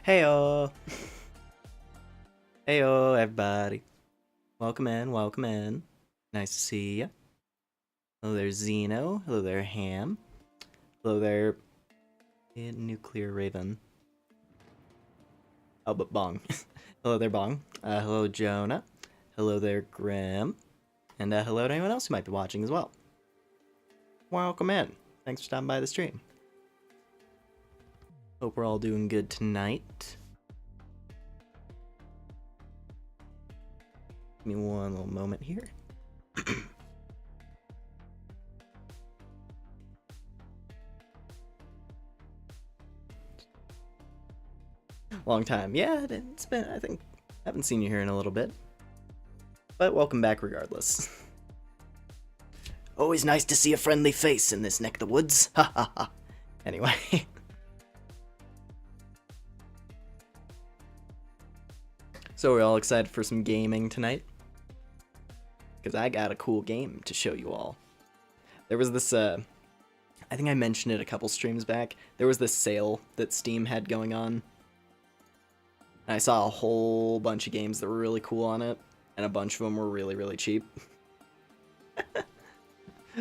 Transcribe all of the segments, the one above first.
Heyo! Heyo, everybody. Welcome in, welcome in. Nice to see ya. Hello there, Zeno. Hello there, Ham. Hello there, Nuclear Raven. Oh, but Bong. Hello there, Bong. Hello, Jonah. Hello there, Grim. And hello to anyone else who might be watching as well. Welcome in. Thanks for stopping by the stream. Hope we're all doing good tonight. Give me one little moment here. Long time. Yeah, it's been, I think, haven't seen you here in a little bit. But welcome back regardless. Always nice to see a friendly face in this neck of the woods. Ha ha ha. Anyway. So we're all excited for some gaming tonight. Because I got a cool game to show you all. There was this, I think I mentioned it a couple streams back. There was this sale that Steam had going on. And I saw a whole bunch of games that were really cool on it. And a bunch of them were really, really cheap.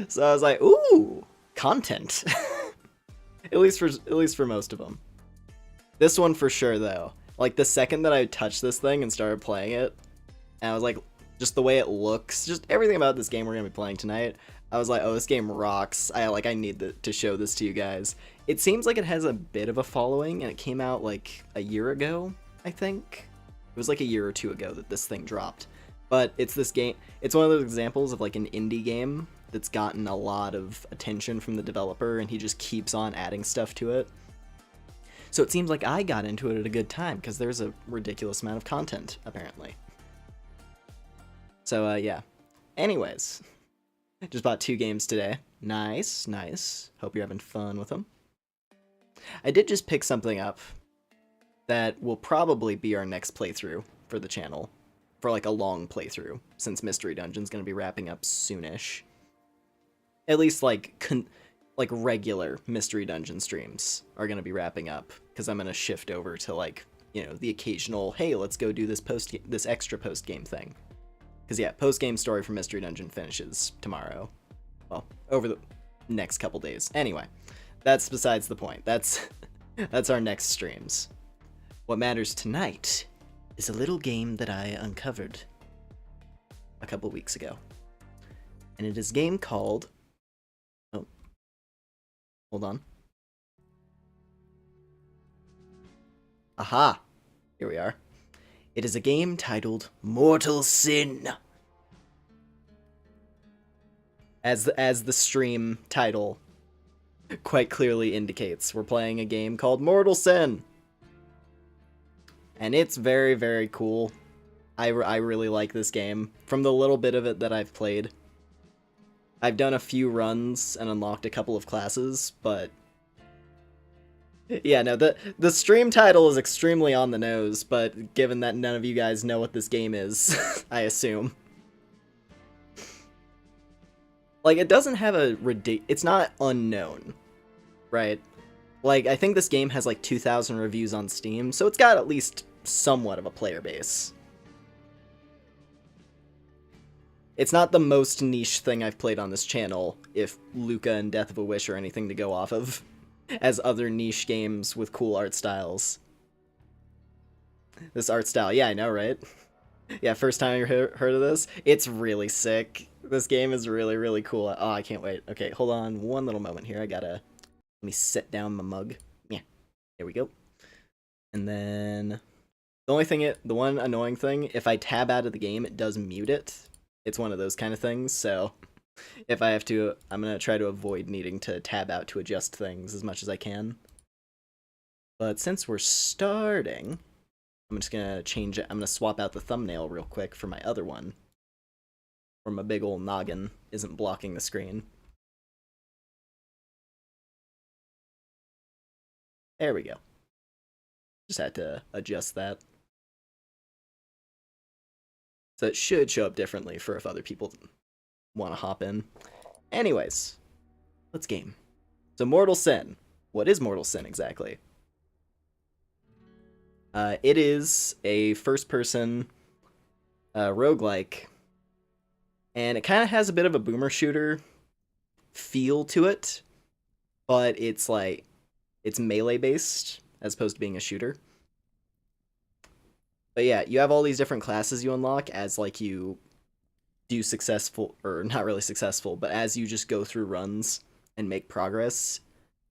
So I was like, ooh, content. At least for most of them. This one for sure, though. Like, the second that I touched this thing and started playing it, and I was like, just the way it looks, just everything about this game we're going to be playing tonight, I was like, oh, this game rocks. I need to show this to you guys. It seems like it has a bit of a following, and it came out, like, a year ago, I think? It was like a year or two ago that this thing dropped. But it's this game, it's one of those examples of, like, an indie game that's gotten a lot of attention from the developer, and he just keeps on adding stuff to it. So it seems like I got into it at a good time, because there's a ridiculous amount of content, apparently. So, yeah. Anyways, just bought 2 games today. Nice, nice. Hope you're having fun with them. I did just pick something up that will probably be our next playthrough for the channel. For, like, a long playthrough, since Mystery Dungeon's going to be wrapping up soonish. At least, like, regular Mystery Dungeon streams are going to be wrapping up, because I'm going to shift over to, like, you know, the occasional, hey, let's go do this extra post-game thing. Because, yeah, post-game story for Mystery Dungeon finishes tomorrow. Well, over the next couple days. Anyway, that's besides the point. That's our next streams. What matters tonight is a little game that I uncovered a couple weeks ago. And it is a game called... Oh. Hold on. Aha! Here we are. It is a game titled Mortal Sin. As the stream title quite clearly indicates, we're playing a game called Mortal Sin. And it's very, very cool. I really like this game. From the little bit of it that I've played. I've done a few runs and unlocked a couple of classes, but... Yeah, no, the stream title is extremely on the nose, but given that none of you guys know what this game is, I assume. Like, it doesn't have a it's not unknown, right? Like, I think this game has like 2,000 reviews on Steam, so it's got at least somewhat of a player base. It's not the most niche thing I've played on this channel, if Luca and Death of a Wish are anything to go off of, as other niche games with cool art styles. This art style, yeah, I know, right? Yeah, first time you heard of this? It's really sick. This game is really, really cool. Oh, I can't wait. Okay, hold on one little moment here. Let me set down my mug. Yeah, there we go. And then, the one annoying thing, if I tab out of the game, it does mute it. It's one of those kind of things, so if I have to, I'm going to try to avoid needing to tab out to adjust things as much as I can. But since we're starting, I'm just going to change it. I'm going to swap out the thumbnail real quick for my other one, where my big old noggin isn't blocking the screen. There we go. Just had to adjust that. So it should show up differently for if other people want to hop in. Anyways, let's game. So Mortal Sin. What is Mortal Sin exactly? It is a first-person roguelike, and it kind of has a bit of a boomer shooter feel to it, but it's melee based as opposed to being a shooter. But yeah, you have all these different classes you unlock as like you do successful, or not really successful, but as you just go through runs and make progress,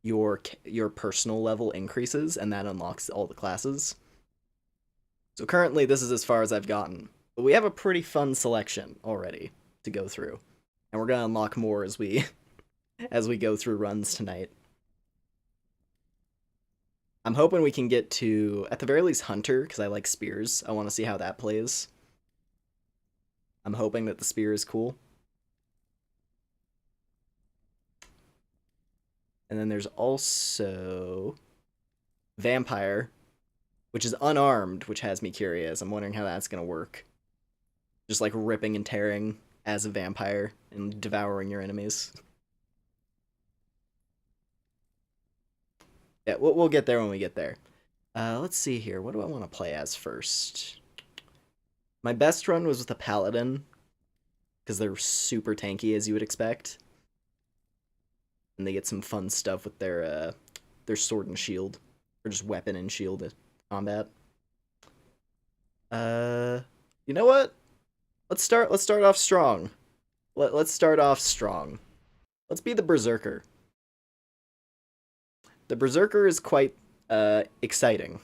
your personal level increases, and that unlocks all the classes. So currently, this is as far as I've gotten, but we have a pretty fun selection already to go through, and we're gonna unlock more as we as we go through runs tonight. I'm hoping we can get to, at the very least, Hunter, because I like spears. I want to see how that plays. I'm hoping that the spear is cool. And then there's also Vampire, which is unarmed, which has me curious. I'm wondering how that's going to work. Just like ripping and tearing as a vampire and devouring your enemies. Yeah, we'll get there when we get there. Let's see here. What do I want to play as first? My best run was with a paladin, because they're super tanky, as you would expect. And they get some fun stuff with their sword and shield, or just weapon and shield combat. You know what? Let's start off strong. Let's start off strong. Let's be the Berserker. The Berserker is quite exciting.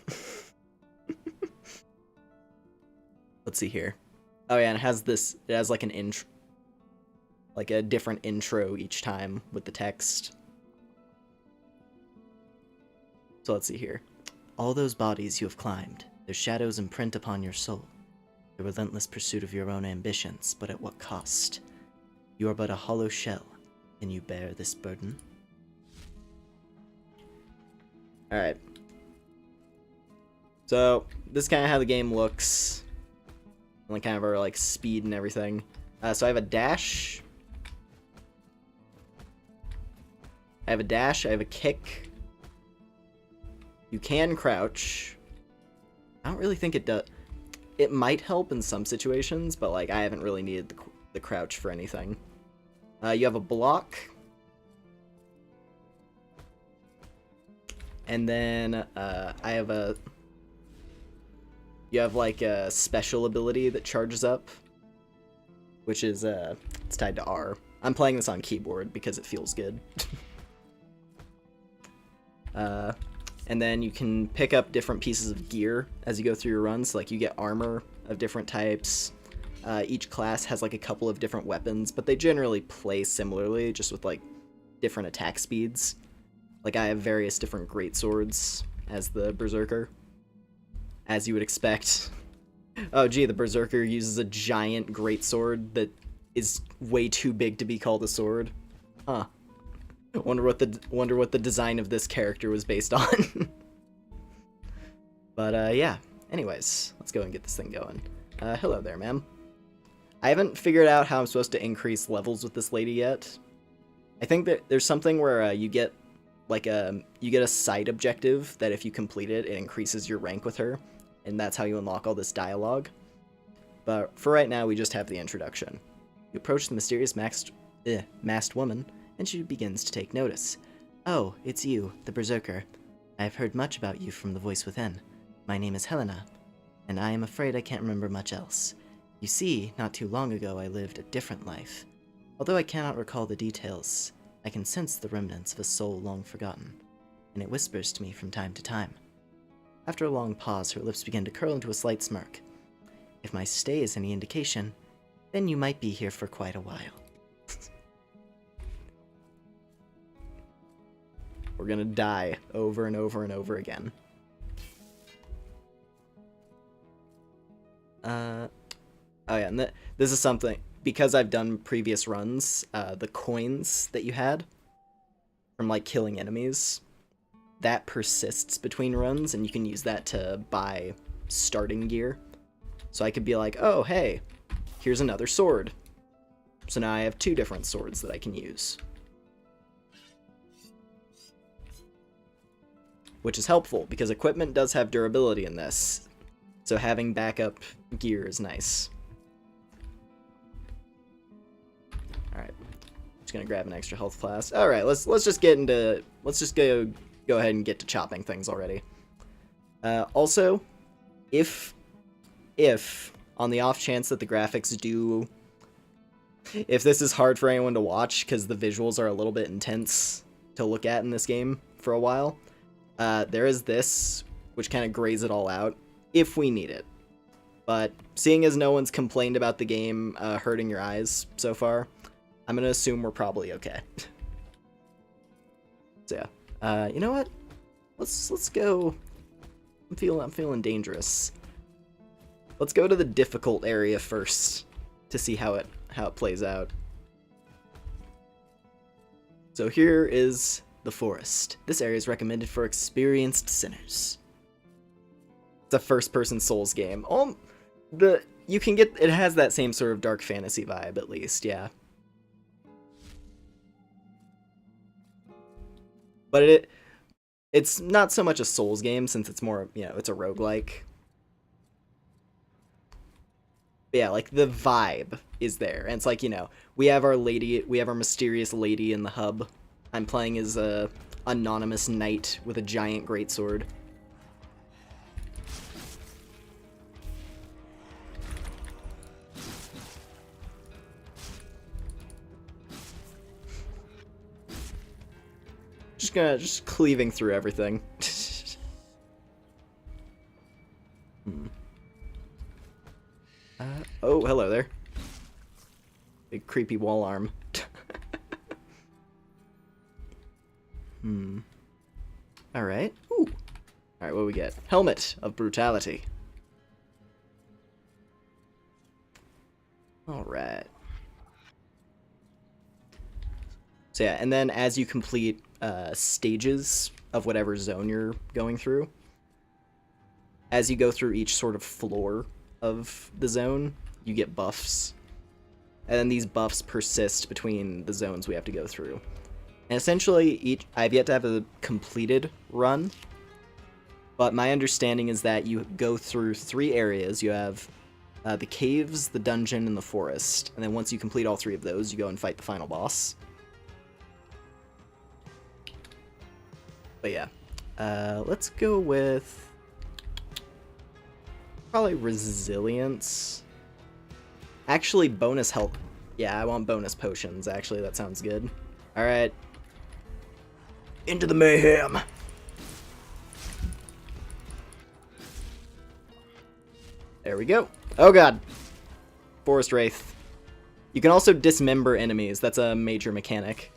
Let's see here. Oh yeah, and it has like an intro, like a different intro each time with the text. So let's see here. All those bodies you have climbed, their shadows imprint upon your soul. The relentless pursuit of your own ambitions, but at what cost? You are but a hollow shell. Can you bear this burden? Alright. So, this is kind of how the game looks. Like kind of our like speed and everything. So I have a dash. I have a kick. You can crouch. I don't really think it does. It might help in some situations, but like I haven't really needed the crouch for anything. You have a block. And then you have like a special ability that charges up, which is it's tied to R. I'm playing this on keyboard because it feels good. And then you can pick up different pieces of gear as you go through your runs. So, like you get armor of different types. Each class has like a couple of different weapons, but they generally play similarly, just with like different attack speeds. Like I have various different greatswords as the Berserker, as you would expect. Oh gee, the Berserker uses a giant greatsword that is way too big to be called a sword. Huh. Wonder what the design of this character was based on. But yeah. Anyways, let's go and get this thing going. Hello there, ma'am. I haven't figured out how I'm supposed to increase levels with this lady yet. I think that there's something where you get like you get a side objective that if you complete it, it increases your rank with her, and that's how you unlock all this dialogue. But for right now, we just have the introduction. You approach the mysterious masked woman, and she begins to take notice. Oh, it's you, the Berserker. I have heard much about you from the voice within. My name is Helena, and I am afraid I can't remember much else. You see, not too long ago I lived a different life. Although I cannot recall the details, I can sense the remnants of a soul long forgotten, and it whispers to me from time to time. After a long pause, her lips begin to curl into a slight smirk. If my stay is any indication, then you might be here for quite a while. We're gonna die over and over and over again. Oh yeah, and this is something, because I've done previous runs, the coins that you had from like killing enemies, that persists between runs, and you can use that to buy starting gear. So I could be like, oh hey, here's another sword. So now I have 2 different swords that I can use. which is helpful because equipment does have durability in this. So having backup gear is nice. Alright. Just gonna grab an extra health flask. Alright, let's just get into let's just go ahead and get to chopping things already. Also, if on the off chance that the graphics do, if this is hard for anyone to watch because the visuals are a little bit intense to look at in this game for a while, there is this, which kind of grays it all out, if we need it. But seeing as no one's complained about the game hurting your eyes so far, I'm gonna assume we're probably okay. So yeah, you know what? Let's go. I'm feeling dangerous. Let's go to the difficult area first to see how it plays out. So here is the forest. This area is recommended for experienced sinners. It's a first-person Souls game. You can get it has that same sort of dark fantasy vibe at least, yeah. But it's not so much a Souls game since it's more, it's a roguelike. But yeah, like the vibe is there. And it's like, we have our mysterious lady in the hub. I'm playing as a anonymous knight with a giant greatsword. Just cleaving through everything. Oh, hello there. Big creepy wall arm. Alright. Ooh. Alright, what do we get? Helmet of Brutality. Alright. So yeah, and then as you complete stages of whatever zone you're going through, as you go through each sort of floor of the zone, you get buffs. And then these buffs persist between the zones we have to go through. And essentially, I've yet to have a completed run, but my understanding is that you go through 3 areas. You have the caves, the dungeon, and the forest. And then once you complete all 3 of those, you go and fight the final boss. But yeah, let's go with probably resilience. Actually, bonus health. Yeah, I want bonus potions. Actually, that sounds good. All right, into the mayhem. There we go. Oh god, Forest Wraith. You can also dismember enemies. That's a major mechanic.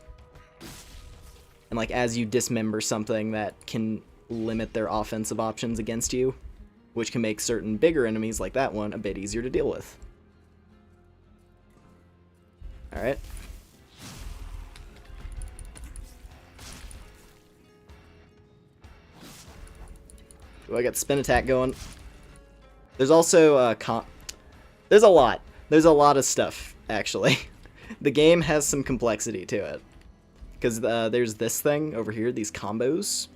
And like as you dismember something, that can limit their offensive options against you, which can make certain bigger enemies like that one a bit easier to deal with. Alright. Oh, I got spin attack going. There's also there's a lot. There's a lot of stuff, actually. The game has some complexity to it. Because there's this thing over here, these combos.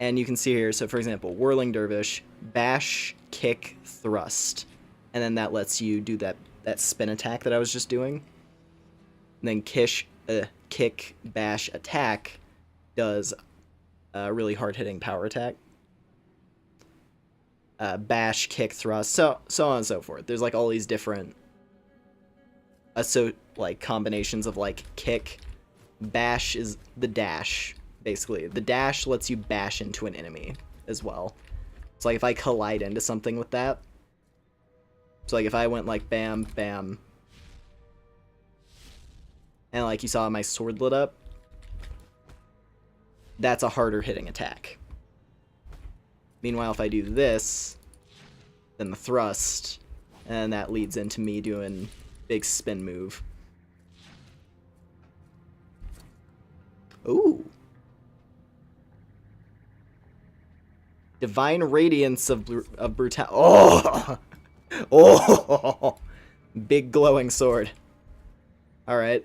And you can see here, so for example, Whirling Dervish, bash, kick, thrust. And then that lets you do that spin attack that I was just doing. And then kick, bash, attack does a really hard-hitting power attack. Bash, kick, thrust, so on and so forth. There's like all these different combinations of like kick. Bash is the dash, basically. The dash lets you bash into an enemy as well. So like if I collide into something with that, so like if I went like bam, bam, and like you saw my sword lit up, that's a harder hitting attack. Meanwhile, if I do this, then the thrust, and that leads into me doing big spin move. Ooh. Divine Radiance of Brutality. Oh! Oh! Big glowing sword. Alright.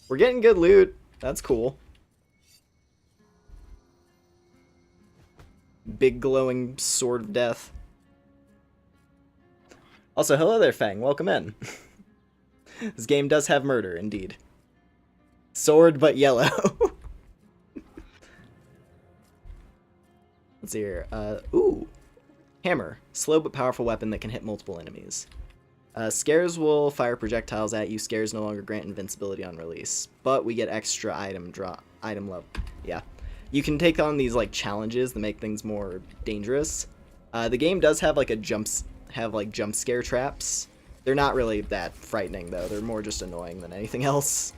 We're getting good loot. That's cool. Big glowing sword of death. Also, hello there, Fang. Welcome in. This game does have murder, indeed. Sword, but yellow. Let's see here. Ooh. Hammer. Slow but powerful weapon that can hit multiple enemies. Scares will fire projectiles at you. Scares no longer grant invincibility on release. But we get extra item level. Yeah. You can take on these like challenges that make things more dangerous. The game does have like jump scare traps. They're not really that frightening though. They're more just annoying than anything else.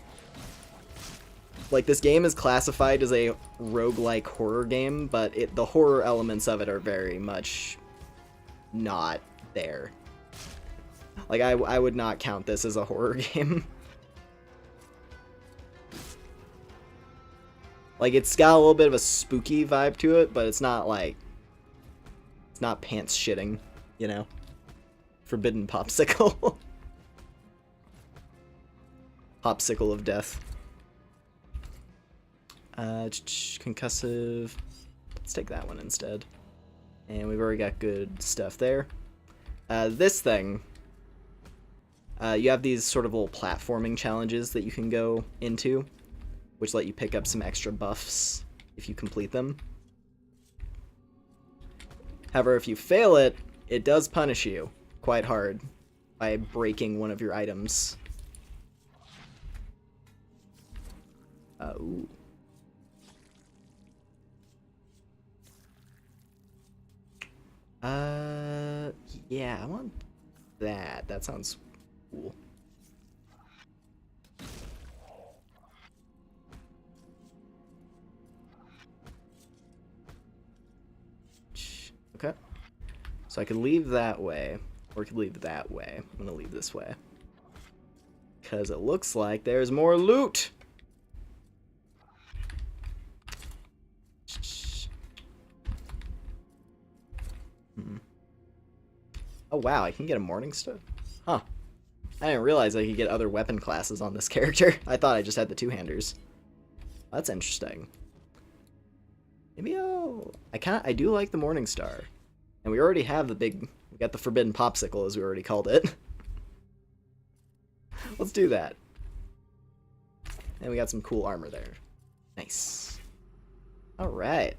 Like, this game is classified as a roguelike horror game, but the horror elements of it are very much not there. Like, I would not count this as a horror game. Like, it's got a little bit of a spooky vibe to it, but it's not like... It's not pants shitting, you know? Forbidden popsicle. Popsicle of death. Concussive. Let's take that one instead. And we've already got good stuff there. This thing, you have these sort of little platforming challenges that you can go into, which let you pick up some extra buffs if you complete them. However, if you fail it, it does punish you quite hard by breaking one of your items. Ooh. Yeah, I want that. That sounds cool. Okay. So I could leave that way, or I could leave that way. I'm gonna leave this way. Because it looks like there's more loot! Oh wow, I can get a morning star? Huh. I didn't realize I could get other weapon classes on this character. I thought I just had the two-handers. That's interesting. Maybe I do like the morning star. And we already have we got the forbidden popsicle as we already called it. Let's do that. And we got some cool armor there. Nice. Alright.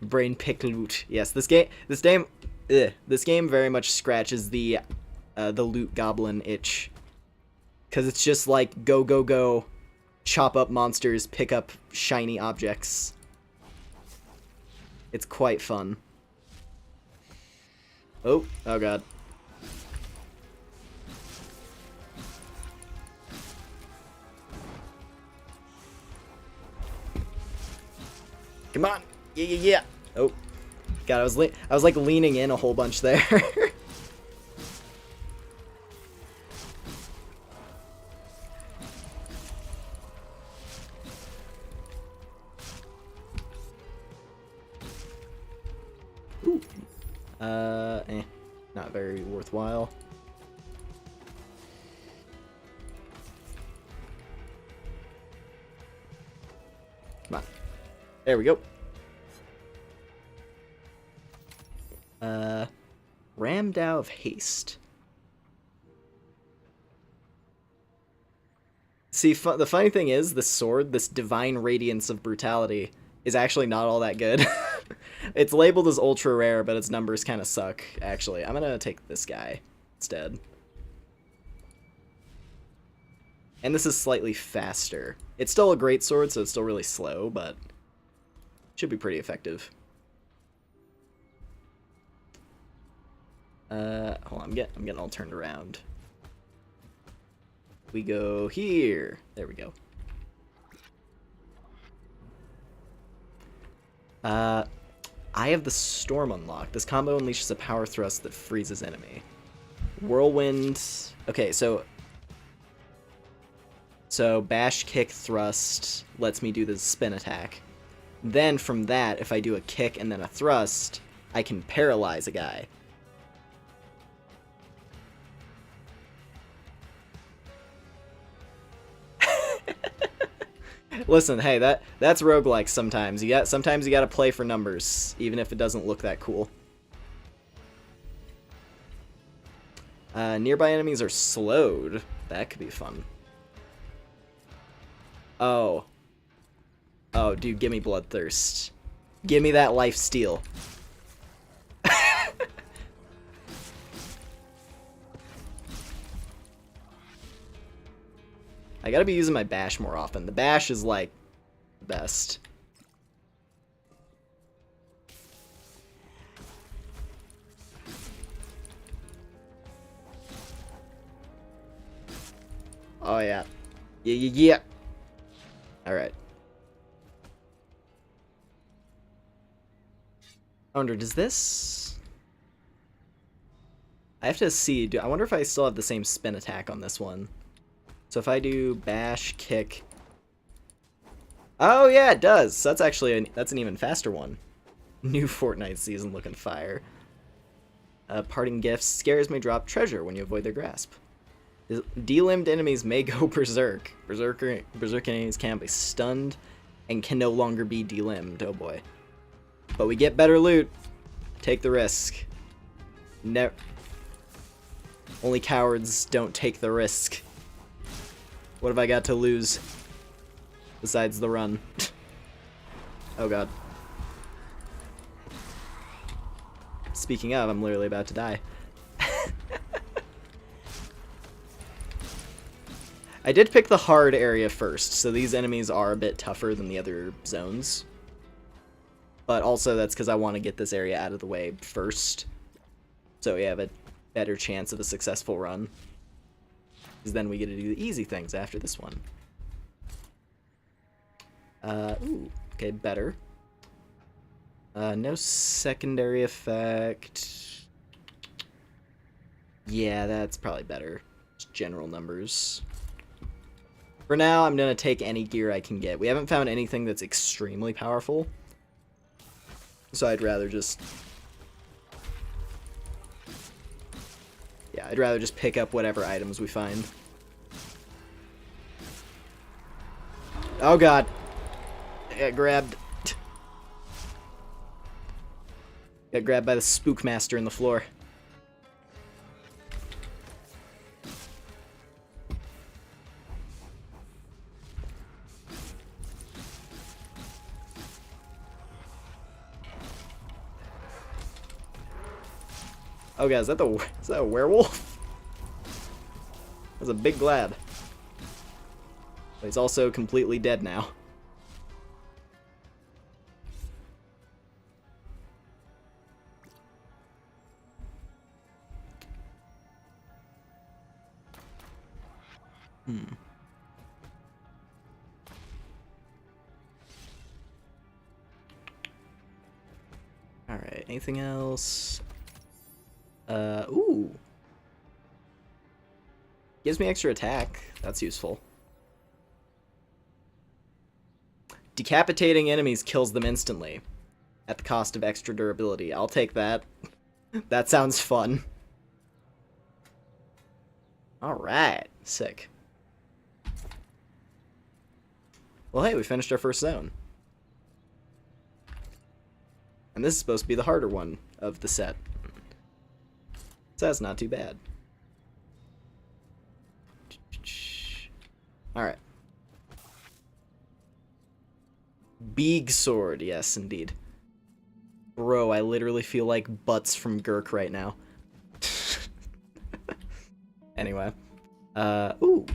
Brain pick loot. Yes, this game very much scratches the loot goblin itch, because it's just like go go go, chop up monsters, pick up shiny objects. It's quite fun. Oh god. Come on. Yeah. Oh, God, I was like leaning in a whole bunch there. Ooh. Not very worthwhile. Come on. There we go. Ramdow of Haste. See, the funny thing is, this sword, this Divine Radiance of Brutality, is actually not all that good. It's labeled as ultra rare, but its numbers kind of suck, actually. I'm gonna take this guy instead. And this is slightly faster. It's still a great sword, so it's still really slow, but should be pretty effective. Hold on, I'm getting all turned around. We go here. There we go. I have the Storm unlocked. This combo unleashes a power thrust that freezes enemy. Whirlwind. Okay, so bash, kick, thrust lets me do the spin attack. Then from that, if I do a kick and then a thrust, I can paralyze a guy. Listen, hey, that's roguelike sometimes. Sometimes you gotta play for numbers, even if it doesn't look that cool. Nearby enemies are slowed. That could be fun. Oh. Oh, dude, give me bloodthirst. Give me that life steal. I gotta be using my bash more often. The bash is, like, best. Oh, yeah. Yeah. Alright. I wonder, does this... I have to see. I wonder if I still have the same spin attack on this one. So if I do bash, kick... Oh, yeah, it does. So that's actually that's an even faster one. New Fortnite season looking fire. Parting gifts. Scares may drop treasure when you avoid their grasp. Delimbed enemies may go berserk. Berserk enemies can be stunned and can no longer be delimbed. Oh boy. But we get better loot. Take the risk. Only cowards don't take the risk. What have I got to lose? Besides the run. Oh god. Speaking of, I'm literally about to die. I did pick the hard area first, so these enemies are a bit tougher than the other zones. But also that's because I want to get this area out of the way first. So we have a better chance of a successful run. Because then we get to do the easy things after this one. Ooh, okay, better. No secondary effect. Yeah, that's probably better. Just general numbers. For now, I'm gonna take any gear I can get. We haven't found anything that's extremely powerful. So I'd rather just... Yeah, I'd rather just pick up whatever items we find. Oh god. I got grabbed. Got grabbed by the Spookmaster in the floor. Oh god, is that a werewolf? That's a big glad. But he's also completely dead now. Alright, anything else? Ooh. Gives me extra attack. That's useful. Decapitating enemies kills them instantly. At the cost of extra durability. I'll take that. That sounds fun. Alright. Sick. Well, hey, we finished our first zone. And this is supposed to be the harder one of the set. So that's not too bad. Alright. Big sword, yes, indeed. Bro, I literally feel like Butts from Gurk right now. Anyway. Ooh.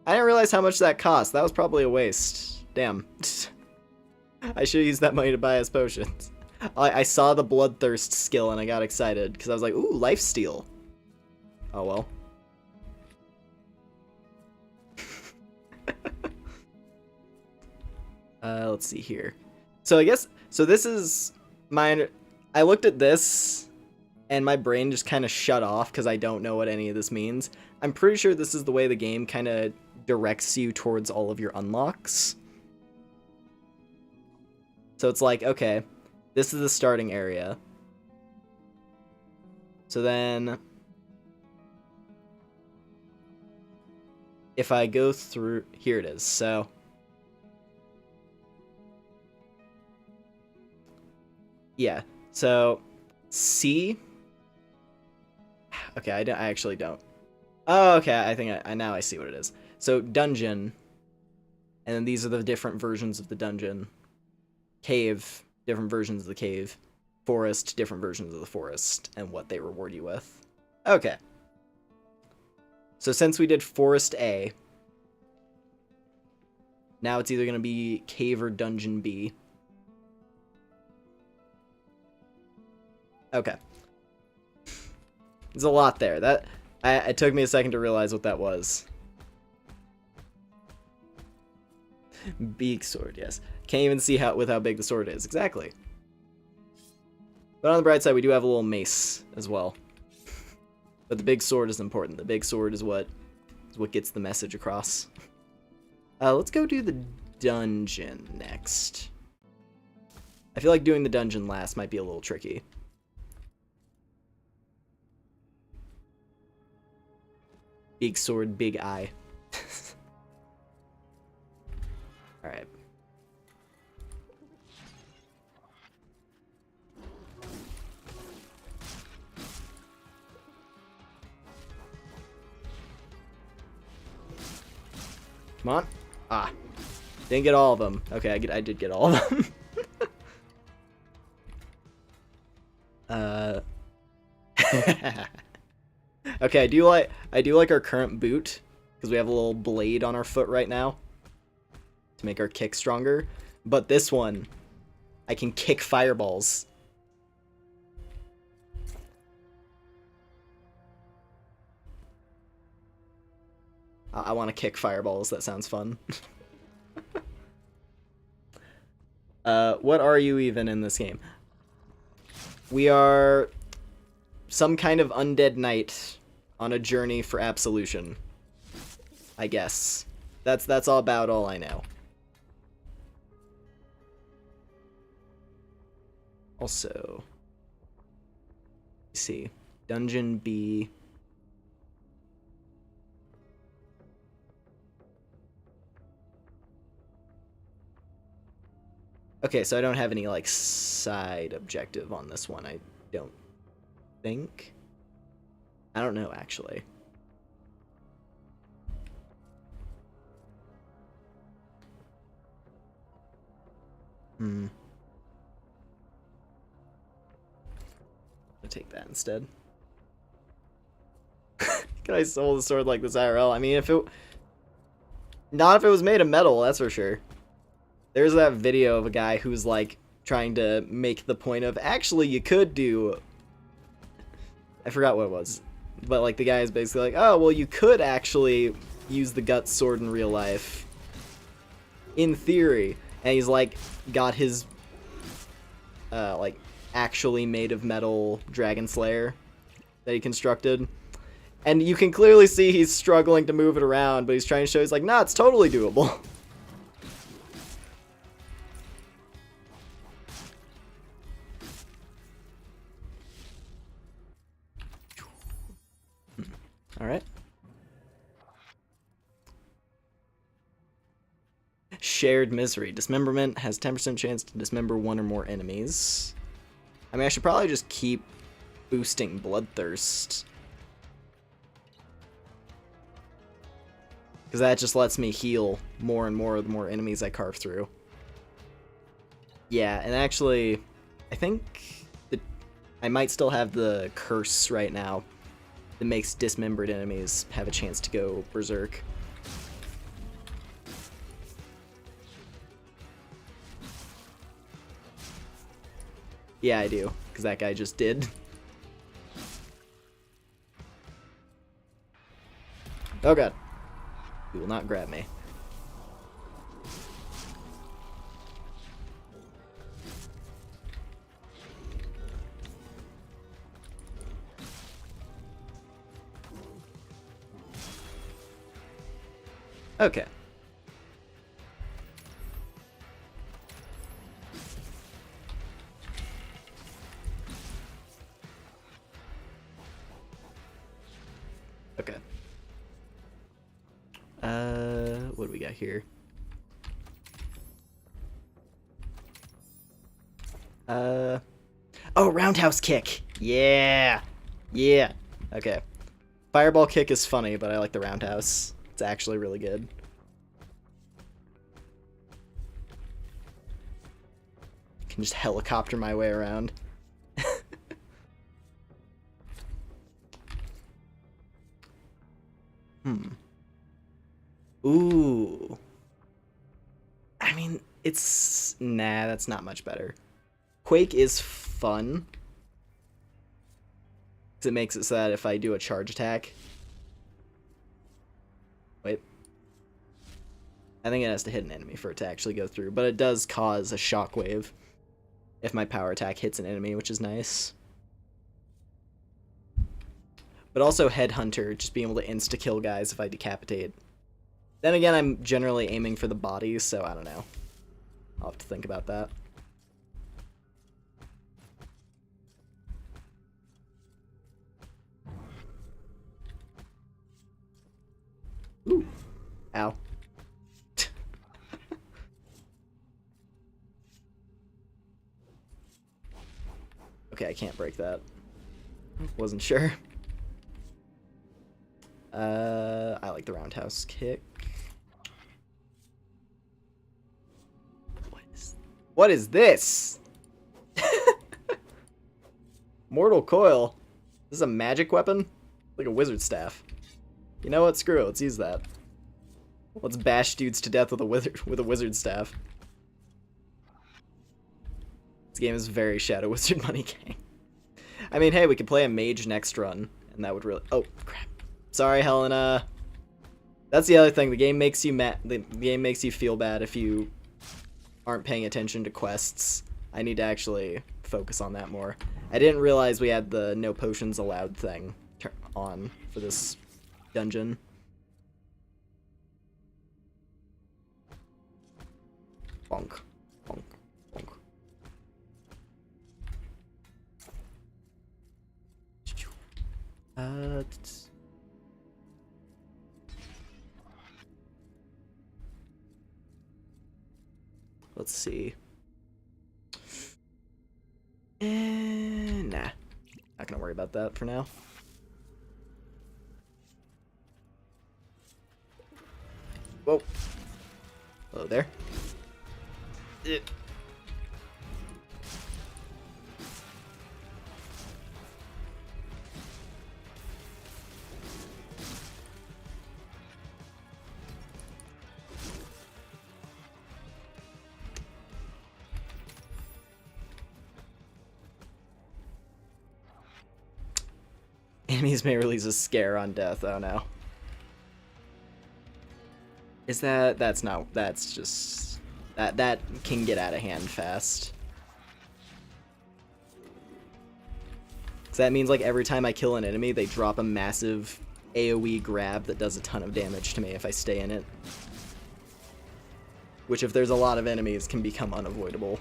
I didn't realize how much that cost. That was probably a waste. Damn. I should have used that money to buy us potions. I saw the bloodthirst skill and I got excited because I was like, ooh, lifesteal. Oh well. Let's see here. So I guess, so this is my, I looked at this and my brain just kind of shut off because I don't know what any of this means. I'm pretty sure this is the way the game kind of directs you towards all of your unlocks. So it's like, okay, this is the starting area. So then, if I go through, here it is. So yeah, so C. Okay, I actually don't. Oh, okay, I think I now I see what it is. So dungeon, and then these are the different versions of the dungeon. Cave, different versions of the cave. Forest, different versions of the forest, and what they reward you with. Okay. So since we did Forest A, now it's either going to be Cave or Dungeon B. Okay. There's a lot there. It took me a second to realize what that was. Big sword, yes. Can't even see how big the sword is. Exactly. But on the bright side, we do have a little mace as well. But the big sword is important. The big sword is what gets the message across. Let's go do the dungeon next. I feel like doing the dungeon last might be a little tricky. Big sword, big eye. Alright. Come on. Ah. Didn't get all of them. Okay, I did get all of them. Okay, I do like our current boot because we have a little blade on our foot right now to make our kick stronger. But this one, I can kick fireballs. I want to kick fireballs. That sounds fun. What are you even in this game? We are some kind of undead knight on a journey for absolution. I guess. That's all about all I know. Also, let's see. Dungeon B. Okay, so I don't have any, like, side objective on this one, I don't think. I don't know, actually. I'll take that instead. Can I hold the sword like this IRL? I mean, not if it was made of metal, that's for sure. There's that video of a guy who's, like, trying to make the point of, actually, you could do... I forgot what it was. But, like, the guy is basically like, oh, well, you could actually use the Guts sword in real life. In theory. And he's, like, got his, like, actually made of metal Dragon Slayer that he constructed. And you can clearly see he's struggling to move it around, but he's trying to show, he's like, nah, it's totally doable. Alright. Shared misery. Dismemberment has 10% chance to dismember one or more enemies. I mean, I should probably just keep boosting bloodthirst. Because that just lets me heal more and more the more enemies I carve through. Yeah, and actually, I think I might still have the curse right now that makes dismembered enemies have a chance to go berserk. Yeah, I do, because that guy just did. Oh god. He will not grab me. Okay. Okay. What do we got here? Oh, roundhouse kick. Yeah. Yeah. Okay. Fireball kick is funny, but I like the roundhouse. It's actually really good. Can just helicopter my way around. Ooh. I mean, it's... Nah, that's not much better. Quake is fun. It makes it so that if I do a charge attack... Wait. I think it has to hit an enemy for it to actually go through, but it does cause a shockwave if my power attack hits an enemy, which is nice. But also Headhunter, just being able to insta-kill guys if I decapitate. Then again, I'm generally aiming for the bodies, so I don't know. I'll have to think about that. Ooh. Ow. Okay, I can't break that. Wasn't sure. I like the roundhouse kick. What is this? Mortal Coil. This is a magic weapon? Like a wizard staff. You know what? Screw it. Let's use that. Let's bash dudes to death with a wizard staff. This game is very Shadow Wizard Money Gang. I mean, hey, we could play a mage next run, and that would really... Oh, crap. Sorry, Helena. That's the other thing. The game makes you the game makes you feel bad if you aren't paying attention to quests. I need to actually focus on that more. I didn't realize we had the no potions allowed thing on for this dungeon. Bonk. Bonk. Bonk. Let's see. Nah. Not gonna worry about that for now. Whoa. Hello there. Enemies may release a scare on death. Oh no. Is that's just... That can get out of hand fast. So that means like every time I kill an enemy, they drop a massive AoE grab that does a ton of damage to me if I stay in it. Which if there's a lot of enemies can become unavoidable.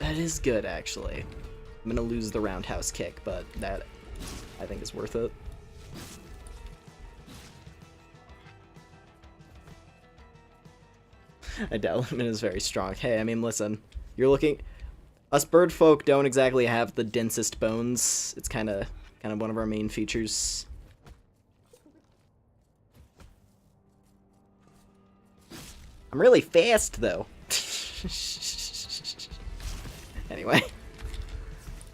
That is good, actually. I'm gonna lose the roundhouse kick, but that, I think, is worth it. I doubt Lumen is very strong. Hey, I mean, listen. You're looking... Us bird folk don't exactly have the densest bones. It's kind of one of our main features. I'm really fast, though. Anyway.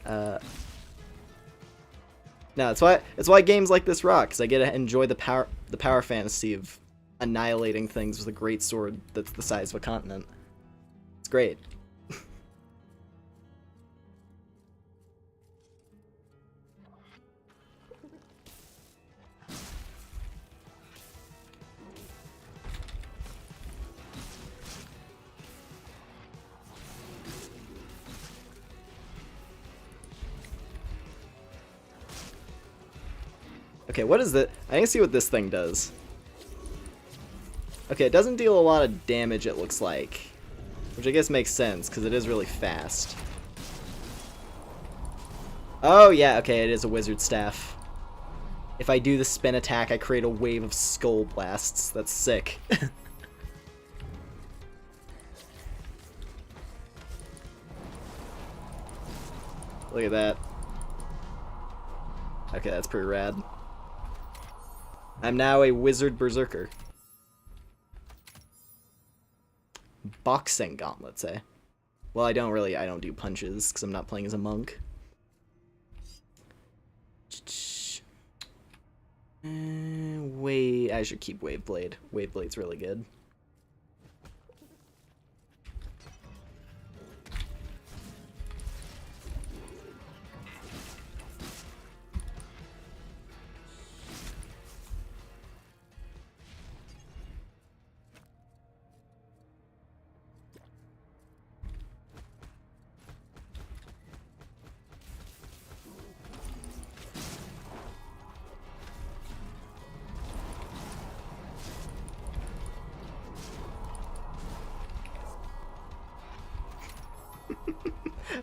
No, it's why games like this rock, because I get to enjoy the power fantasy of annihilating things with a great sword that's the size of a continent. It's great. Okay, what is that? I need to see what this thing does. Okay, it doesn't deal a lot of damage, it looks like. Which I guess makes sense, because it is really fast. Oh, yeah, okay, it is a wizard staff. If I do the spin attack, I create a wave of skull blasts. That's sick. Look at that. Okay, that's pretty rad. I'm now a wizard berserker. Boxing gauntlets, eh? Well, I don't do punches, because I'm not playing as a monk. I should keep Waveblade. Waveblade's really good.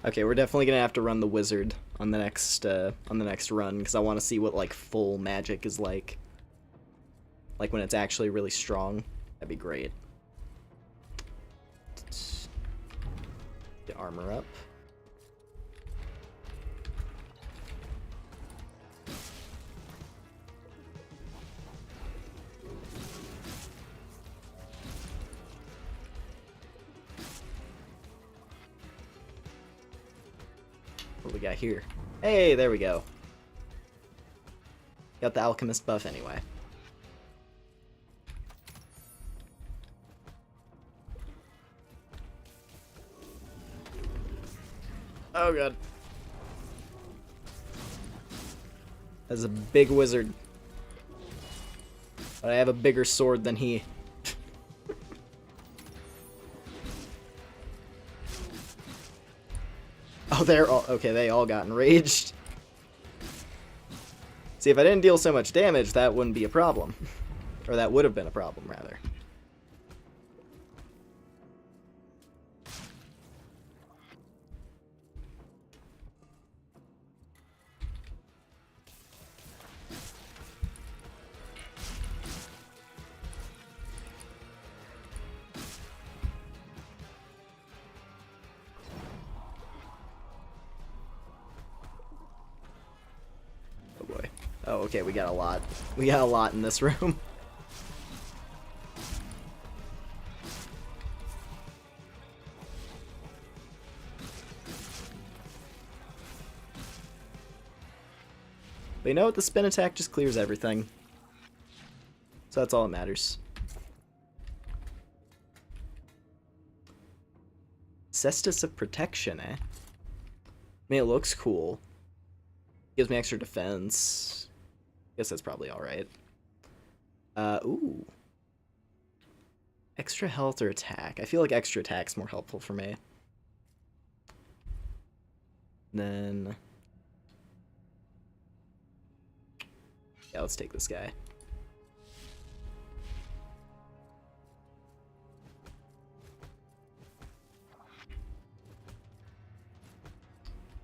Okay, we're definitely gonna have to run the wizard on the next run, because I want to see what like full magic is like when it's actually really strong. That'd be great. Get armor up. What do we got here? Hey, there we go. Got the alchemist buff anyway. Oh god. That's a big wizard. But I have a bigger sword than he. Oh, they're all... Okay, they all got enraged. See, if I didn't deal so much damage, that wouldn't be a problem. Or that would have been a problem, rather. Oh, okay, we got a lot. We got a lot in this room. But you know what? The spin attack just clears everything. So that's all that matters. Cestus of Protection, eh? I mean, it looks cool. Gives me extra defense. Guess that's probably alright. Ooh. Extra health or attack. I feel like extra attack's more helpful for me. Then... yeah, let's take this guy.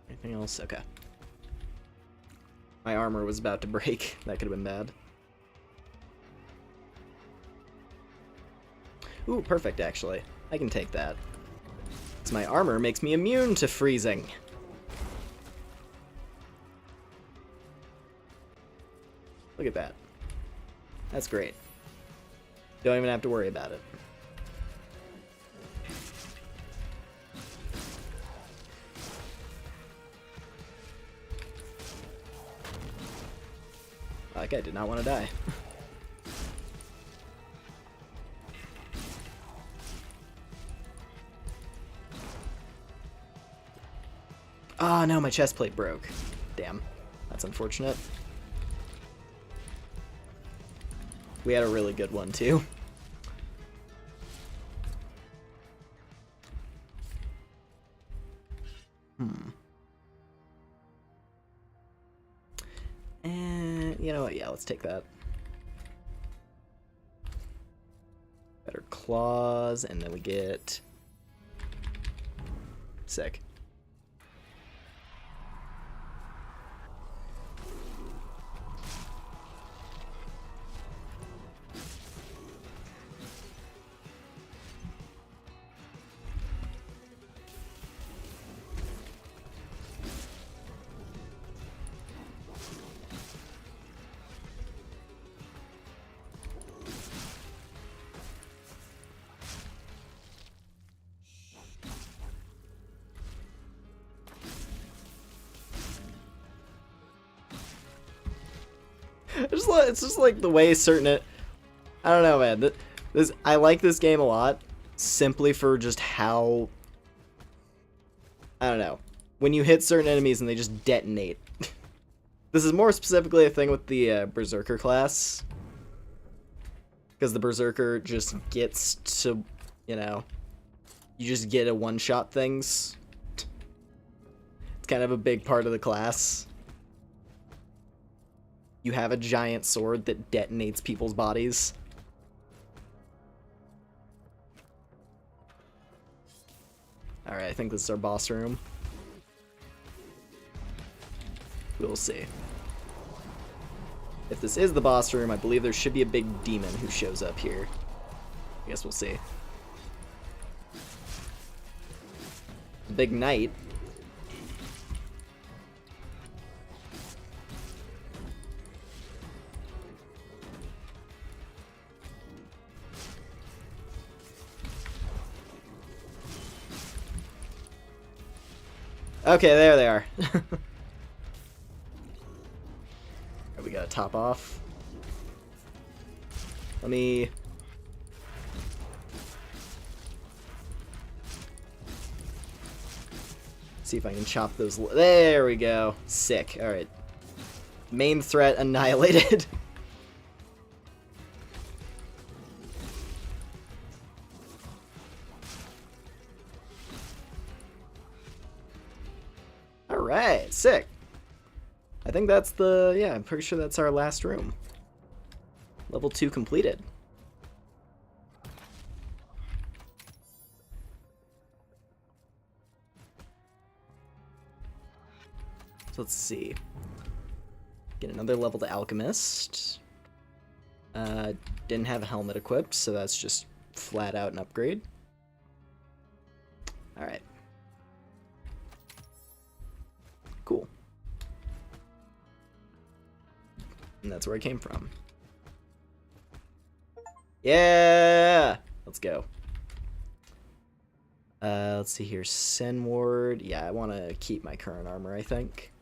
Anything else? Okay. My armor was about to break. That could have been bad. Ooh, perfect, actually. I can take that. Because my armor makes me immune to freezing. Look at that. That's great. Don't even have to worry about it. That guy did not want to die. Oh no, my chest plate broke. Damn. That's unfortunate. We had a really good one too. And you know what? Yeah, let's take that. claws, and then we get... Sick. It's just like the way certain... I don't know, man. I like this game a lot, simply for just how... I don't know. When you hit certain enemies and they just detonate. This is more specifically a thing with the Berserker class. Because the Berserker just gets to, you know... You just get to one-shot things. It's kind of a big part of the class. You have a giant sword that detonates people's bodies. Alright, I think this is our boss room. We'll see. If this is the boss room, I believe there should be a big demon who shows up here. I guess we'll see. Big knight. Okay, there they are. We gotta top off. Let me... see if I can chop those... There we go. Sick. Alright. Main threat annihilated. Alright, sick. I think that's the... yeah, I'm pretty sure that's our last room. Level 2 completed. So let's see. Get another level to Alchemist. Didn't have a helmet equipped, so that's just flat out an upgrade. Alright. Cool. And that's where I came from. Yeah! Let's go. Let's see here. Sen Ward. Yeah, I want to keep my current armor, I think.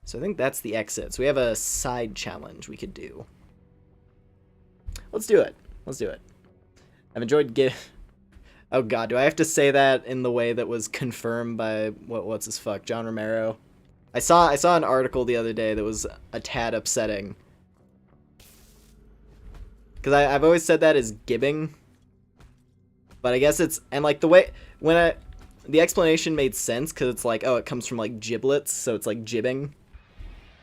So I think that's the exit. So we have a side challenge we could do. Let's do it. Let's do it. I've enjoyed Oh god, do I have to say that in the way that was confirmed by what's his fuck, John Romero? I saw an article the other day that was a tad upsetting. Cuz I've always said that as gibbing. But I guess it's, and like the way the explanation made sense cuz it's like, oh, it comes from like giblets, so it's like jibbing.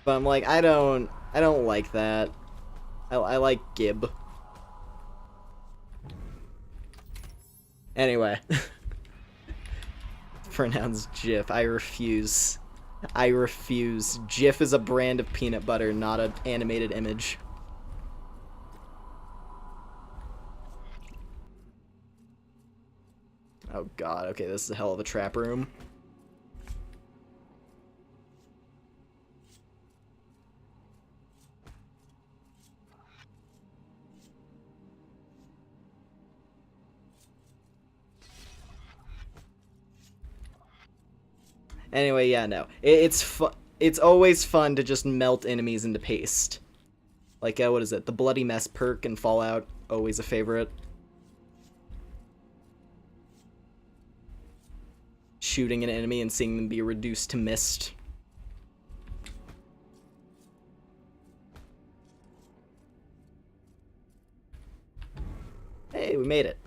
But I'm like, I don't like that. I like gib. Anyway. Pronounced Jif. I refuse. I refuse. Jif is a brand of peanut butter, not an animated image. Oh god, okay, this is a hell of a trap room. Anyway, yeah, no. It's always fun to just melt enemies into paste. Like, what is it? The Bloody Mess perk in Fallout. Always a favorite. Shooting an enemy and seeing them be reduced to mist. Hey, we made it.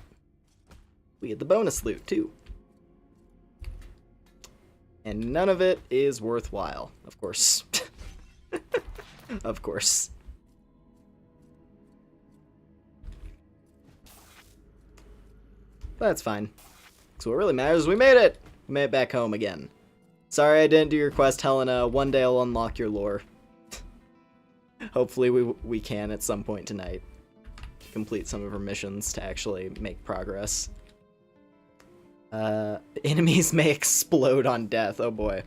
We get the bonus loot, too. And none of it is worthwhile, of course. Of course. That's fine. So what really matters is we made it! We made it back home again. Sorry I didn't do your quest, Helena. One day I'll unlock your lore. Hopefully we can at some point tonight. Complete some of her missions to actually make progress. Enemies may explode on death. Oh boy.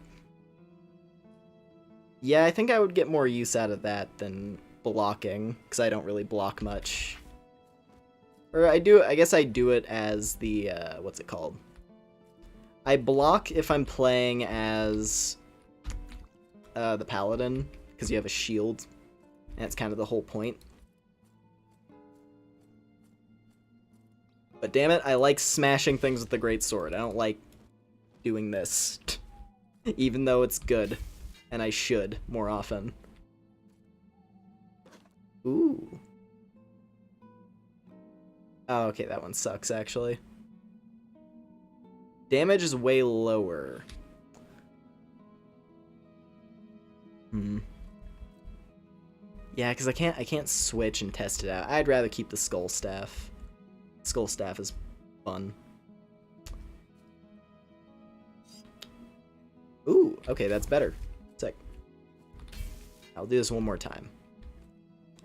Yeah, I think I would get more use out of that than blocking, because I don't really block much. Or I guess I do it as the, what's it called? I block if I'm playing as the paladin, because you have a shield, and that's kind of the whole point. But damn it, I like smashing things with the greatsword. I don't like doing this, even though it's good, and I should more often. Ooh. Oh, okay, that one sucks, actually. Damage is way lower. Yeah, because I can't switch and test it out. I'd rather keep the skull staff. Skull staff is fun. Ooh, okay, that's better. Sick. I'll do this one more time.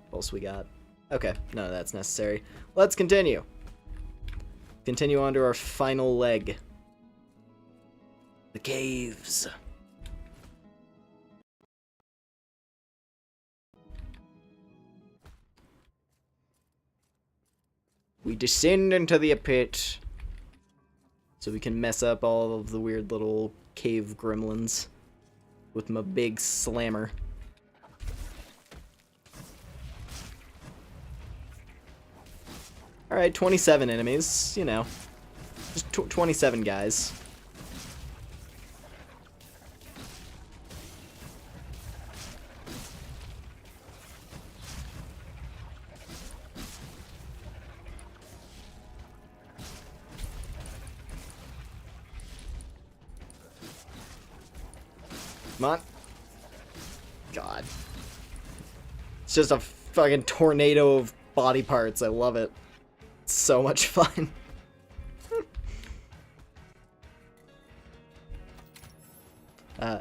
What else we got? Okay, none of that's necessary. Let's continue. Continue on to our final leg. The caves. We descend into the pit so we can mess up all of the weird little cave gremlins with my big slammer. Alright, 27 enemies, you know. Just 27 guys. Come on. God. It's just a fucking tornado of body parts. I love it. It's so much fun.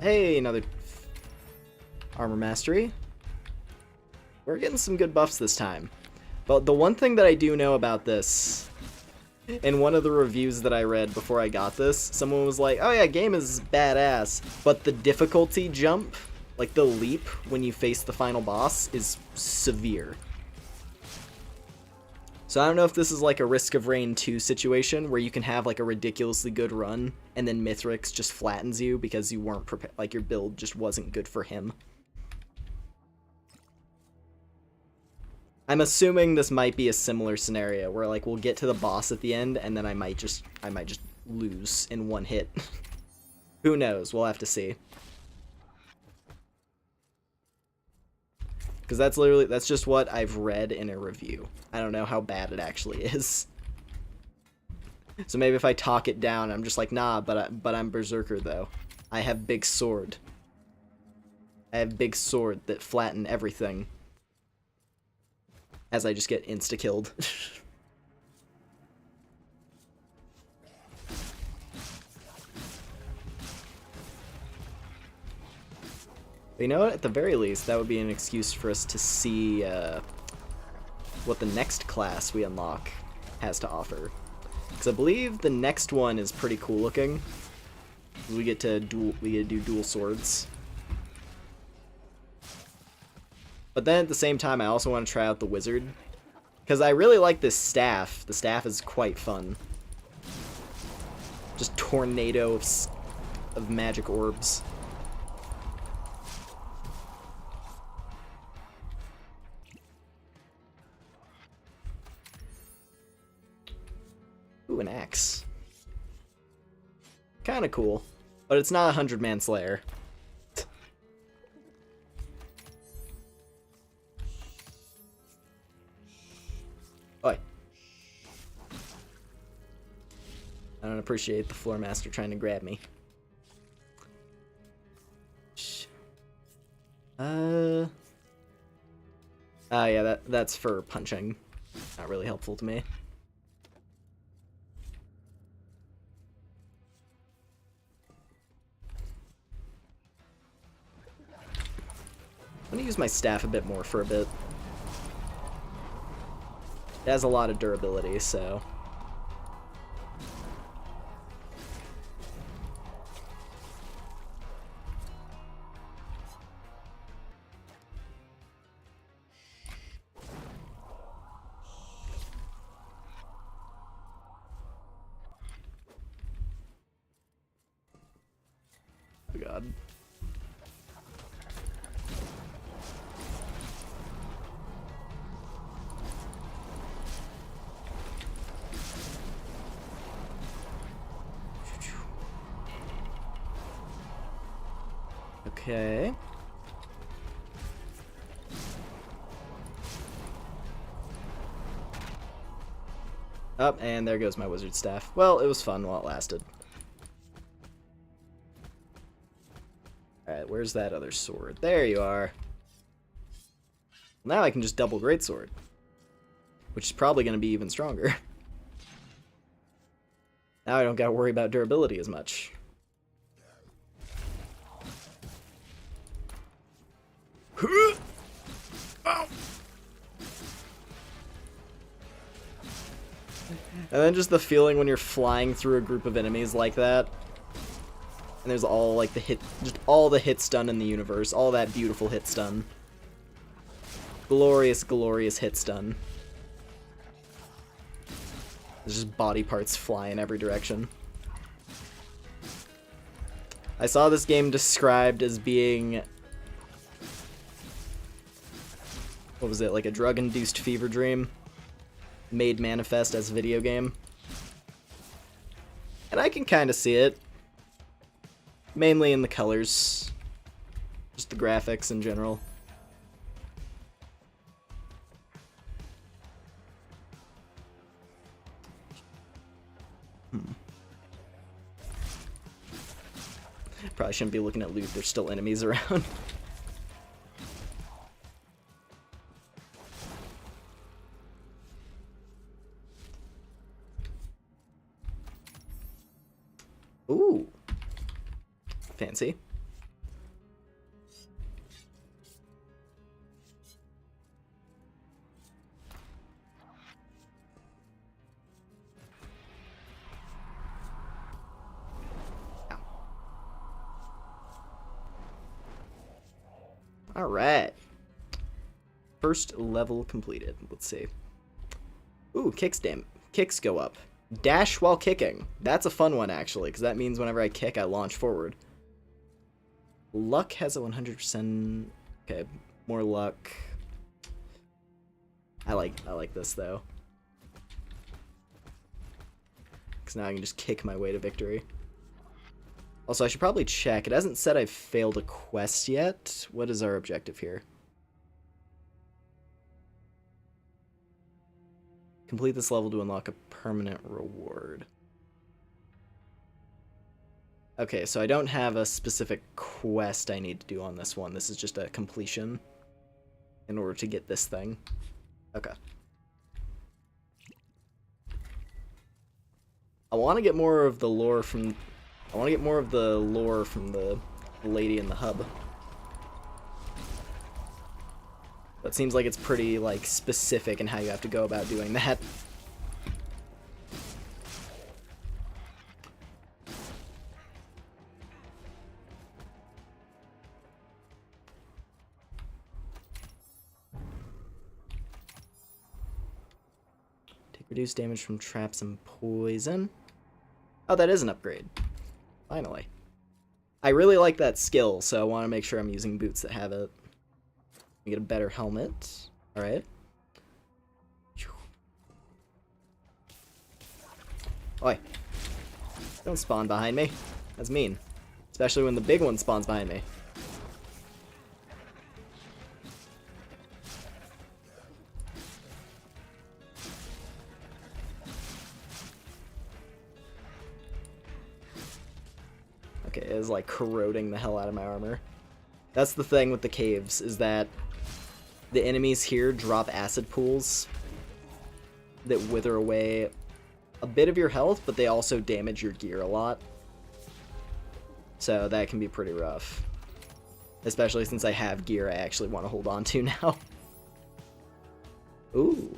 Hey, another armor mastery. We're getting some good buffs this time. But the one thing that I do know about this, in one of the reviews that I read before I got this, someone was like, oh yeah, game is badass, but the difficulty jump, like the leap when you face the final boss, is severe. So I don't know if this is like a Risk of Rain 2 situation where you can have like a ridiculously good run and then Mithrix just flattens you because you weren't prepared, like your build just wasn't good for him. I'm assuming this might be a similar scenario where like we'll get to the boss at the end and then I might just lose in one hit. Who knows? We'll have to see. Because that's just what I've read in a review. I don't know how bad it actually is. So maybe if I talk it down, I'm just like, nah, but I'm Berserker though. I have big sword. I have big sword that flatten everything. As I just get insta-killed. But you know what? At the very least, that would be an excuse for us to see what the next class we unlock has to offer. Because I believe the next one is pretty cool looking. We get to do dual swords. But then at the same time, I also want to try out the wizard. Because I really like this staff. The staff is quite fun. Just tornado of magic orbs. Ooh, an axe. Kinda cool. But it's not a 100-man slayer. Oi. I don't appreciate the floor master trying to grab me. Yeah, that's for punching. Not really helpful to me. I'm gonna use my staff a bit more for a bit. It has a lot of durability, so... Oh god. Okay. Up, and there goes my wizard staff. Well, it was fun while it lasted. Alright, where's that other sword? There you are. Now I can just double greatsword, which is probably going to be even stronger. Now I don't gotta worry about durability as much. And then just the feeling when you're flying through a group of enemies like that, and there's all like just all the hit stun in the universe, all that beautiful hit stun. Glorious, glorious hit stun. There's just body parts fly in every direction. I saw this game described as being... what was it, like a drug-induced fever dream? Made manifest as a video game. And I can kind of see it. Mainly in the colors. Just the graphics in general. Probably shouldn't be looking at loot, there's still enemies around. Ooh. Fancy. Alright. First level completed. Let's see. Ooh, kicks go up. Dash while kicking. That's a fun one, actually, because that means whenever I kick, I launch forward. Luck has a 100%... okay, more luck. I like this, though. Because now I can just kick my way to victory. Also, I should probably check. It hasn't said I've failed a quest yet. What is our objective here? Complete this level to unlock a permanent reward. Okay, so I don't have a specific quest I need to do on this one. This is just a completion in order to get this thing. Okay. I want to get more of the lore from... I want to get more of the lore from the lady in the hub. But it seems like it's pretty, like, specific in how you have to go about doing that. Take reduced damage from traps and poison. Oh, that is an upgrade. Finally. I really like that skill, so I want to make sure I'm using boots that have it. Get a better helmet. Alright. Oi. Don't spawn behind me. That's mean. Especially when the big one spawns behind me. Okay, it is like corroding the hell out of my armor. That's the thing with the caves, is that The enemies here drop acid pools that wither away a bit of your health, but they also damage your gear a lot. So that can be pretty rough. Especially since I have gear I actually want to hold on to now. Ooh.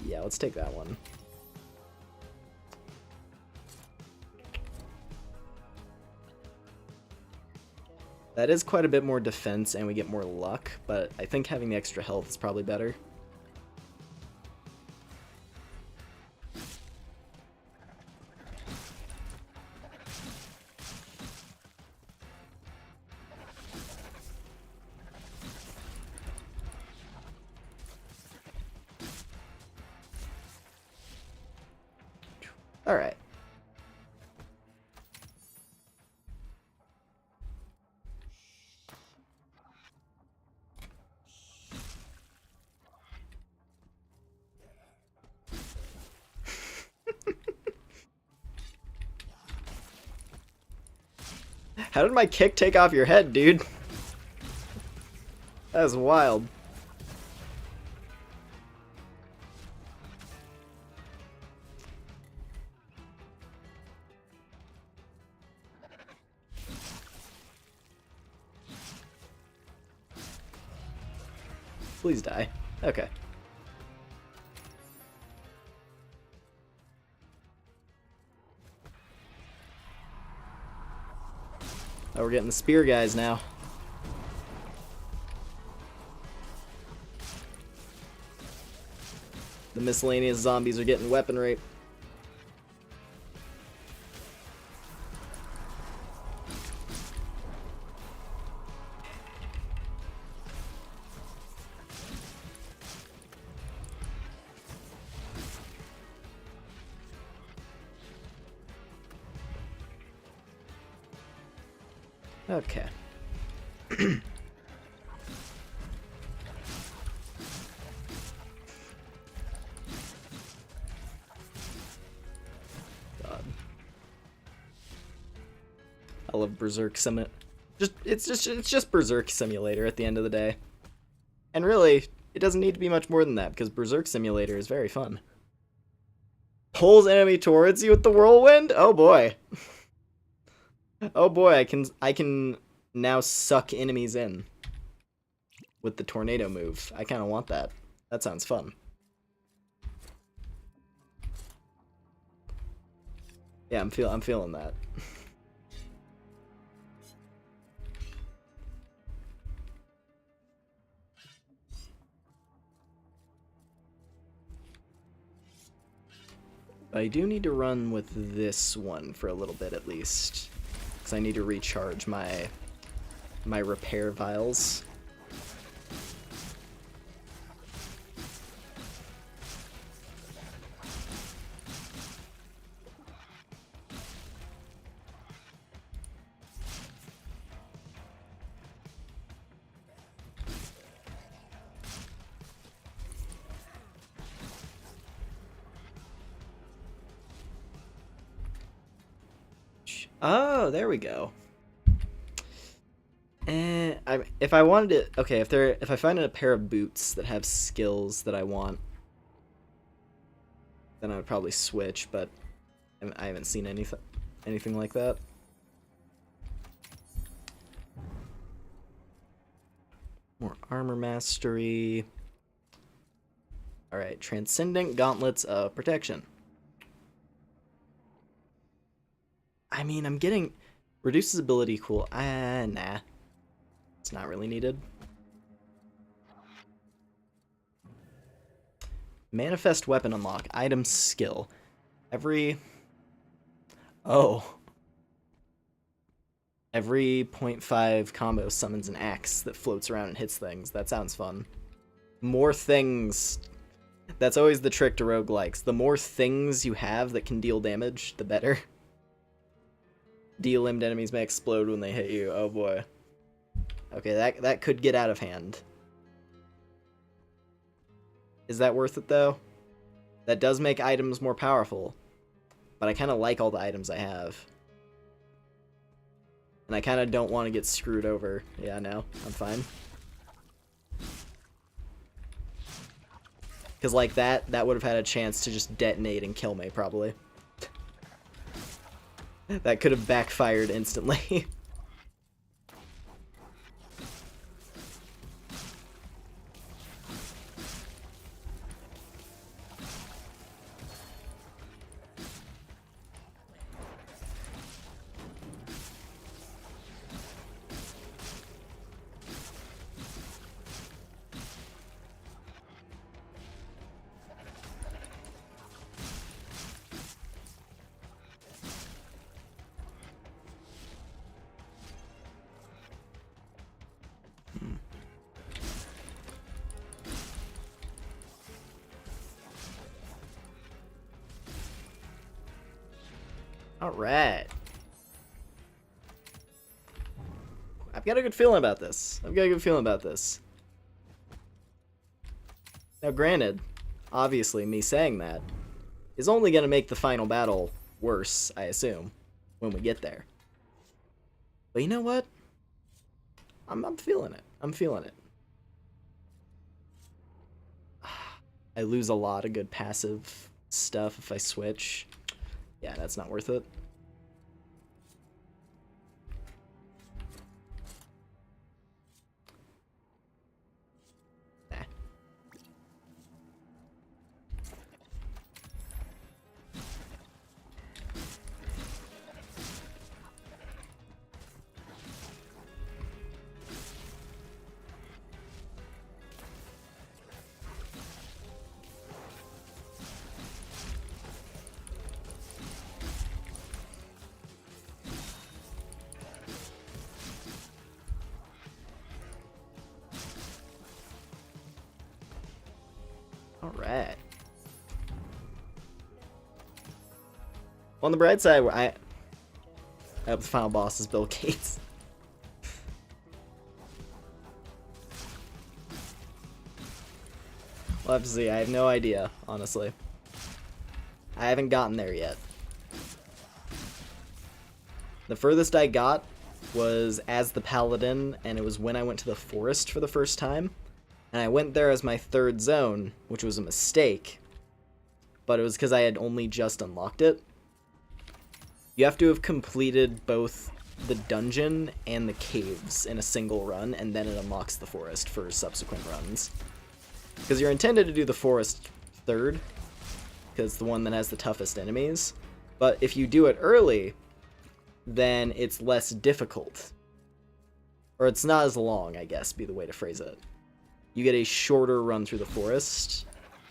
Yeah, let's take that one. That is quite a bit more defense and we get more luck, but I think having the extra health is probably better. All right. How did my kick take off your head, dude? That was wild. Please die. Okay. Oh, we're getting the spear guys now. The miscellaneous zombies are getting weapon rape. Okay. God. I love Berserk Simulator. It's just Berserk Simulator at the end of the day. And really, it doesn't need to be much more than that because Berserk Simulator is very fun. Pulls enemy towards you with the whirlwind? Oh boy. Oh boy, I can now suck enemies in with the tornado move. I kind of want that. That sounds fun. Yeah, I'm feeling that. I do need to run with this one for a little bit at least. I need to recharge my repair vials. Oh, there we go. If I wanted to, okay, if I find a pair of boots that have skills that I want, then I would probably switch. But I haven't seen anything like that. More armor mastery. All right, transcendent gauntlets of protection. I mean, I'm getting reduces ability cool. Nah. It's not really needed. Manifest weapon unlock. Item skill. Every 0.5 combo summons an axe that floats around and hits things. That sounds fun. More things. That's always the trick to roguelikes. The more things you have that can deal damage, the better. De-limbed enemies may explode when they hit you. Oh boy. Okay, that could get out of hand. Is that worth it though? That does make items more powerful. But I kind of like all the items I have. And I kind of don't want to get screwed over. Yeah, no, I'm fine. Because like that would have had a chance to just detonate and kill me, probably. That could have backfired instantly. Alright. I've got a good feeling about this. Now granted, obviously me saying that is only going to make the final battle worse, I assume, when we get there. But you know what? I'm feeling it. I'm feeling it. I lose a lot of good passive stuff if I switch. Yeah, that's not worth it. Nah. Alright. On the bright side, I hope the final boss is Bill Gates. We'll have to see. I have no idea, honestly. I haven't gotten there yet. The furthest I got was as the Paladin, and it was when I went to the forest for the first time. And I went there as my third zone, which was a mistake. But it was because I had only just unlocked it. You have to have completed both the dungeon and the caves in a single run, and then it unlocks the forest for subsequent runs. Because you're intended to do the forest third, because it's the one that has the toughest enemies. But if you do it early, then it's less difficult. Or it's not as long, I guess, be the way to phrase it. You get a shorter run through the forest,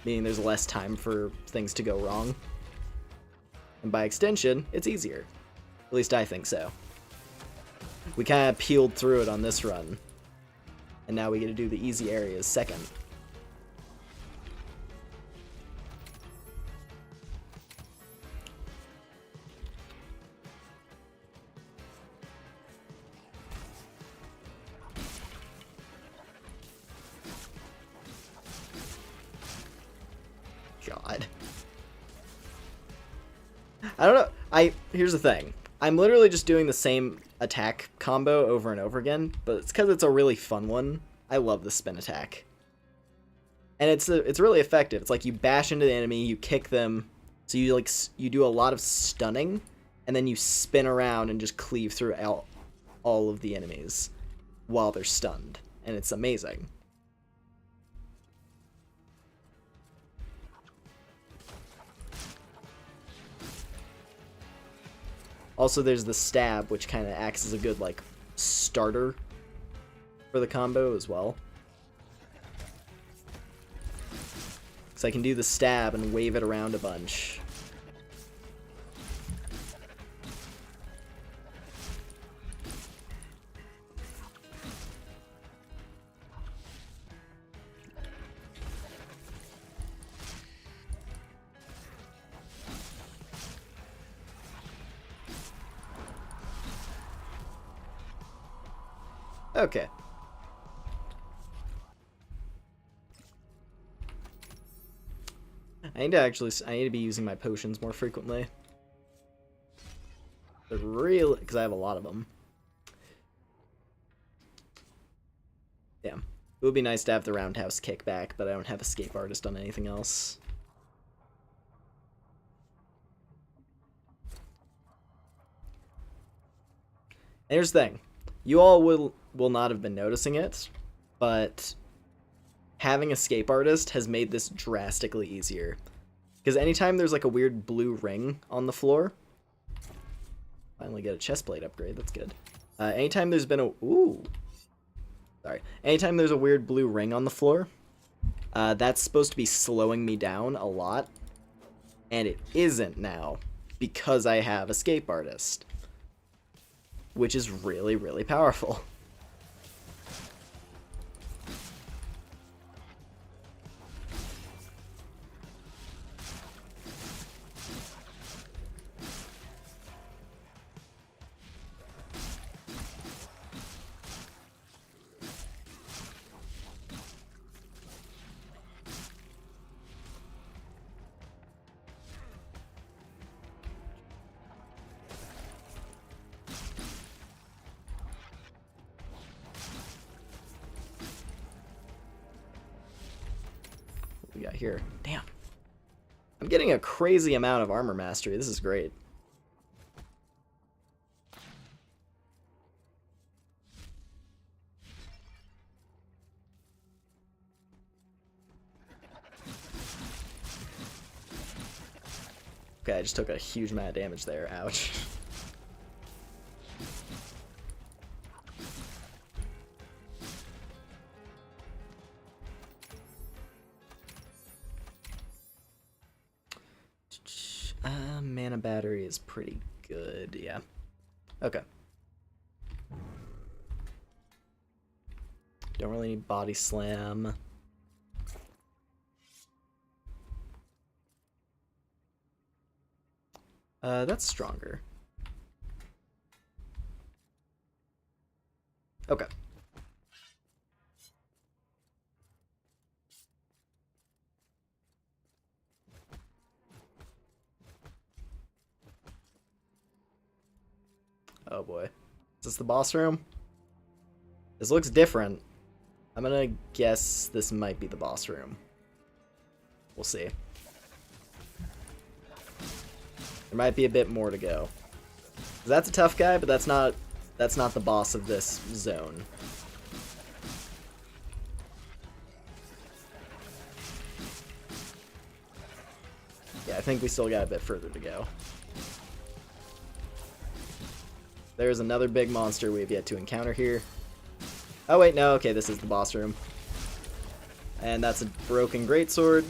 meaning there's less time for things to go wrong. And by extension, it's easier. At least I think so. We kind of peeled through it on this run. And now we get to do the easy areas second. God. I don't know. Here's the thing. I'm literally just doing the same attack combo over and over again, but it's because it's a really fun one. I love the spin attack. And it's really effective. It's like you bash into the enemy, you kick them, so you do a lot of stunning, and then you spin around and just cleave through all of the enemies while they're stunned. And it's amazing. Also, there's the stab, which kind of acts as a good, like, starter for the combo as well. So I can do the stab and wave it around a bunch. Okay. I need to be using my potions more frequently. They're really, because I have a lot of them. Damn. It would be nice to have the roundhouse kickback, but I don't have escape artist on anything else. And here's the thing. You all will not have been noticing it, but having escape artist has made this drastically easier. Because anytime there's like a weird blue ring on the floor, finally get a chest plate upgrade, that's good. Anytime there's been a, anytime there's a weird blue ring on the floor, that's supposed to be slowing me down a lot, and it isn't now, because I have escape artist, which is really, really powerful. We got here. Damn. I'm getting a crazy amount of armor mastery. This is great. Okay, I just took a huge amount of damage there. Ouch. Mana battery is pretty good, yeah. Okay. Don't really need body slam. That's stronger. Okay. Oh boy. Is this the boss room? This looks different. I'm gonna guess this might be the boss room. We'll see. There might be a bit more to go. That's a tough guy, but that's not the boss of this zone. Yeah, I think we still got a bit further to go. There's another big monster we have yet to encounter here. Oh wait, no, okay, this is the boss room. And that's a broken greatsword.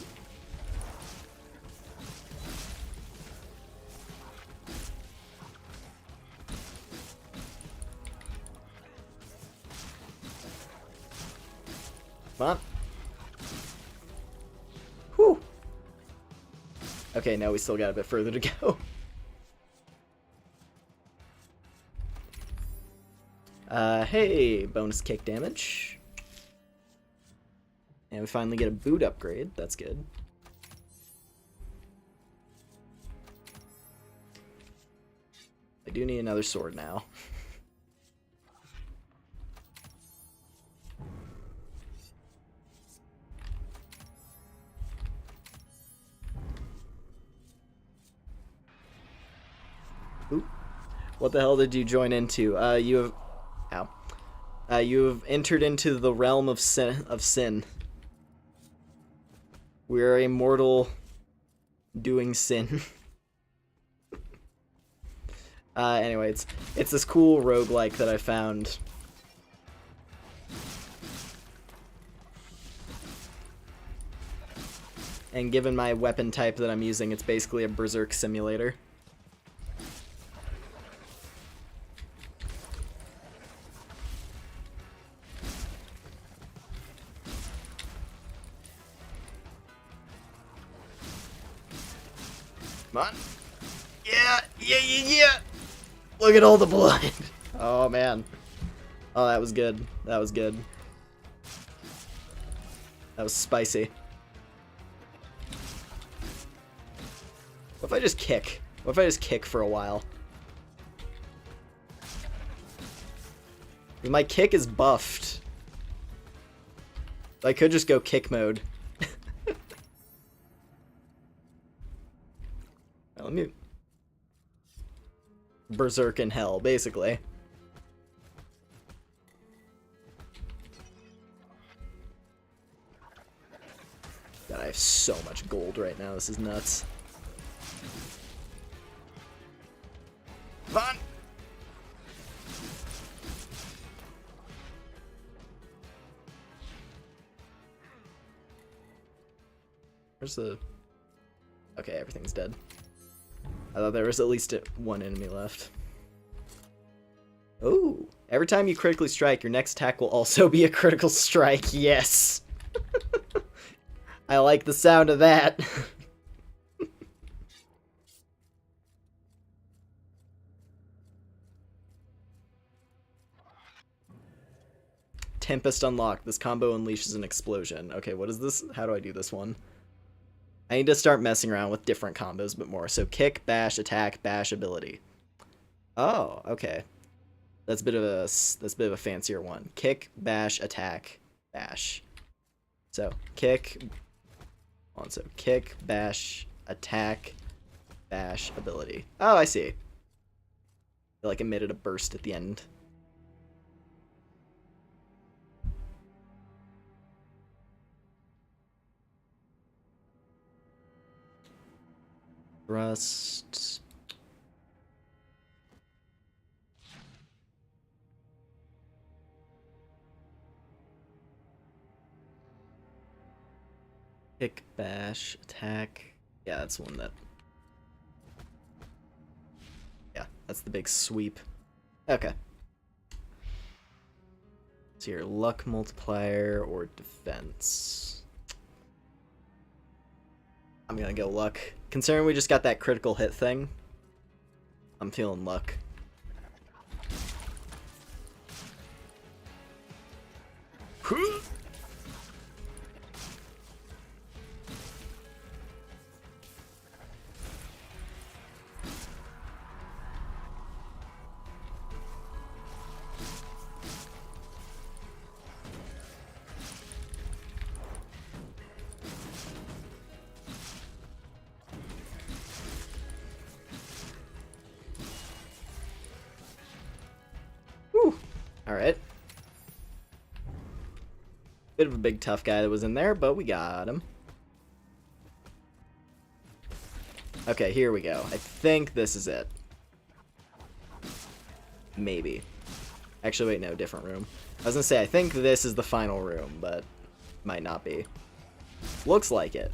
Come on. Whew. Okay, now we still got a bit further to go. Hey, bonus kick damage. And we finally get a boot upgrade. That's good. I do need another sword now. Oop. What the hell did you join into? You have... Ow. You have entered into the realm of sin. We are a mortal doing sin. Anyway, it's this cool roguelike that I found. And given my weapon type that I'm using, it's basically a berserk simulator. Come on. Yeah. Look at all the blood. Oh, man. Oh, that was good. That was good. That was spicy. What if I just kick? What if I just kick for a while? My kick is buffed. I could just go kick mode. Let me... Berserk in hell, basically. God, I have so much gold right now. This is nuts. Come on! Where's the... Okay, everything's dead. I thought there was at least one enemy left. Oh, every time you critically strike, your next attack will also be a critical strike. Yes. I like the sound of that. Tempest unlocked. This combo unleashes an explosion. Okay, what is this? How do I do this one? I need to start messing around with different combos a bit more. So kick, bash, attack, bash, ability. Oh, okay. That's a bit of a fancier one. Kick, bash, attack, bash. So kick. So kick, bash, attack, bash, ability. Oh, I see. It like emitted a burst at the end. Thrust. Kick, bash, attack. Yeah, that's one that... Yeah, that's the big sweep. Okay. So your luck multiplier or defense. I'm gonna go luck. Considering we just got that critical hit thing, I'm feeling luck. Alright. Bit of a big tough guy that was in there, but we got him. Okay, here we go. I think this is it. Maybe. Actually, wait, no, different room. I was gonna say, I think this is the final room, but might not be. Looks like it.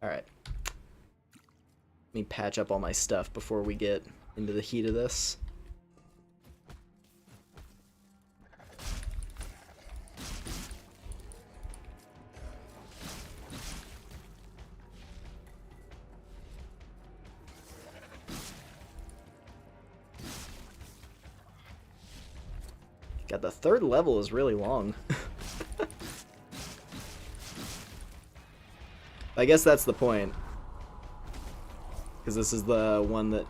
Alright. Let me patch up all my stuff before we get into the heat of this. God, the third level is really long. I guess that's the point. Because this is the one that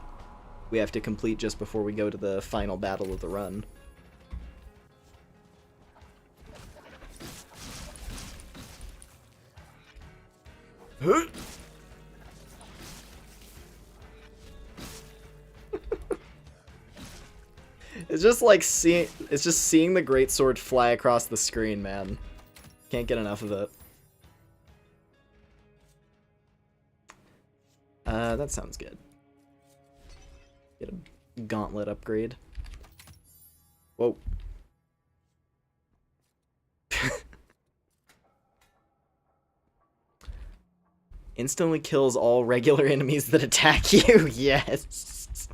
we have to complete just before we go to the final battle of the run. It's just like seeing the greatsword fly across the screen, man. Can't get enough of it. That sounds good. Get a gauntlet upgrade. Whoa. Instantly kills all regular enemies that attack you. Yes.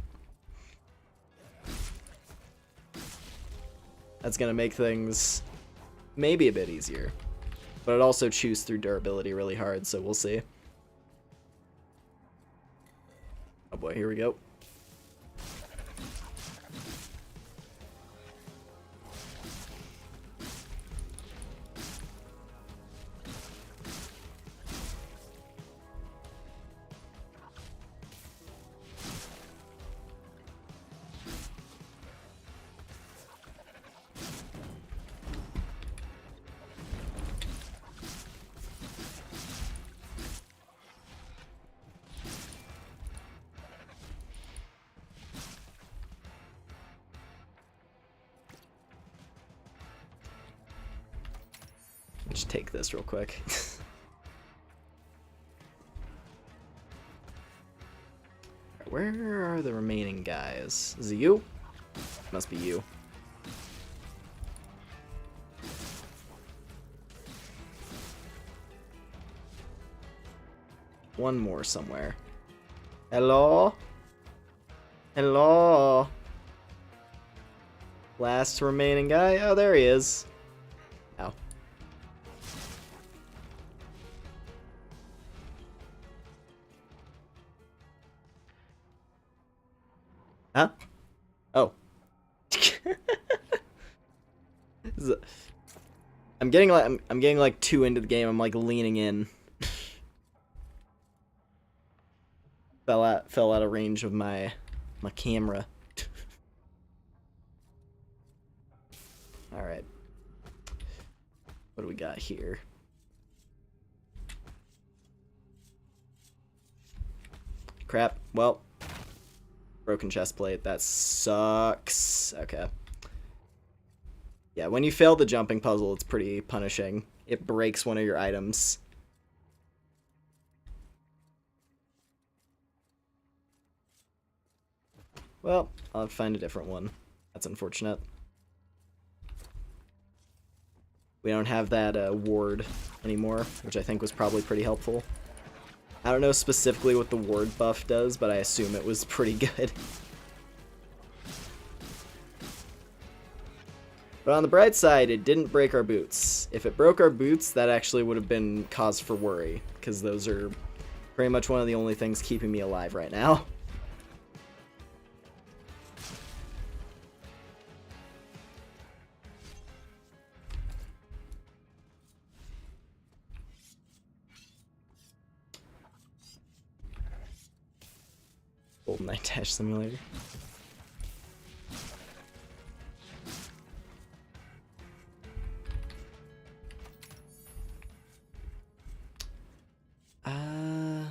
That's gonna make things maybe a bit easier. But it also chews through durability really hard, so we'll see. Oh boy, here we go. just take this real quick. Where are the remaining guys? Is it you? Must be you. One more somewhere. Hello? Hello? Last remaining guy? Oh, there he is. Ow. Huh? Oh. I'm getting like too into the game. I'm like leaning in. fell out of range of my camera. All right. What do we got here? Crap. Well, broken chest plate. That sucks. Okay. Yeah, when you fail the jumping puzzle, it's pretty punishing. It breaks one of your items. Well, I'll have to find a different one. That's unfortunate. We don't have that ward anymore, which I think was probably pretty helpful. I don't know specifically what the ward buff does, but I assume it was pretty good. But on the bright side, it didn't break our boots. If it broke our boots, that actually would have been cause for worry, because those are pretty much one of the only things keeping me alive right now. Old Night Dash Simulator. I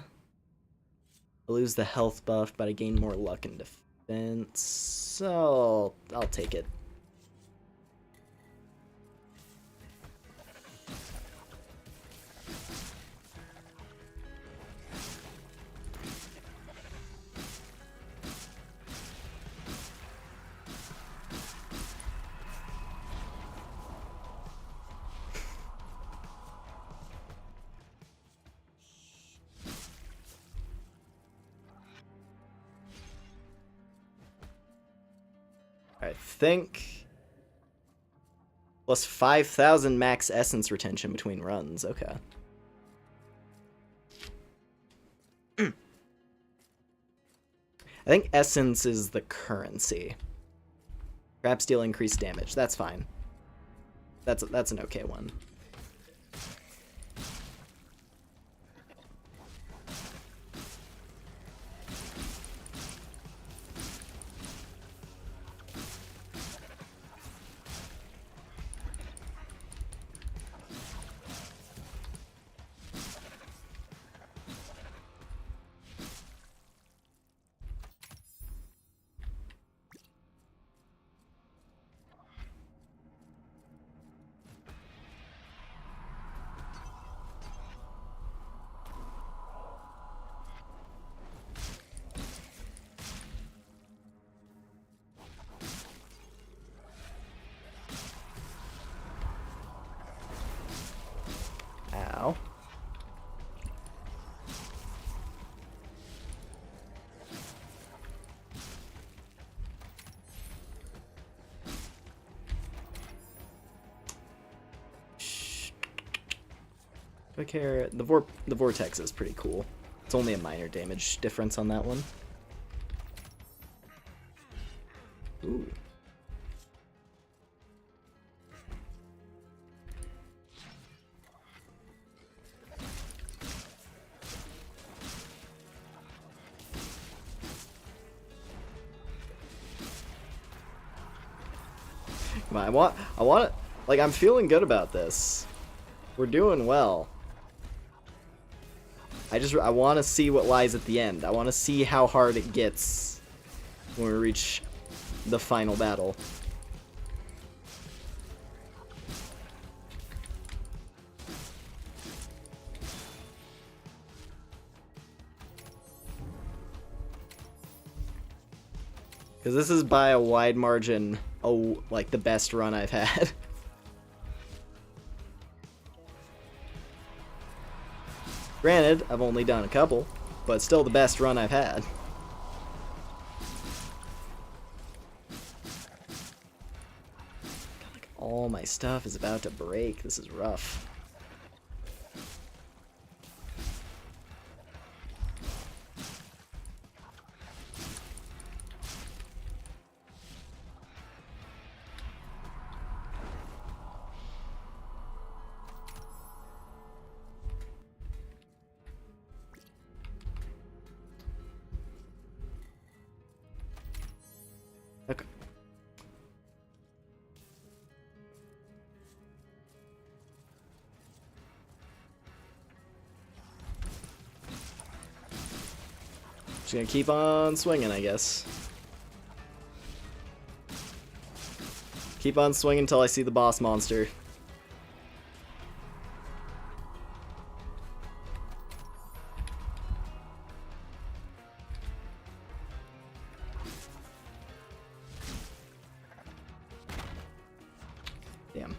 lose the health buff, but I gain more luck and defense. So I'll take it. I think plus 5,000 max essence retention between runs. Okay. I think essence is the currency. Perhaps deal increased damage. That's fine. That's an okay one. Ow. Quick hair. The vortex is pretty cool. It's only a minor damage difference on that one. Ooh. Come on, I want it. Like, I'm feeling good about this. We're doing well. I want to see what lies at the end. I want to see how hard it gets when we reach the final battle. Because this is by a wide margin, like the best run I've had. Granted, I've only done a couple, but still the best run I've had. Like, all my stuff is about to break. This is rough. Okay. Just gonna keep on swinging, I guess. Keep on swinging until I see the boss monster. Damn.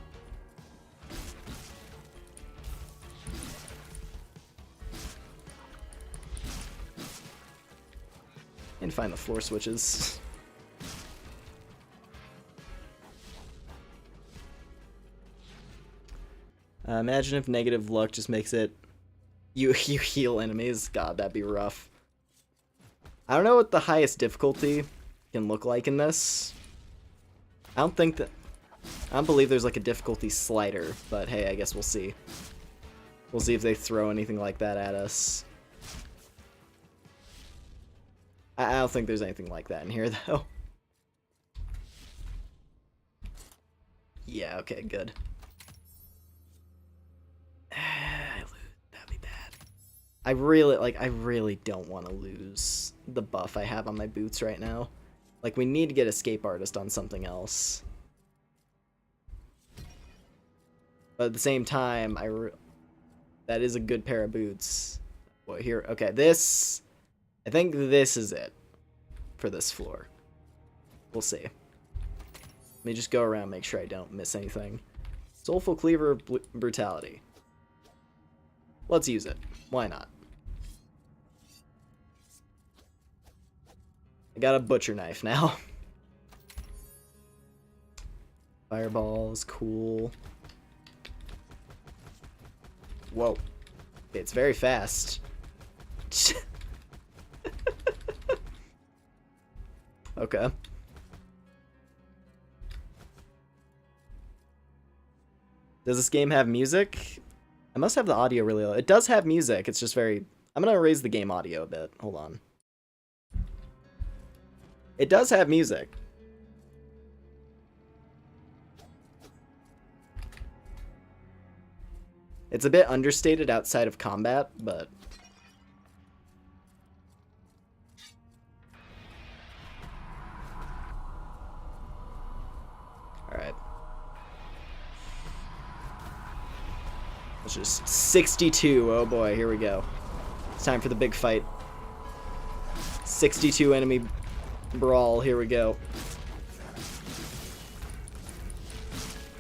And find the floor switches. Imagine if negative luck just makes it you heal enemies. God, that'd be rough. I don't know what the highest difficulty can look like in this. I don't believe there's like a difficulty slider, but hey, I guess we'll see. We'll see if they throw anything like that at us. I don't think there's anything like that in here, though. Yeah, okay, good. That'd be bad. I really don't want to lose the buff I have on my boots right now. Like, we need to get Escape Artist on something else. But at the same time, that is a good pair of boots. Well, here, okay, I think this is it for this floor. We'll see. Let me just go around, make sure I don't miss anything. Soulful Cleaver of Brutality. Let's use it. Why not? I got a butcher knife now. Fireball is cool. Whoa. It's very fast. Okay. Does this game have music? I must have the audio really low. It does have music. It's just very... I'm gonna raise the game audio a bit. Hold on. It does have music. It's a bit understated outside of combat, but... Alright. It's just 62. Oh boy, here we go. It's time for the big fight. 62 enemy brawl. Here we go.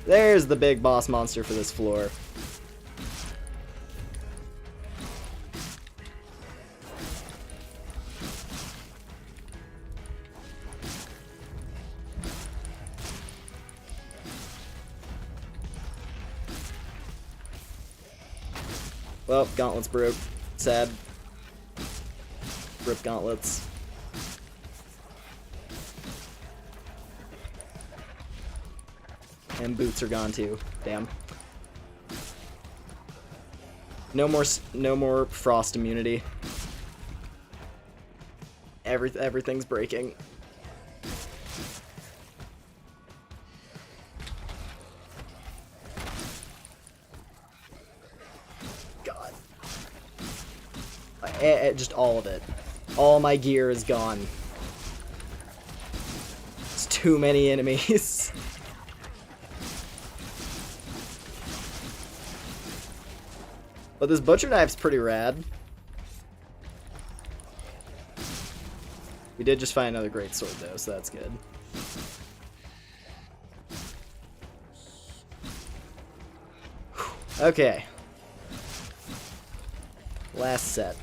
There's the big boss monster for this floor. Well, gauntlets broke. Sad. Rip gauntlets. And boots are gone too. Damn. No more frost immunity. Everything's breaking. God. Just all of it. All my gear is gone. It's too many enemies. But this butcher knife's pretty rad. We did just find another great sword though, so that's good. Okay. Last set.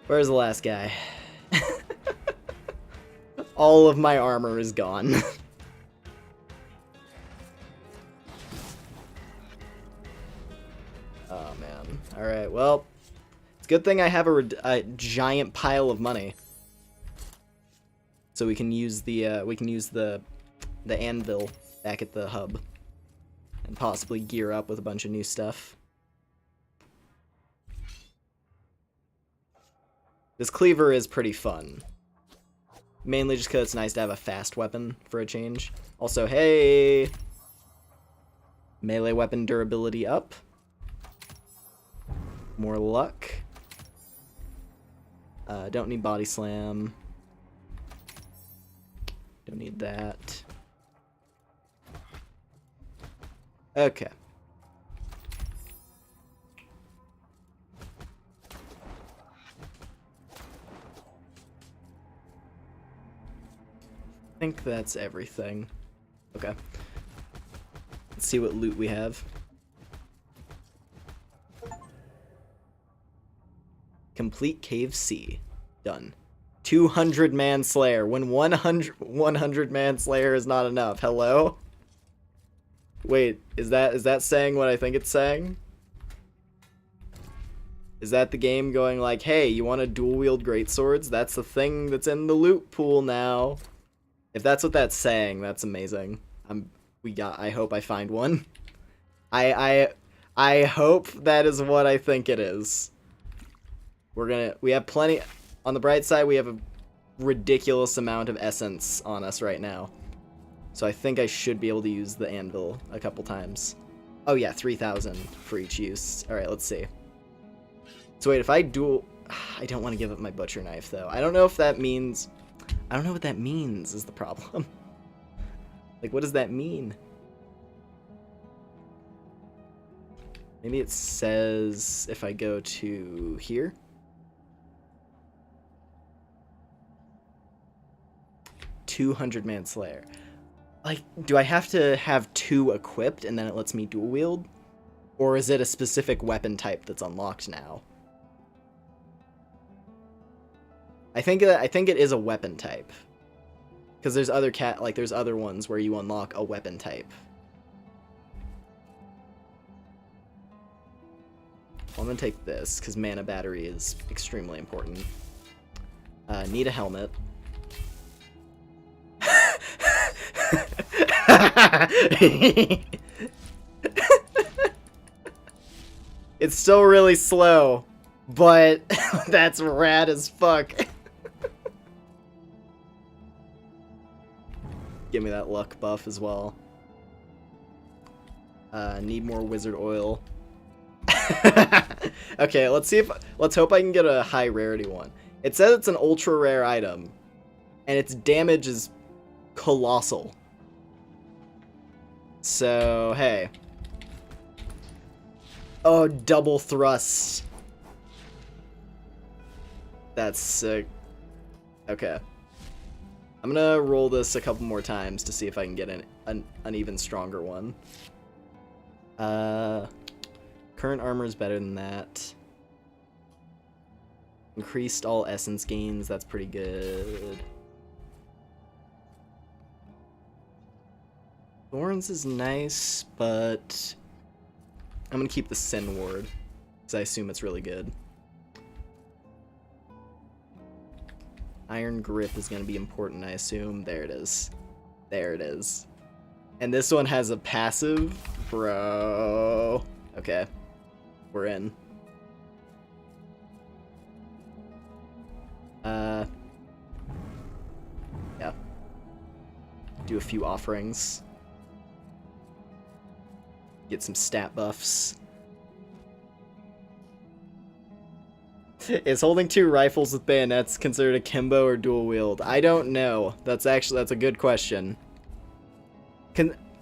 Where's the last guy? All of my armor is gone. Oh man. Alright, well, it's a good thing I have a giant pile of money. So we can use the anvil back at the hub and possibly gear up with a bunch of new stuff. This cleaver is pretty fun. Mainly just because it's nice to have a fast weapon for a change. Also, hey! Melee weapon durability up. More luck. Don't need body slam. Don't need that. Okay. I think that's everything. Okay. Let's see what loot we have. Complete Cave C. Done. 200 man slayer. When 100 man slayer is not enough. Hello? Wait, is that saying what I think it's saying? Is that the game going like, hey, you want to dual wield greatswords? That's the thing that's in the loot pool now. If that's what that's saying, that's amazing. I hope I find one. I hope that is what I think it is. We have plenty. On the bright side, we have a ridiculous amount of essence on us right now. So I think I should be able to use the anvil a couple times. Oh yeah, 3,000 for each use. Alright, let's see. So wait, if I dual... I don't want to give up my butcher knife, though. I don't know if that means... I don't know what that means, is the problem. Like, what does that mean? Maybe it says if I go to here. $200 man slayer. Like, do I have to have 2 equipped and then it lets me dual wield? Or is it a specific weapon type that's unlocked now? I think it is a weapon type. Because there's there's other ones where you unlock a weapon type. Well, I'm gonna take this because mana battery is extremely important. Need a helmet. It's still really slow, but that's rad as fuck. Give me that luck buff as well. Need more wizard oil. Okay, let's hope I can get a high rarity one. It says it's an ultra rare item, and its damage is colossal. So, hey. Oh, double thrust. That's sick. Okay. I'm gonna roll this a couple more times to see if I can get an even stronger one. Current armor is better than that. Increased all essence gains, that's pretty good. Thorns is nice, but I'm gonna keep the Sin Ward, because I assume it's really good. Iron Grip is gonna be important, I assume. There it is. There it is. And this one has a passive? Bro. Okay. We're in. Yeah. Do a few offerings. Get some stat buffs. Is holding 2 rifles with bayonets considered a kimbo or dual wield? I don't know. That's a good question.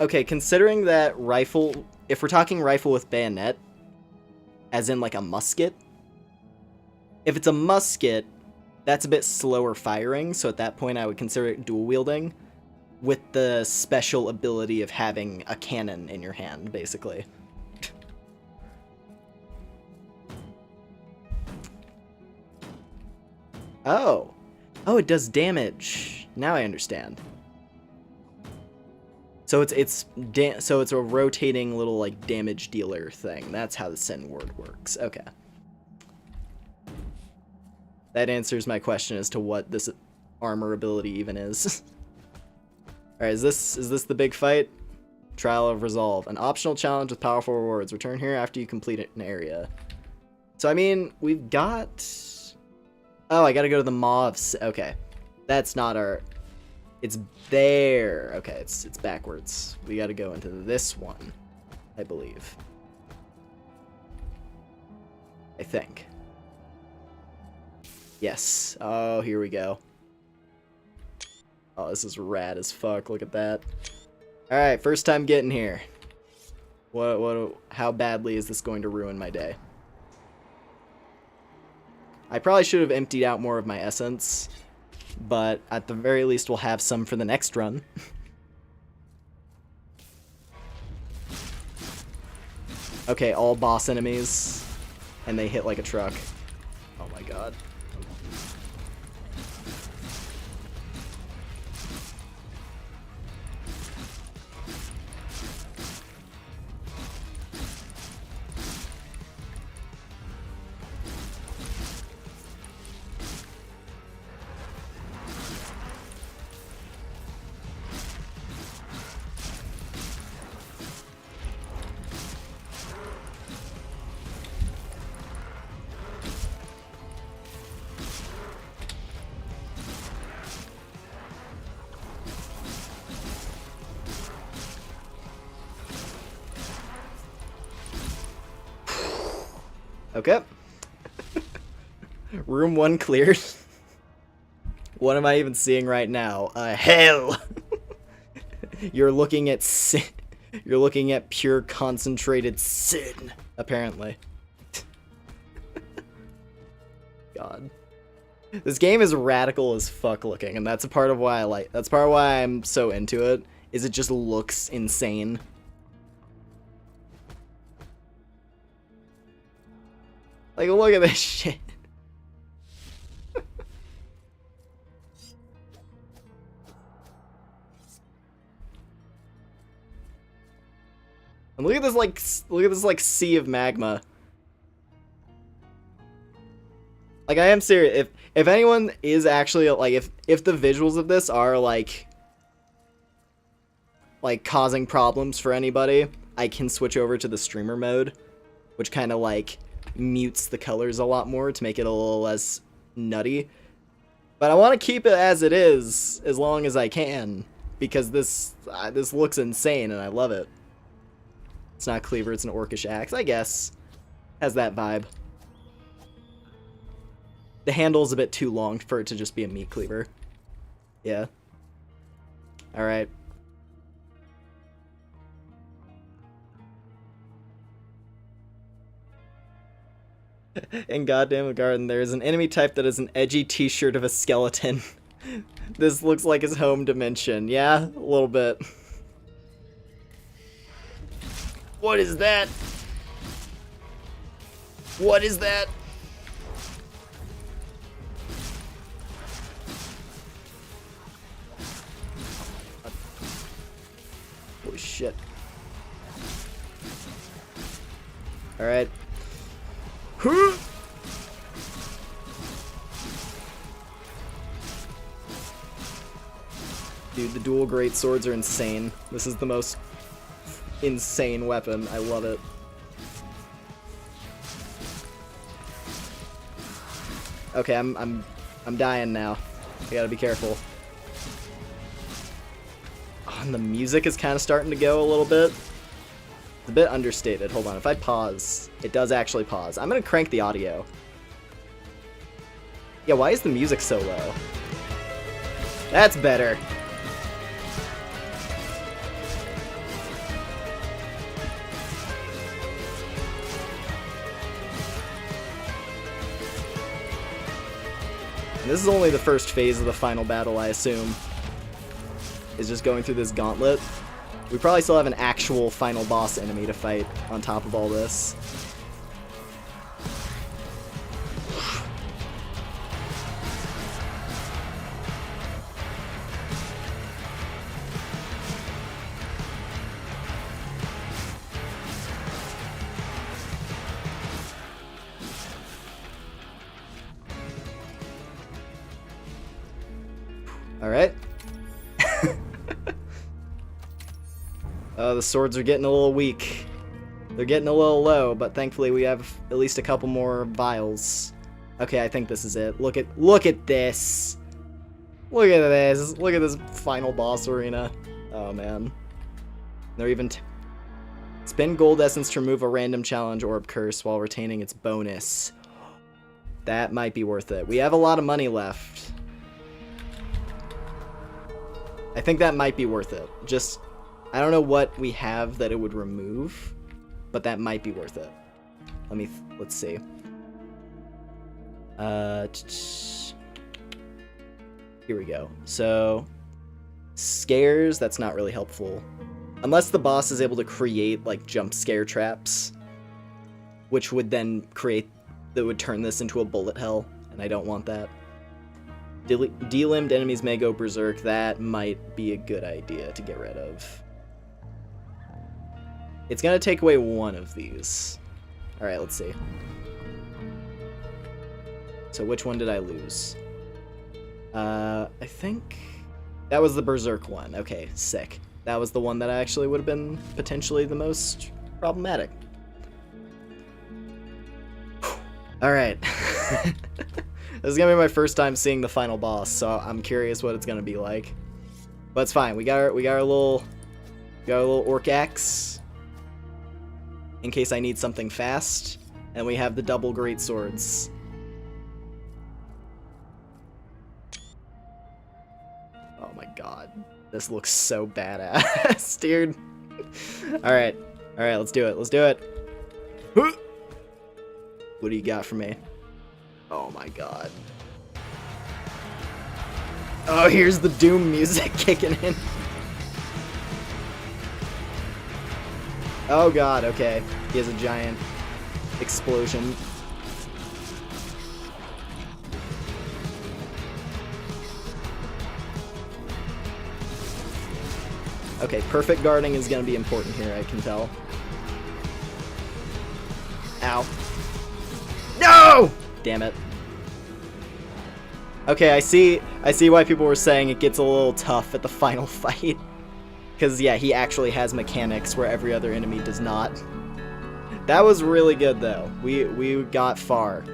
Okay, considering that rifle, if we're talking rifle with bayonet, as in like a musket. If it's a musket, that's a bit slower firing, so at that point I would consider it dual wielding, with the special ability of having a cannon in your hand, basically. Oh. Oh, it does damage. Now I understand. So it's a rotating little like damage dealer thing. That's how the Sin word works. Okay. That answers my question as to what this armor ability even is. Alright, is this the big fight? Trial of Resolve. An optional challenge with powerful rewards. Return here after you complete an area. So, I mean, we've got... Oh, I gotta go to the mauves. Okay. That's not our... It's there. Okay, it's backwards. We gotta go into this one, I believe. I think. Yes. Oh, here we go. Oh, this is rad as fuck. Look at that. Alright, first time getting here. How badly is this going to ruin my day? I probably should have emptied out more of my essence, but at the very least we'll have some for the next run. Okay, all boss enemies, and they hit like a truck. Oh my god. Okay. Room 1 cleared. What am I even seeing right now? Hell! You're looking at sin. You're looking at pure concentrated sin, apparently. God. This game is radical as fuck looking, and that's a part of why that's part of why I'm so into it, is it just looks insane. Like, look at this shit. And look at this like sea of magma. Like, I am serious. If anyone is actually like if the visuals of this are like causing problems for anybody, I can switch over to the streamer mode, which kind of like mutes the colors a lot more to make it a little less nutty. But I want to keep it as it is as long as I can, because this looks insane and I love it. It's not cleaver, it's an orcish axe, I guess. Has that vibe. The handle's a bit too long for it to just be a meat cleaver. Yeah. Alright. In Goddamn Garden, there is an enemy type that is an edgy t-shirt of a skeleton. This looks like his home dimension. Yeah, a little bit. What is that? What is that? Holy shit. Alright. Dude, the dual great swords are insane. This is the most insane weapon. I love it. Okay, I'm dying now. I gotta be careful. Oh, and the music is kind of starting to go a little bit. It's a bit understated. Hold on, if I pause, it does actually pause. I'm gonna crank the audio. Yeah, why is the music so low? That's better. And this is only the first phase of the final battle, I assume. Is just going through this gauntlet. We probably still have an actual final boss enemy to fight on top of all this. Alright. The swords are getting a little weak. They're getting a little low, but thankfully we have at least a couple more vials. Okay, I think this is it. Look at this. Look at this. Look at this final boss arena. Oh man. They're even spend gold essence to remove a random challenge orb curse while retaining its bonus. That might be worth it. We have a lot of money left. I think that might be worth it. Just, I don't know what we have that it would remove, but that might be worth it. Let's see. Here we go. So, scares, that's not really helpful. Unless the boss is able to create, like, jump scare traps, which would then that would turn this into a bullet hell, and I don't want that. Delimbed enemies may go berserk. That might be a good idea to get rid of. It's gonna take away one of these. Alright, let's see. So which one did I lose? I think that was the berserk one. Okay, sick. That was the one that actually would have been potentially the most problematic. Alright. This is gonna be my first time seeing the final boss, so I'm curious what it's gonna be like. But it's fine. We got our little orc axe in case I need something fast, and we have the double great swords. Oh my god, this looks so badass, dude. All right, let's do it. Let's do it. What do you got for me? Oh my god. Oh, here's the Doom music kicking in. Oh god, okay. He has a giant explosion. Okay, perfect guarding is gonna be important here, I can tell. Ow. No! Damn it. Okay, I see why people were saying it gets a little tough at the final fight. Because, yeah, he actually has mechanics where every other enemy does not. That was really good, though. We got far.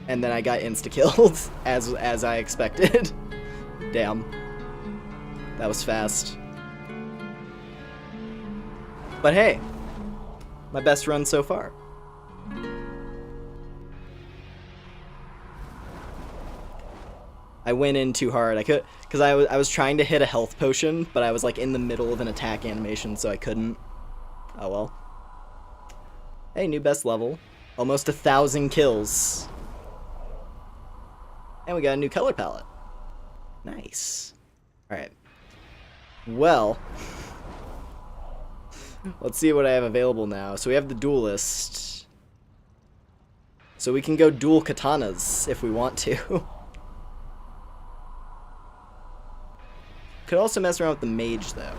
And then I got insta-killed, as I expected. Damn. That was fast. But hey, my best run so far. I went in too hard. I could, because I was trying to hit a health potion, but I was like in the middle of an attack animation, so I couldn't. Oh well. Hey, new best level. Almost 1,000 kills. And we got a new color palette. Nice. Alright. Well, let's see what I have available now. So we have the duelist. So we can go dual katanas if we want to. Could also mess around with the mage, though.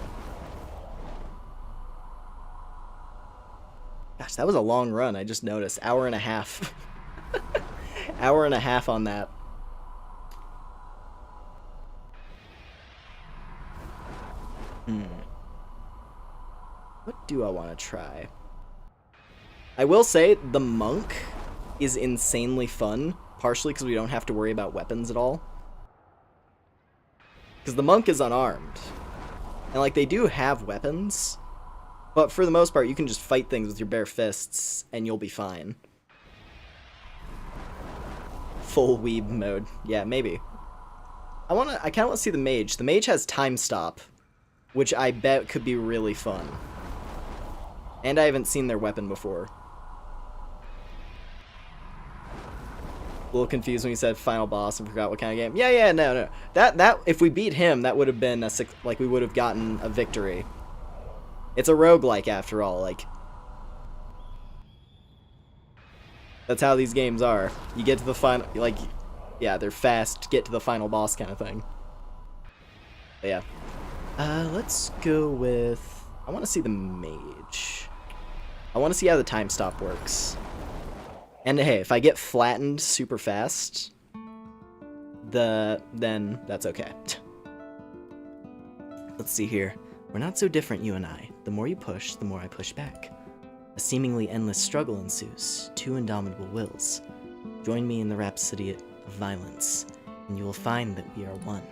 Gosh, that was a long run, I just noticed. Hour and a half. Hour and a half on that. What do I want to try? I will say, the monk is insanely fun, partially because we don't have to worry about weapons at all. Because the monk is unarmed. And, like, they do have weapons. But for the most part, you can just fight things with your bare fists, and you'll be fine. Full weeb mode. Yeah, maybe. I kind of want to see the mage. The mage has time stop, which I bet could be really fun. And I haven't seen their weapon before. little confused when he said final boss and forgot what kind of game. Yeah, no. That if we beat him, that would have been like we would have gotten a victory. It's a roguelike after all, like that's how these games are. You get to the final, like, yeah, they're fast, get to the final boss kind of thing. But yeah. Let's go with, I want to see the mage. I want to see how the time stop works. And hey, if I get flattened super fast, then that's okay. Let's see here. We're not so different, you and I. The more you push, the more I push back. A seemingly endless struggle ensues, two indomitable wills. Join me in the rhapsody of violence, and you will find that we are one.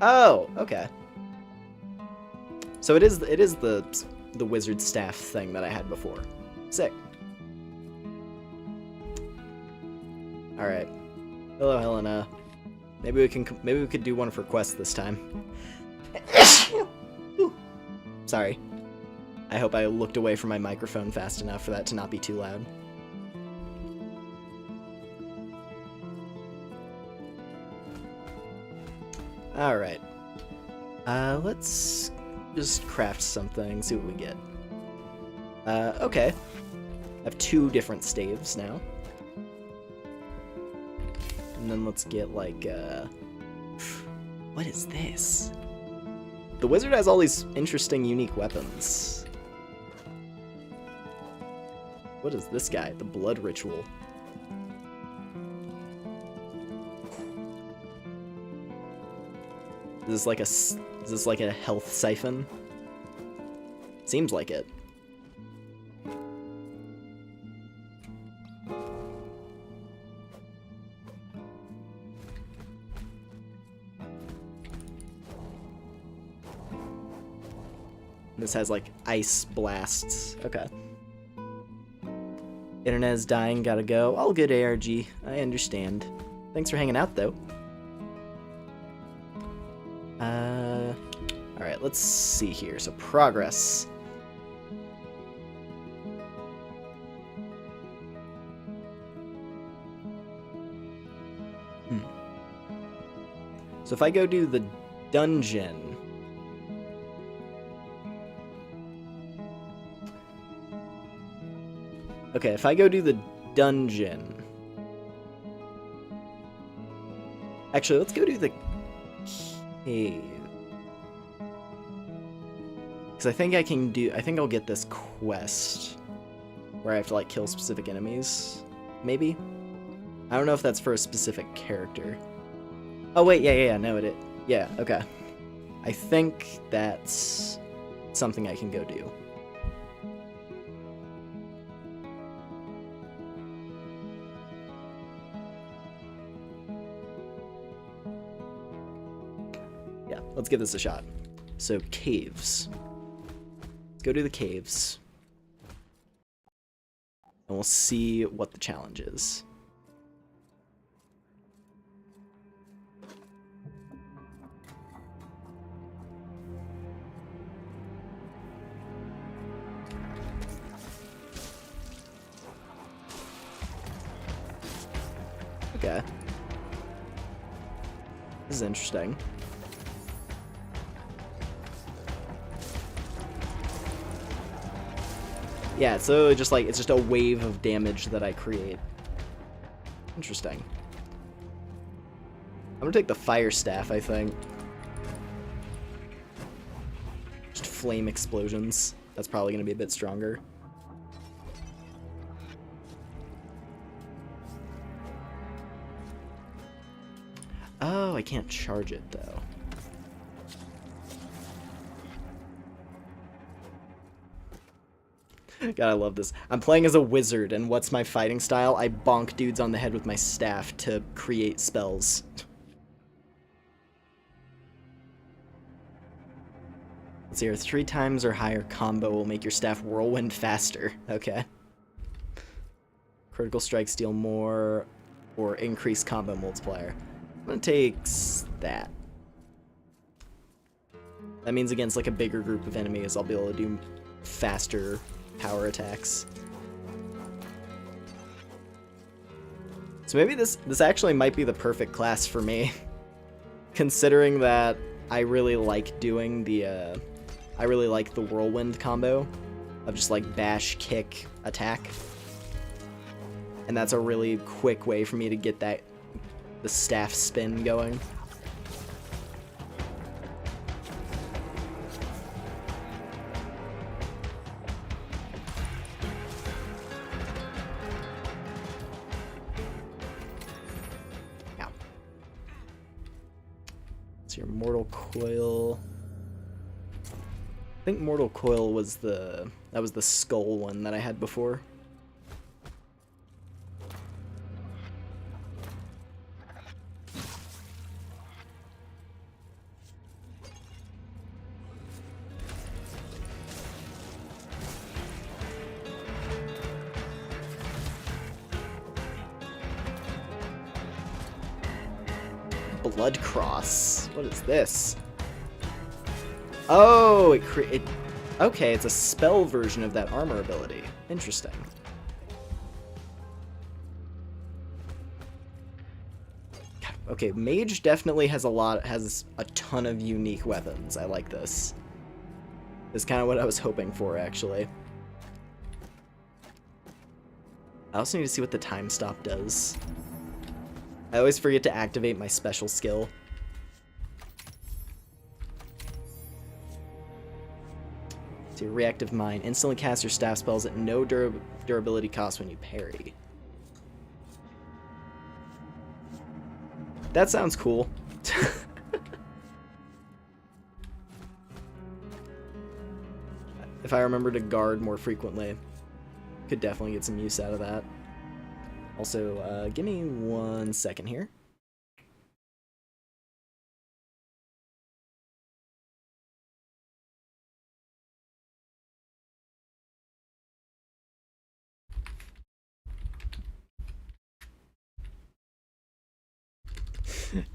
Oh, okay. So it is the wizard staff thing that I had before. Sick. All right. Hello, Helena. Maybe we could do one for quest this time. Sorry. I hope I looked away from my microphone fast enough for that to not be too loud. Alright. Let's just craft something, see what we get. Okay. I have 2 different staves now. And then let's get, like, what is this? The wizard has all these interesting, unique weapons. What is this guy? The blood ritual. Is this like a health siphon? Seems like it. This has like ice blasts. Okay. Internet is dying, gotta go. All good, ARG. I understand. Thanks for hanging out, though. Alright, let's see here. So, progress. So if I go do the dungeon... Okay, if I go do the dungeon... Actually, let's go do the cave. Because I think I think I'll get this quest where I have to, like, kill specific enemies. Maybe? I don't know if that's for a specific character. Oh, wait, yeah, no, it is. Yeah, okay. I think that's something I can go do. Yeah, let's give this a shot. So, caves. Let's go to the caves. And we'll see what the challenge is. Okay. This is interesting. Yeah, so it's just a wave of damage that I create. Interesting. I'm gonna take the fire staff, I think. Just flame explosions. That's probably gonna be a bit stronger. Oh, I can't charge it, though. God, I love this. I'm playing as a wizard, and what's my fighting style? I bonk dudes on the head with my staff to create spells. Let's see here. 3 times or higher combo will make your staff whirlwind faster. Okay. Critical strikes deal more or increase combo multiplier. I'm gonna take that. That means against like a bigger group of enemies, I'll be able to do faster power attacks. So maybe this actually might be the perfect class for me, considering that I really like doing the I really like the whirlwind combo of just like bash, kick, attack. And that's a really quick way for me to get the staff spin going. Ow. So your Mortal Coil. I think Mortal Coil was that was the skull one that I had before. Blood Cross. What is this? Oh, okay, it's a spell version of that armor ability. Interesting. Okay, Mage definitely has a ton of unique weapons. I like this. It's kind of what I was hoping for, actually. I also need to see what the time stop does. I always forget to activate my special skill. So your Reactive Mind. Instantly cast your staff spells at no durability cost when you parry. That sounds cool. If I remember to guard more frequently, could definitely get some use out of that. Also, give me 1 second here.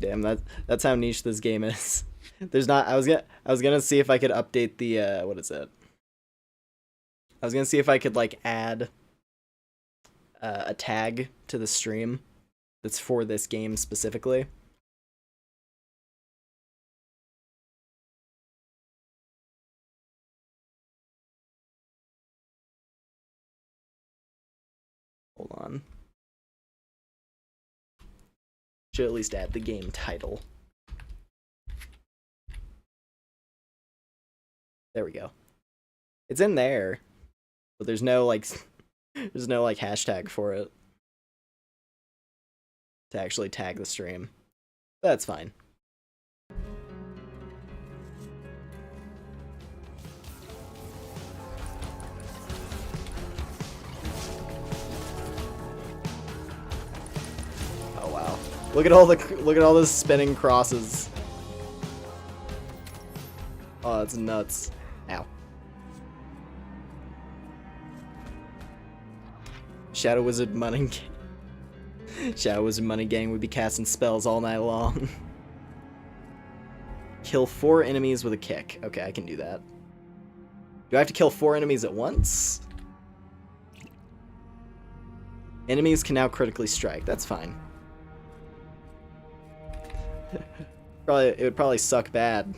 Damn, that's how niche this game is. There's not. I was gonna see if I could update the what is it? I was gonna see if I could like add a tag to the stream that's for this game specifically. Hold on. Should at least add the game title. There we go. It's in there, but there's no like hashtag for it to actually tag the stream. That's fine. Oh wow. Look at all the spinning crosses. Oh, that's nuts. Ow. Shadow Wizard Money Gang would be casting spells all night long. Kill 4 enemies with a kick. Okay, I can do that. Do I have to kill 4 enemies at once? Enemies can now critically strike. That's fine. It would probably suck bad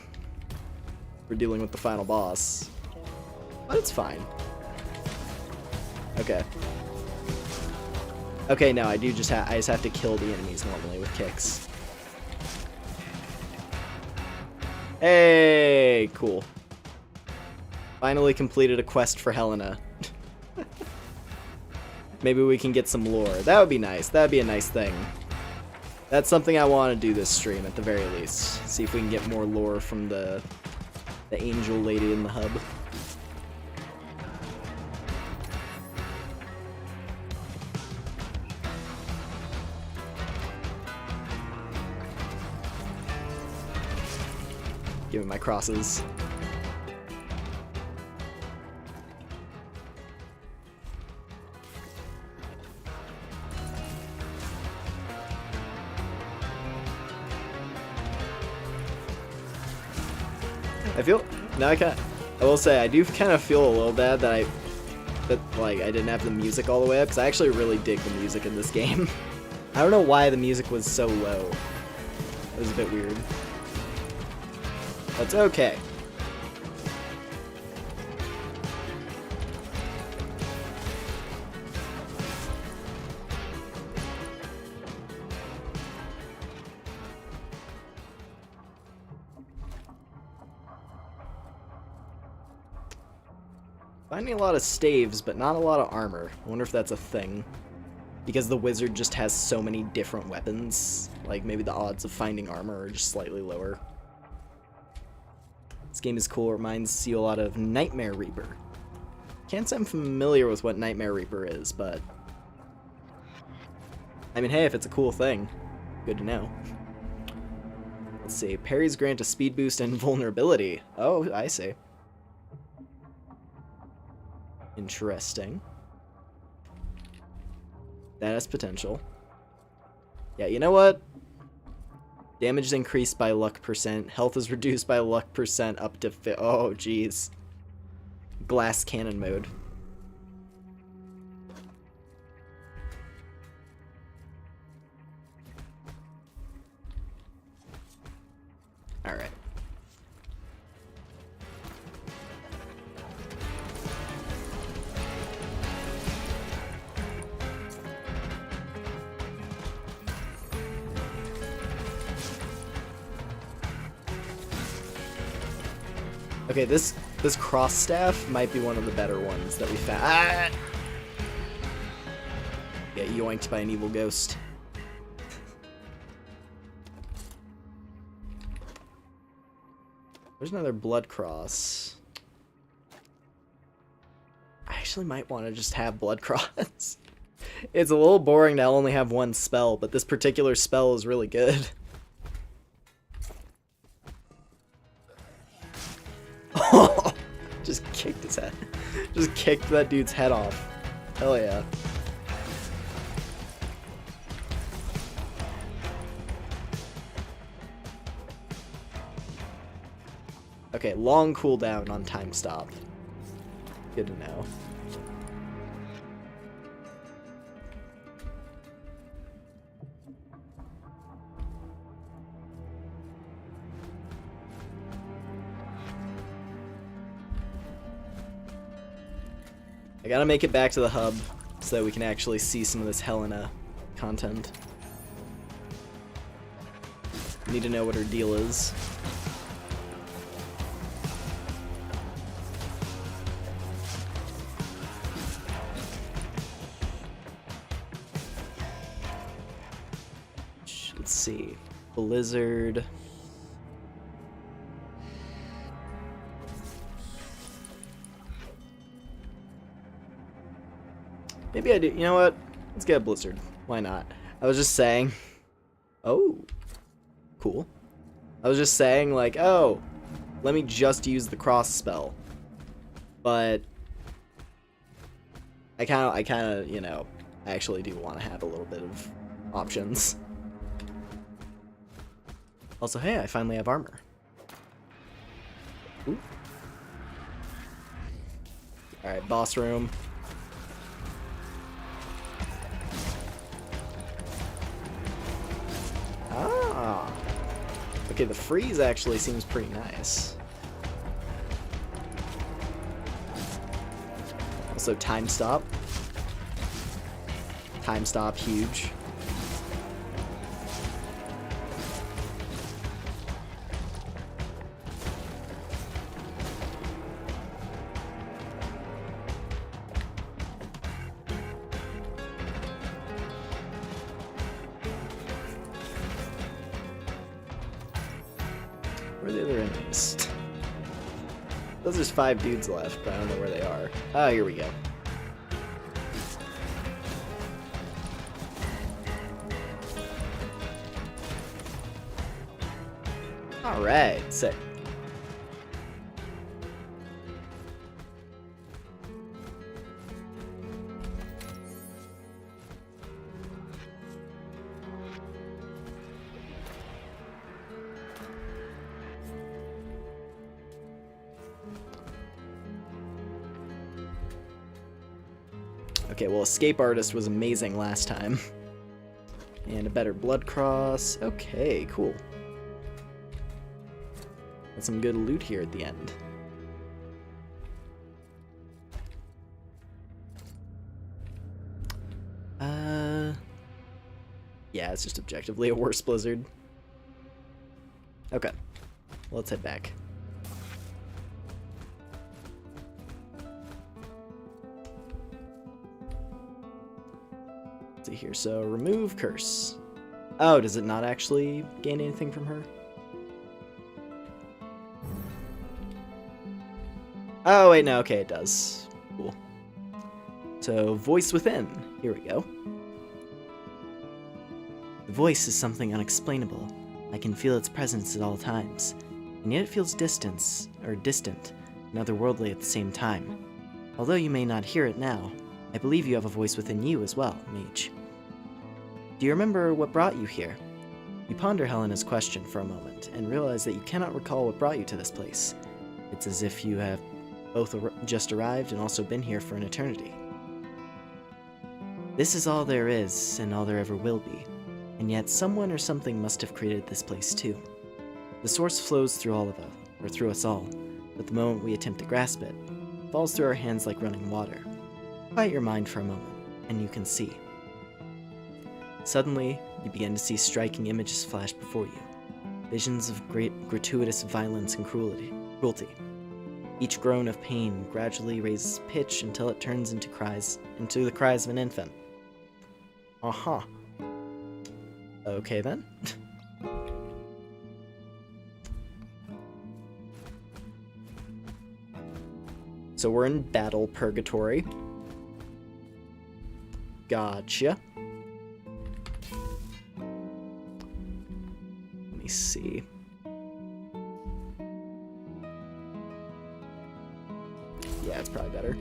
for dealing with the final boss, but it's fine. Okay. Okay, no, I just have to kill the enemies normally with kicks. Hey, cool. Finally completed a quest for Helena. Maybe we can get some lore. That would be nice. That would be a nice thing. That's something I want to do this stream at the very least. See if we can get more lore from the angel lady in the hub. Give me my crosses. I feel now I will say I do kind of feel a little bad that like I didn't have the music all the way up, because I actually really dig the music in this game. I don't know why the music was so low. It was a bit weird. That's okay. Finding a lot of staves, but not a lot of armor. I wonder if that's a thing. Because the wizard just has so many different weapons. Like, maybe the odds of finding armor are just slightly lower. This game is cool. It reminds you a lot of Nightmare Reaper. Can't say I'm familiar with what Nightmare Reaper is, but... I mean, hey, if it's a cool thing, good to know. Let's see. Parries grant a speed boost and vulnerability. Oh, I see. Interesting. That has potential. Yeah, you know what? Damage is increased by luck %. Health is reduced by luck % up to oh, jeez. Glass cannon mode. Alright. Okay, this cross staff might be one of the better ones that we found. Ah! Get yoinked by an evil ghost. There's another blood cross. I actually might want to just have blood cross. It's a little boring to only have one spell, but this particular spell is really good. Just kicked his head. Just kicked that dude's head off. Hell yeah. Okay, long cooldown on time stop. Good to know. I gotta make it back to the hub so that we can actually see some of this Helena content. Need to know what her deal is. Let's see. Blizzard. Maybe I do. You know what? Let's get a Blizzard. Why not? I was just saying. Oh. Cool. I was just saying, like, oh, let me just use the cross spell. But I kind of, you know, I actually do want to have a little bit of options. Also, hey, I finally have armor. Ooh. Alright, boss room. Ah. Okay, the freeze actually seems pretty nice. Also, time stop. Time stop, huge. Where are the other enemies? Those there's 5 dudes left, but I don't know where they are. Ah, here we go. Alright, sick. Okay, well, Escape Artist was amazing last time. And a better blood cross. Okay, cool. Got some good loot here at the end. Yeah, it's just objectively a worse blizzard. Okay, let's head back. Let's see here, so remove curse. Oh, does it not actually gain anything from her? Oh, wait, no, okay, it does. Cool. So, voice within. Here we go. The voice is something unexplainable. I can feel its presence at all times, and yet it feels distant and otherworldly at the same time. Although you may not hear it now, I believe you have a voice within you as well, mage. Do you remember what brought you here? You ponder Helena's question for a moment, and realize that you cannot recall what brought you to this place. It's as if you have both just arrived and also been here for an eternity. This is all there is, and all there ever will be. And yet someone or something must have created this place too. The source flows through all of us, or through us all, but the moment we attempt to grasp it, it falls through our hands like running water. Quiet your mind for a moment, and you can see. Suddenly, you begin to see striking images flash before you. Visions of great gratuitous violence and cruelty. Each groan of pain gradually raises pitch until it turns into the cries of an infant. Aha. Okay then. So we're in battle purgatory. Gotcha. Let me see. Yeah, it's probably better.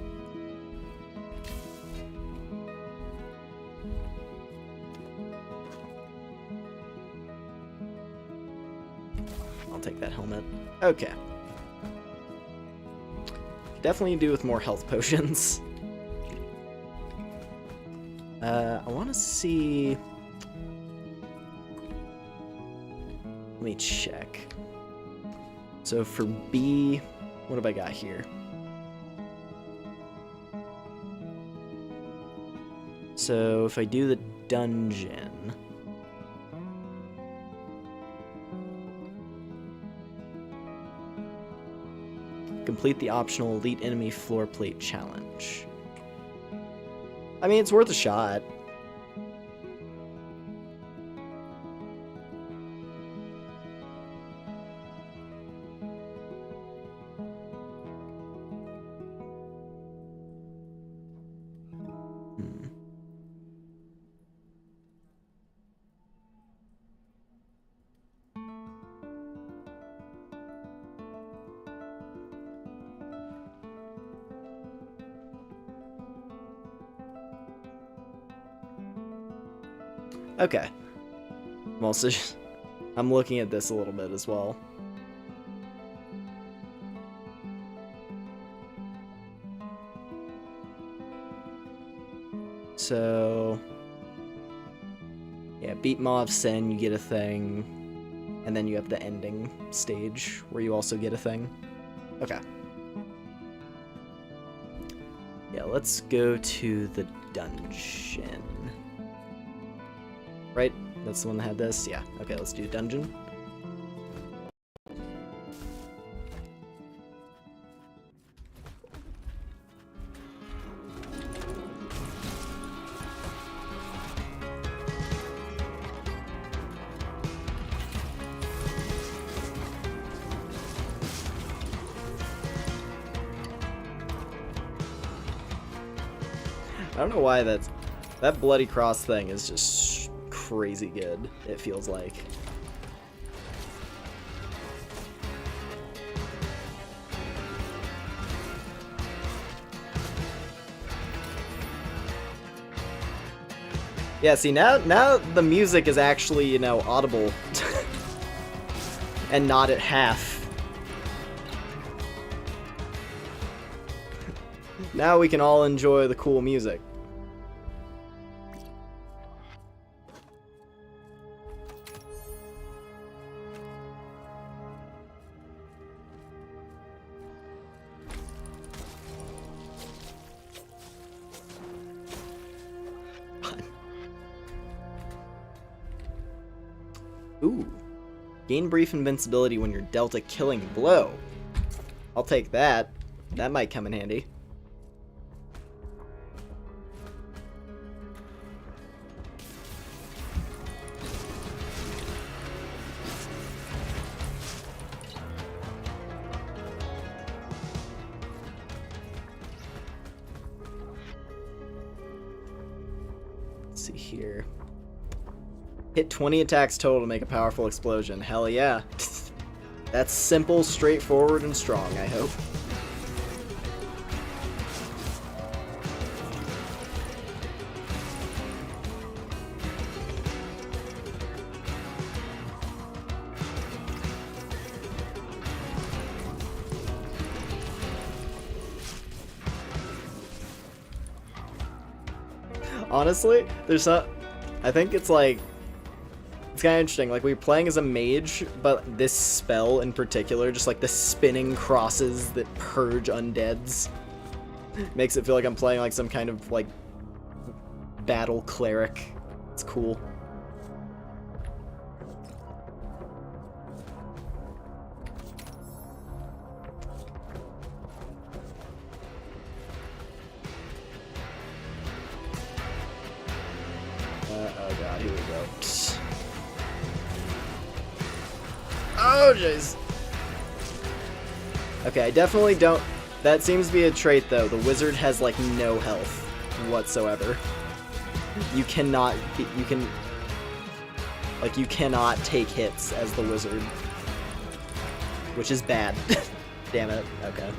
I'll take that helmet. Okay. Definitely do with more health potions. I want to see... Let me check. So for B, what have I got here? So if I do the dungeon... Complete the optional Elite Enemy Floor Plate Challenge. I mean, it's worth a shot. Okay. I'm looking at this a little bit as well. So, yeah, beat Maw Sen, you get a thing, and then you have the ending stage where you also get a thing. Okay. Yeah, let's go to the dungeon. Right? That's the one that had this? Yeah. Okay, let's do dungeon. I don't know why that bloody cross thing is just crazy good, it feels like. Yeah, see, now the music is actually, you know, audible and not at half. Now we can all enjoy the cool music. Ooh. Gain brief invincibility when you're dealt a killing blow. I'll take that. That might come in handy. Let's see here. Hit 20 attacks total to make a powerful explosion. Hell yeah. That's simple, straightforward, and strong, I hope. Honestly, there's not... I think it's like... It's kind of interesting, like, we were playing as a mage, but this spell in particular, just like the spinning crosses that purge undeads, makes it feel like I'm playing like some kind of, like, battle cleric. It's cool. Oh god, here we go. Oh, jeez. Okay, I definitely don't... That seems to be a trait, though. The wizard has, like, no health whatsoever. You cannot... You can... Like, you cannot take hits as the wizard. Which is bad. Damn it. Okay.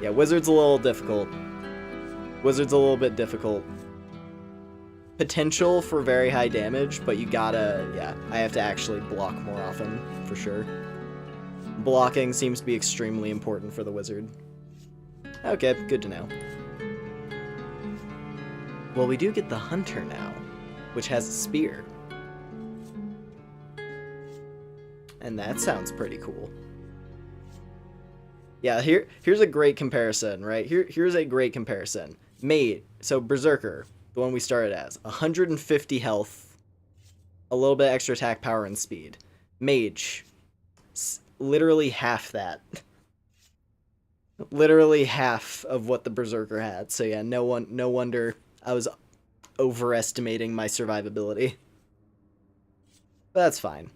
Yeah, wizard's a little difficult. Wizard's a little bit difficult. Potential for very high damage, but you gotta, yeah, I have to actually block more often, for sure. Blocking seems to be extremely important for the wizard. Okay, good to know. Well, we do get the hunter now, which has a spear. And that sounds pretty cool. Yeah, here's a great comparison, right? Here's a great comparison. So Berserker, the one we started as, 150 health, a little bit extra attack power and speed. Mage, literally half that. Literally half of what the Berserker had. So yeah, no wonder I was overestimating my survivability. But that's fine.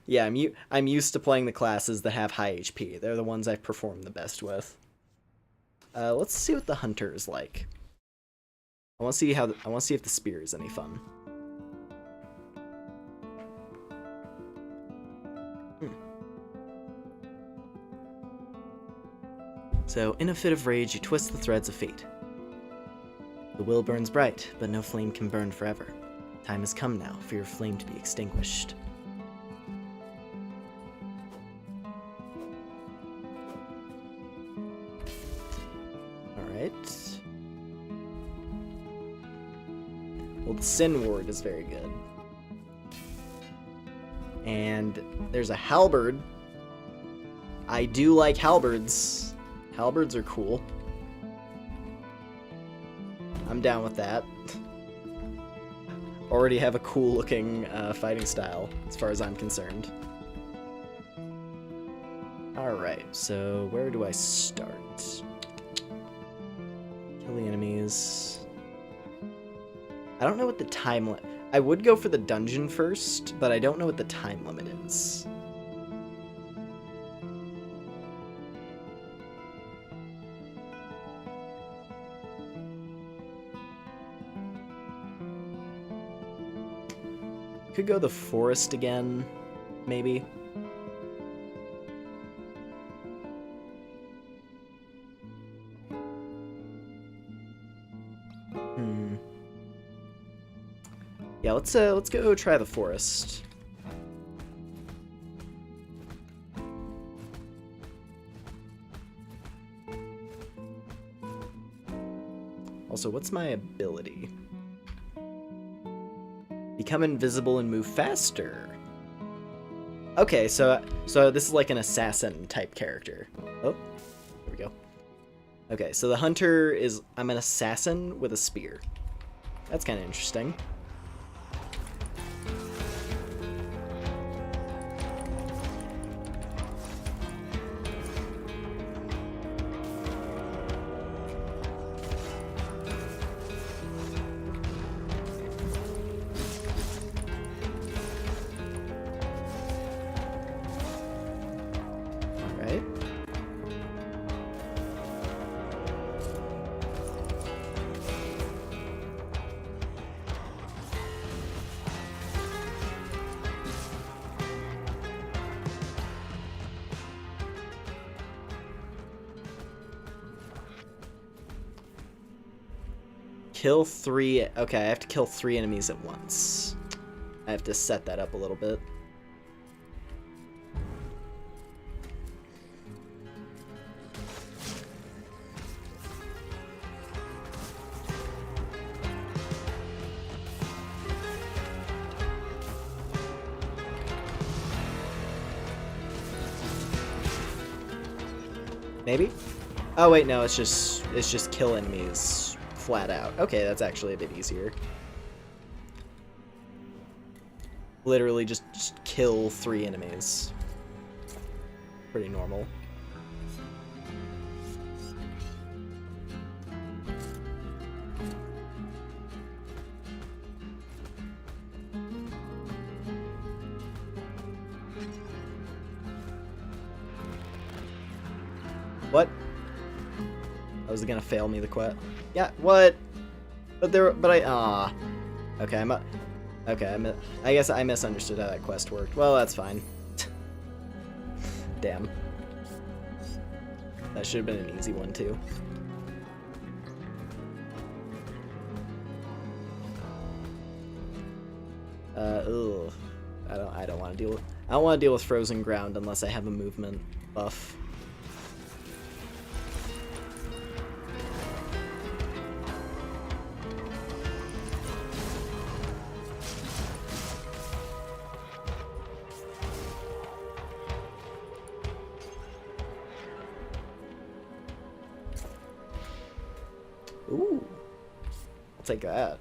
Yeah, I'm used to playing the classes that have high HP. They're the ones I perform the best with. Let's see what the hunter is like. I want to see if the spear is any fun. So, in a fit of rage, you twist the threads of fate. The will burns bright, but no flame can burn forever. Time has come now for your flame to be extinguished. Alright. Well, the Sin Ward is very good. And there's a halberd. I do like halberds. Halberds are cool. I'm down with that. Already have a cool looking fighting style as far as I'm concerned. Alright, so where do I start? Kill the enemies. I don't know what the time limit... I would go for the dungeon first, but I don't know what the time limit is. Could go the forest again, maybe. Yeah, let's go try the forest. Also, what's my ability? Become invisible and move faster. Okay, so this is like an assassin type character. Oh, there we go. Okay, so the hunter is... I'm an assassin with a spear. That's kind of interesting. Alright. Kill 3... Okay, I have to kill 3 enemies at once. I have to set that up a little bit. Maybe? Oh wait, no, it's just kill enemies flat out. Okay, that's actually a bit easier. Literally just kill 3 enemies. Pretty normal. What? I was gonna fail me the quest. Yeah, what? Okay, I guess I misunderstood how that quest worked. Well, that's fine. Damn. That should have been an easy one too. Ugh. I don't want to deal with frozen ground unless I have a movement buff. Ooh, I'll take that.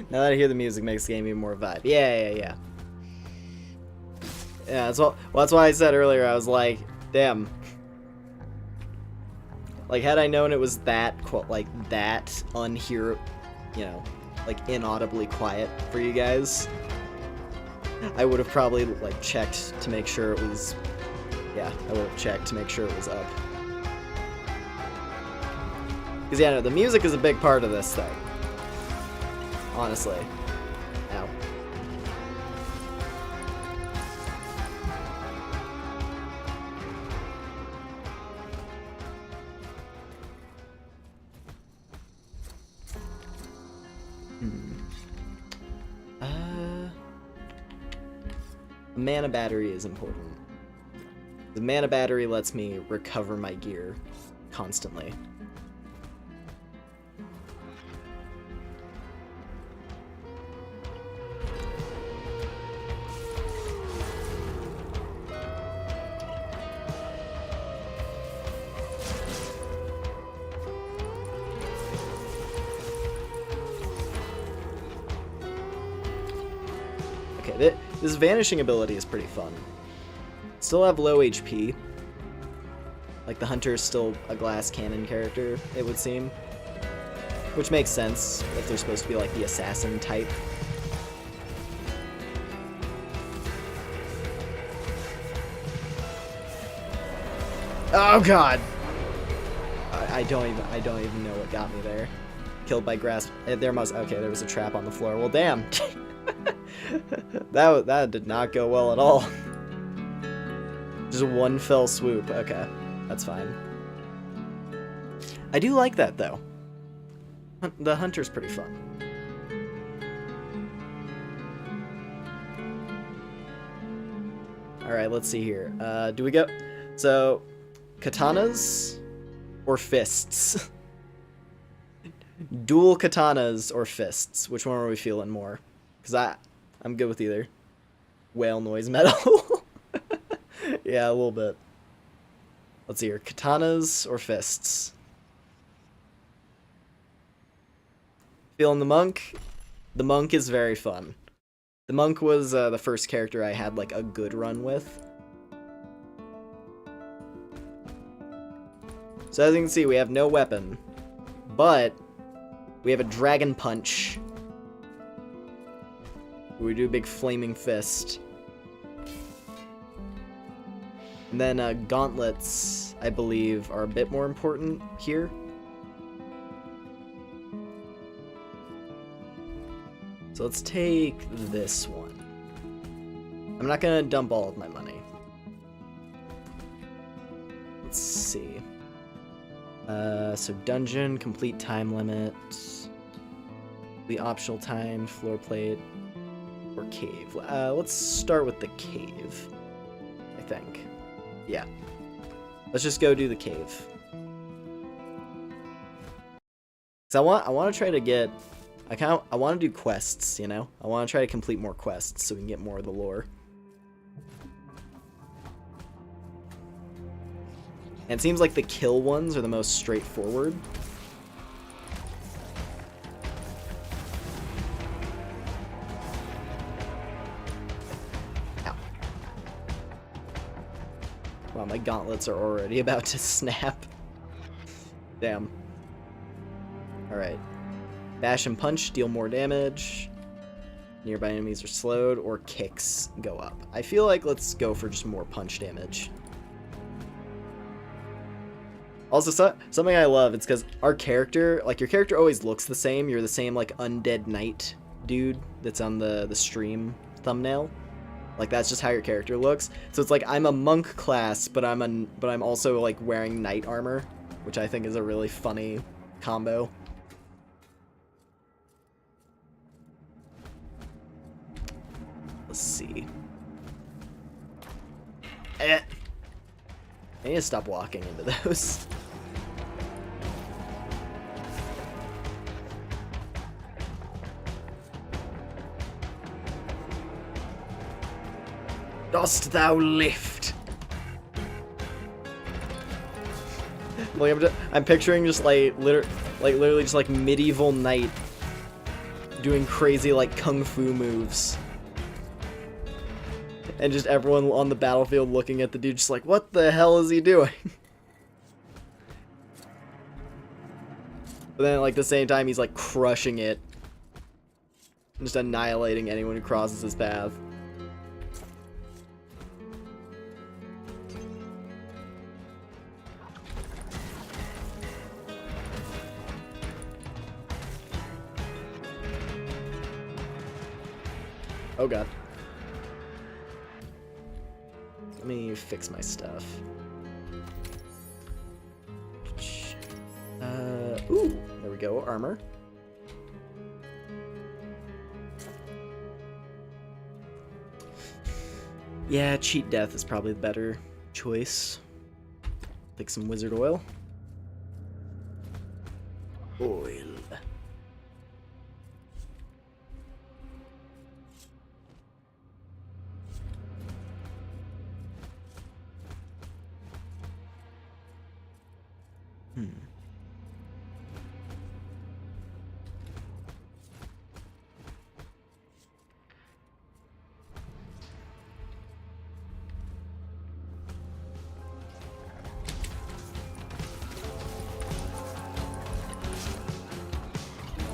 Now that I hear the music, makes the game even more vibe. Yeah. Yeah, that's why I said earlier, I was like, damn. Like, had I known it was that, like, that unhear, like, inaudibly quiet for you guys, I would have probably, like, checked to make sure it was, I would have checked to make sure it was up. Because, no, the music is a big part of this thing. Honestly. Ow. A mana battery is important. The mana battery lets me recover my gear constantly. This vanishing ability is pretty fun. Still have low HP. Like, the hunter is still a glass cannon character, it would seem. Which makes sense, if they're supposed to be like the assassin type. Oh god! I don't even know what got me there. Killed by grass. Okay, there was a trap on the floor. Well, damn. That did not go well at all. Just one fell swoop. Okay, that's fine. I do like that though. The hunter's pretty fun. Alright, let's see here. Do we go... So, katanas or fists? Dual katanas or fists? Which one are we feeling more? Because I'm good with either. Whale noise metal. Yeah, a little bit. Let's see here. Katanas or fists? Feeling the monk? The monk is very fun. The monk was the first character I had like a good run with. So as you can see, we have no weapon, but we have a dragon punch. We do a big flaming fist. And then gauntlets, I believe, are a bit more important here. So let's take this one. I'm not gonna dump all of my money. Let's see. So dungeon, complete time limit, the optional time, floor plate, or cave. Let's start with the cave, I think. Yeah. Let's just go do the cave. So I want to try to get... I want to do quests, you know? I want to try to complete more quests so we can get more of the lore. And it seems like the kill ones are the most straightforward. Ow. Wow, my gauntlets are already about to snap. Damn. Alright. Bash and punch deal more damage. Nearby enemies are slowed, or kicks go up. I feel like let's go for just more punch damage. Also, something I love, it's because our character, like your character always looks the same. You're the same like undead knight dude that's on the stream thumbnail. Like that's just how your character looks. So it's like I'm a monk class, but I'm also like wearing knight armor, which I think is a really funny combo. Let's see. I need to stop walking into those. Dost thou lift? Like I'm picturing just like literally just like medieval knight doing crazy like kung fu moves. And just everyone on the battlefield looking at the dude just like, what the hell is he doing? But then like at the same time he's like crushing it. Just annihilating anyone who crosses his path. Oh god. Let me fix my stuff. Ooh, there we go, armor. Yeah, cheat death is probably the better choice. Take some wizard oil. Oil.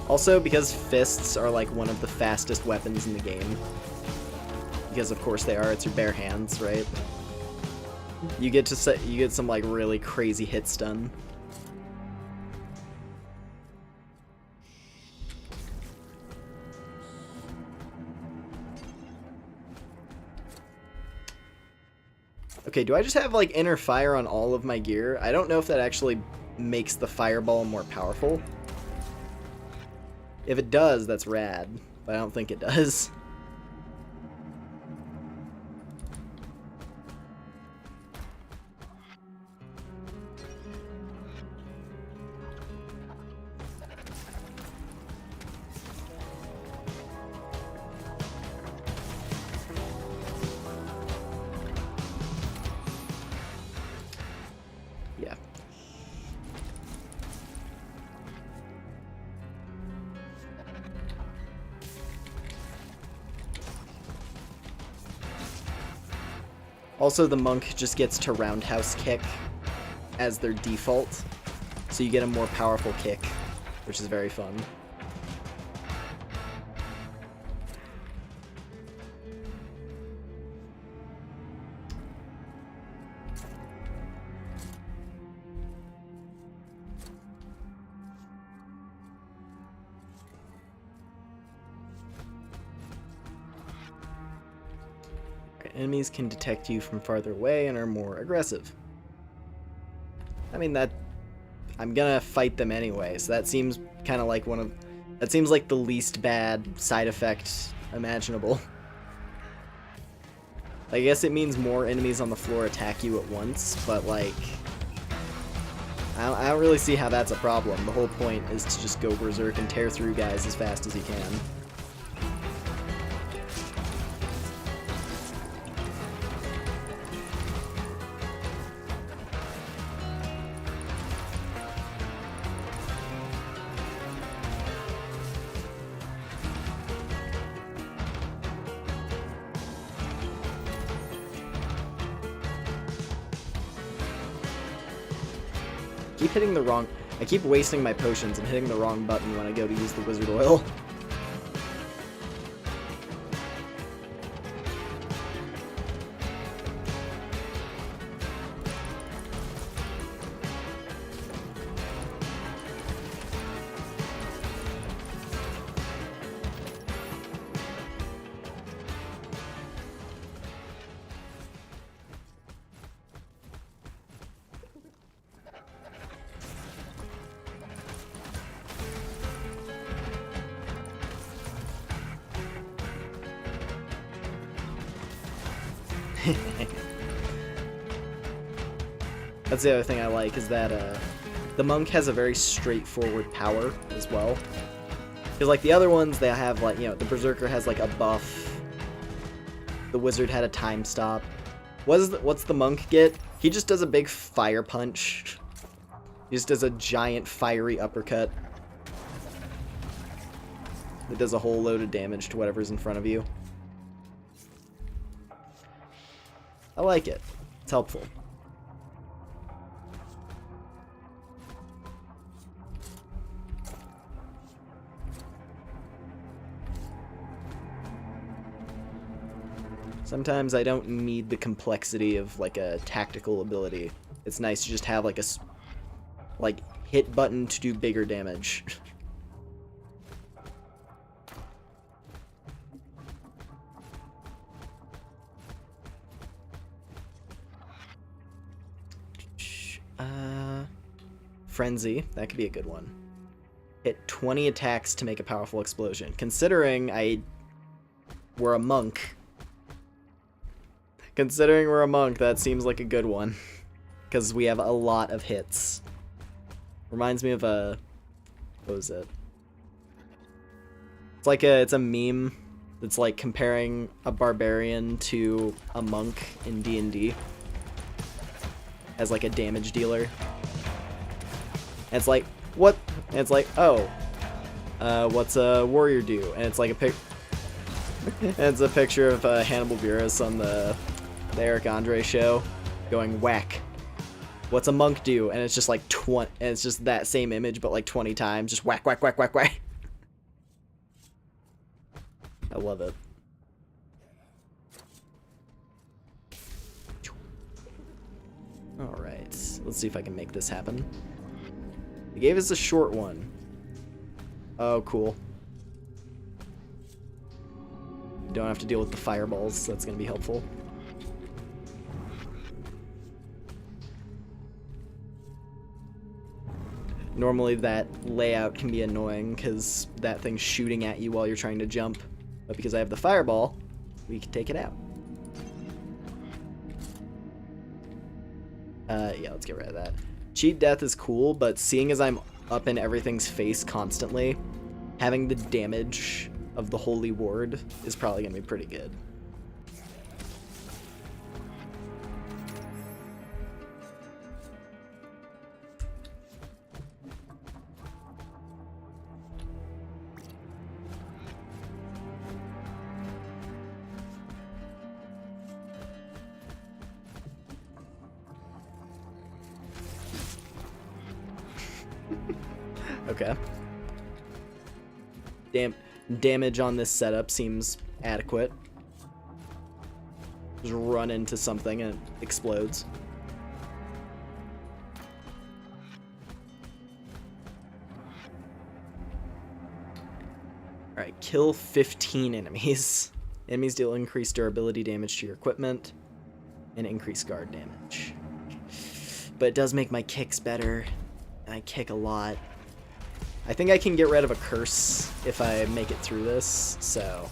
Also, because fists are like one of the fastest weapons in the game, because of course they are, it's your bare hands, right? You get some like really crazy hits done. Okay, do I just have, like, inner fire on all of my gear? I don't know if that actually makes the fireball more powerful. If it does, that's rad, but I don't think it does. Yeah. Also, the monk just gets to roundhouse kick as their default, so you get a more powerful kick, which is very fun. Enemies can detect you from farther away and are more aggressive. I mean, that... I'm gonna fight them anyway, so that seems kind of like that seems like the least bad side effect imaginable. I guess it means more enemies on the floor attack you at once, but, like... I don't really see how that's a problem. The whole point is to just go berserk and tear through guys as fast as you can. I keep wasting my potions and hitting the wrong button when I go to use the wizard oil. That's the other thing I like, is that the monk has a very straightforward power as well. Because, like, the other ones, they have, like, you know, the berserker has, like, a buff. The wizard had a time stop. What's the monk get? He just does a big fire punch. He just does a giant fiery uppercut. It does a whole load of damage to whatever's in front of you. I like it. It's helpful. Sometimes I don't need the complexity of, like, a tactical ability. It's nice to just have, like, hit button to do bigger damage. Frenzy, that could be a good one. Hit 20 attacks to make a powerful explosion. Considering we're a monk. Considering we're a monk, that seems like a good one. Because we have a lot of hits. Reminds me of what was it? It's a meme that's like comparing a barbarian to a monk in D&D. As like a damage dealer. And it's like, what? And it's like, oh, what's a warrior do? And it's like it's a picture of Hannibal Buress on the Eric Andre show, going whack. What's a monk do? And it's just like and it's just that same image, but like 20 times, just whack, whack, whack, whack, whack. I love it. All right, let's see if I can make this happen. They gave us a short one. Oh, cool. Don't have to deal with the fireballs, so that's gonna be helpful. Normally that layout can be annoying because that thing's shooting at you while you're trying to jump. But because I have the fireball, we can take it out. Yeah, let's get rid of that. Cheat death is cool, but seeing as I'm up in everything's face constantly, having the damage of the holy ward is probably gonna be pretty good. Okay. Damage on this setup seems adequate. Just run into something and it explodes. Alright, kill 15 enemies. Enemies deal increased durability damage to your equipment and increased guard damage. But it does make my kicks better. And I kick a lot. I think I can get rid of a curse if I make it through this, so...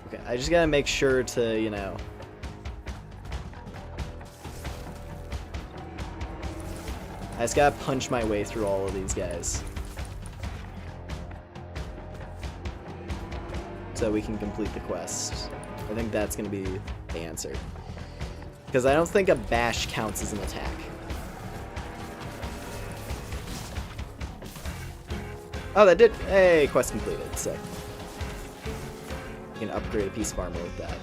Okay, I just gotta make sure to, you know... I just gotta punch my way through all of these guys. So we can complete the quest. I think that's gonna be the answer. Because I don't think a bash counts as an attack. Oh, that did. Hey, quest completed. Sick. You can upgrade a piece of armor with that.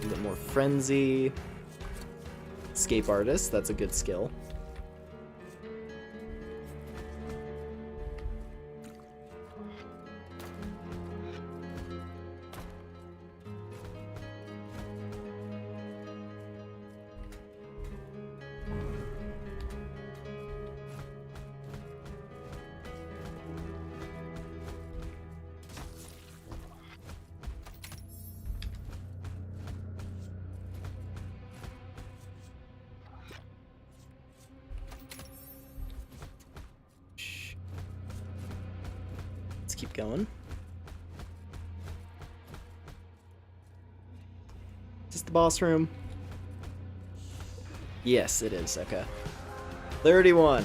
A bit more frenzy. Escape artist, that's a good skill. Let's keep going. Is this the boss room? Yes, it is. Okay. 31.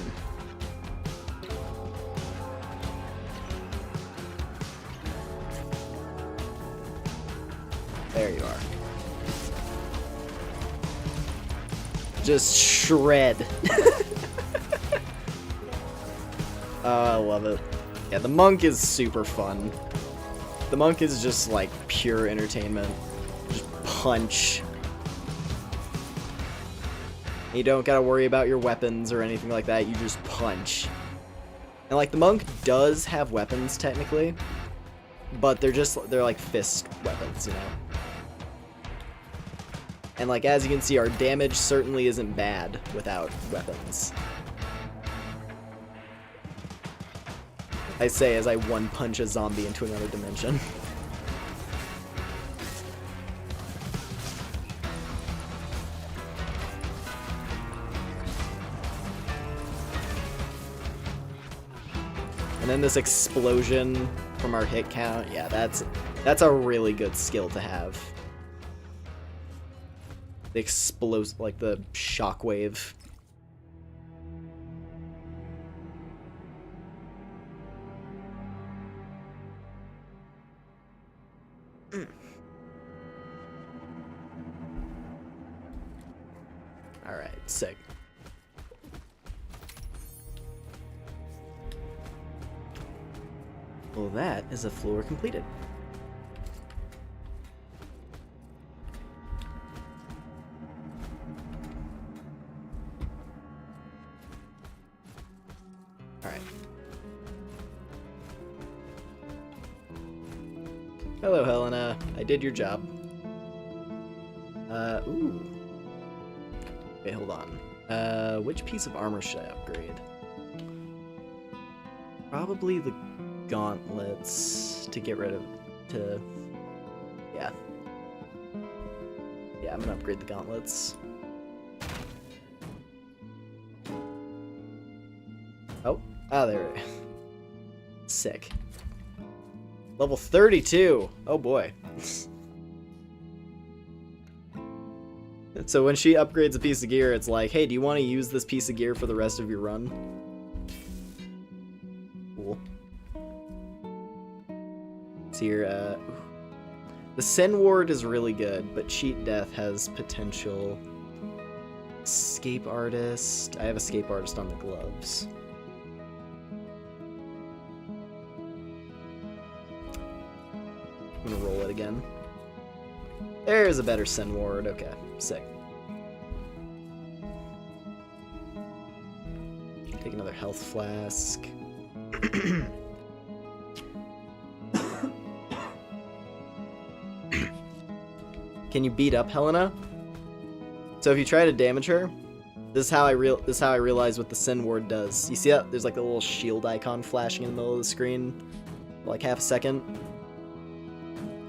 There you are. Just shred. Oh, I love it. Yeah, the monk is super fun. The monk is just like pure entertainment. Just punch. You don't gotta worry about your weapons or anything like that, you just punch. And like the monk does have weapons technically, but they're like fist weapons, you know? And like as you can see, our damage certainly isn't bad without weapons. I say as I one punch a zombie into another dimension. And then this explosion from our hit count, yeah, that's a really good skill to have. The like the shockwave. Alright, sick. Well, that is a floor completed. Hello, Helena. I did your job. Ooh. Okay, hold on. Which piece of armor should I upgrade? Probably the gauntlets to get rid of, yeah. Yeah, I'm gonna upgrade the gauntlets. Oh, there. Sick. Level 32! Oh boy. So when she upgrades a piece of gear, it's like, hey, do you want to use this piece of gear for the rest of your run? Cool. So here, the Sin Ward is really good, but Cheat Death has potential. Escape Artist. I have Escape Artist on the gloves. I'm gonna roll it again. There's a better Sin Ward. Okay, sick. Take another health flask. Can you beat up Helena? So if you try to damage her, this is how I realize what the Sin Ward does. You see that? There's like a little shield icon flashing in the middle of the screen for like half a second.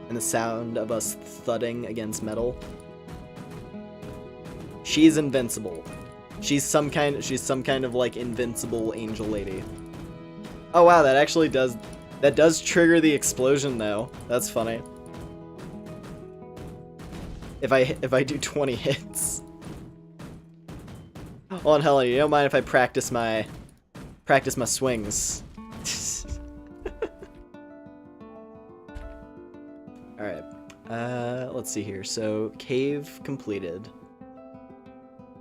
And the sound of us thudding against metal. She's invincible. She's some kind of like invincible angel lady. Oh wow, that actually does trigger the explosion though. That's funny. If I do 20 hits. Hold on, Helena, you don't mind if I practice my swings. Alright. Let's see here. So, cave completed.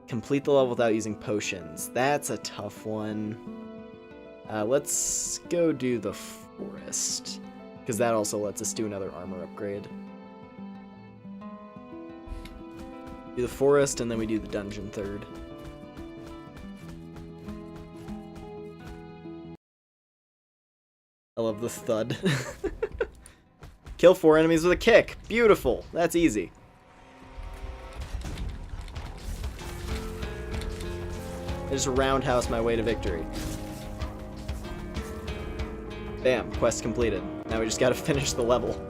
Complete the level without using potions. That's a tough one. Let's go do the forest. Because that also lets us do another armor upgrade. Do the forest, and then we do the dungeon third. I love the thud. Kill 4 enemies with a kick. Beautiful. That's easy. I just roundhouse my way to victory. Bam. Quest completed. Now we just gotta finish the level.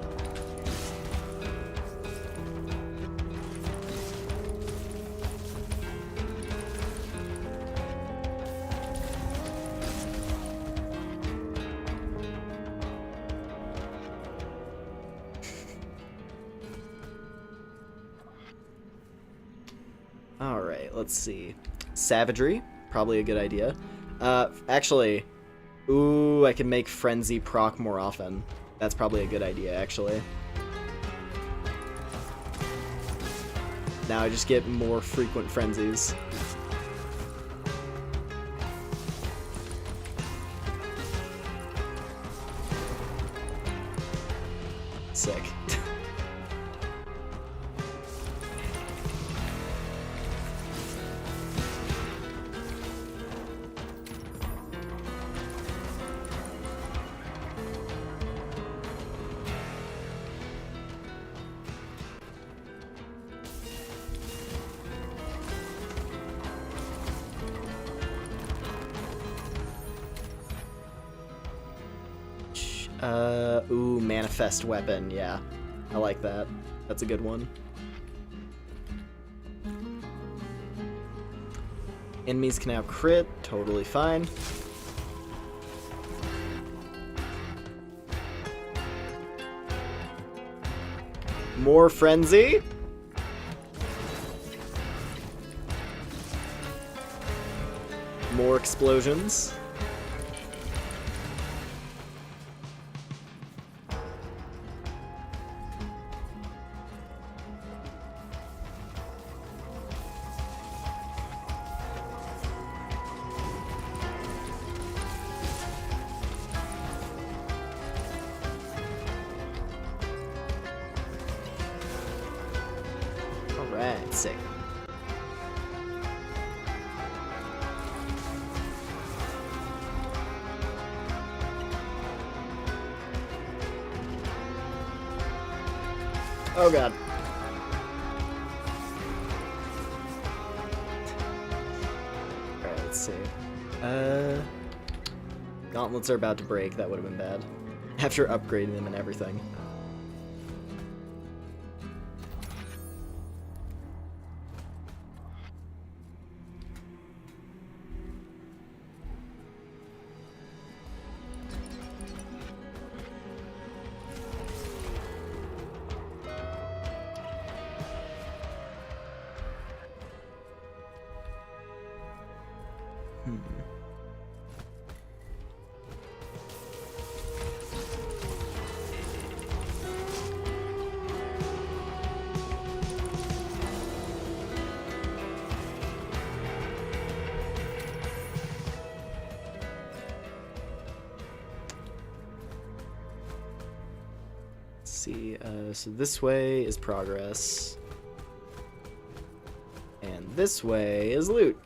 Alright, let's see. Savagery, probably a good idea. Actually, ooh, I can make Frenzy proc more often. That's probably a good idea, actually. Now I just get more frequent frenzies. Sick. Ooh, Manifest Weapon, yeah. I like that. That's a good one. Enemies can now crit, totally fine. More Frenzy. More explosions. Alright, sick. Oh god. Alright, let's see. Gauntlets are about to break. That would have been bad. After upgrading them and everything. See, so this way is progress, and this way is loot.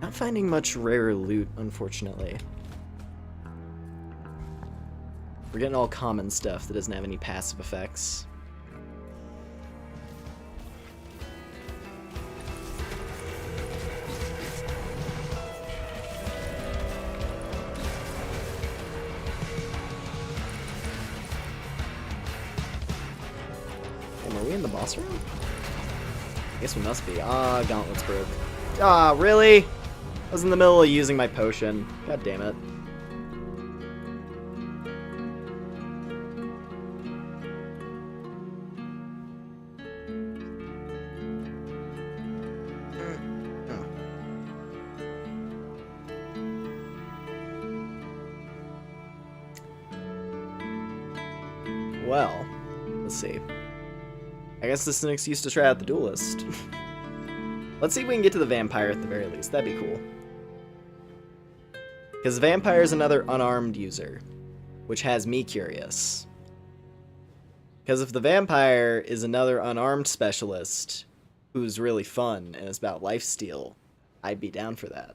Not finding much rare loot, unfortunately. We're getting all common stuff that doesn't have any passive effects. Are we in the boss room? I guess we must be. Ah, gauntlets broke. Ah, really? I was in the middle of using my potion. God damn it. Well, let's see. I guess this is an excuse to try out the duelist. Let's see if we can get to the vampire at the very least. That'd be cool. Because the vampire is another unarmed user, which has me curious. Because if the vampire is another unarmed specialist who's really fun and is about lifesteal, I'd be down for that.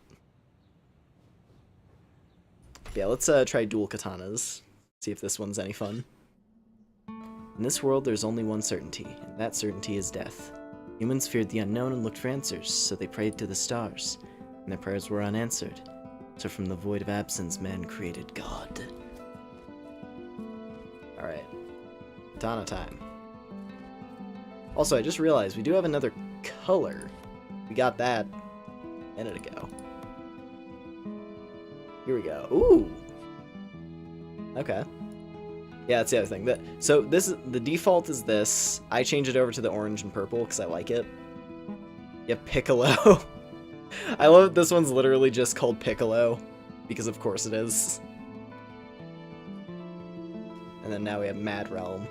Yeah, let's try dual katanas. See if this one's any fun. In this world, there's only one certainty, and that certainty is death. Humans feared the unknown and looked for answers, so they prayed to the stars, and their prayers were unanswered. So from the void of absence, man created God. Alright. Katana time. Also, I just realized we do have another color. We got that a minute ago. Here we go. Ooh! Okay. Yeah, that's the other thing. So the default is this. I change it over to the orange and purple because I like it. Yeah, Piccolo. I love that this one's literally just called Piccolo, because of course it is. And then now we have Mad Realm.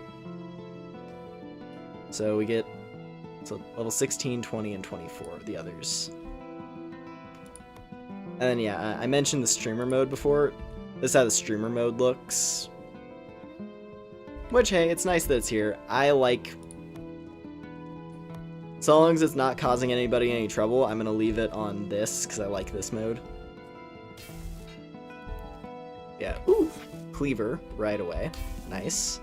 So we get level 16, 20, and 24, the others. And then yeah, I mentioned the streamer mode before. This is how the streamer mode looks. Which, hey, it's nice that it's here. I like... So long as it's not causing anybody any trouble, I'm gonna leave it on this, because I like this mode. Yeah, ooh! Cleaver, right away. Nice.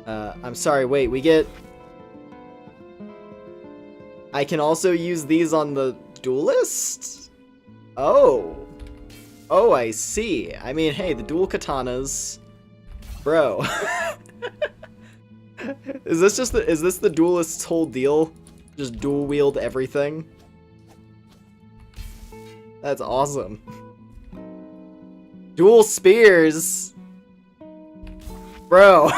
I'm sorry, wait, we get... I can also use these on the duelist? Oh. Oh, I see. I mean, hey, the dual katanas... Bro. Is this the duelist's whole deal? Just dual wield everything? That's awesome. Dual spears? Bro.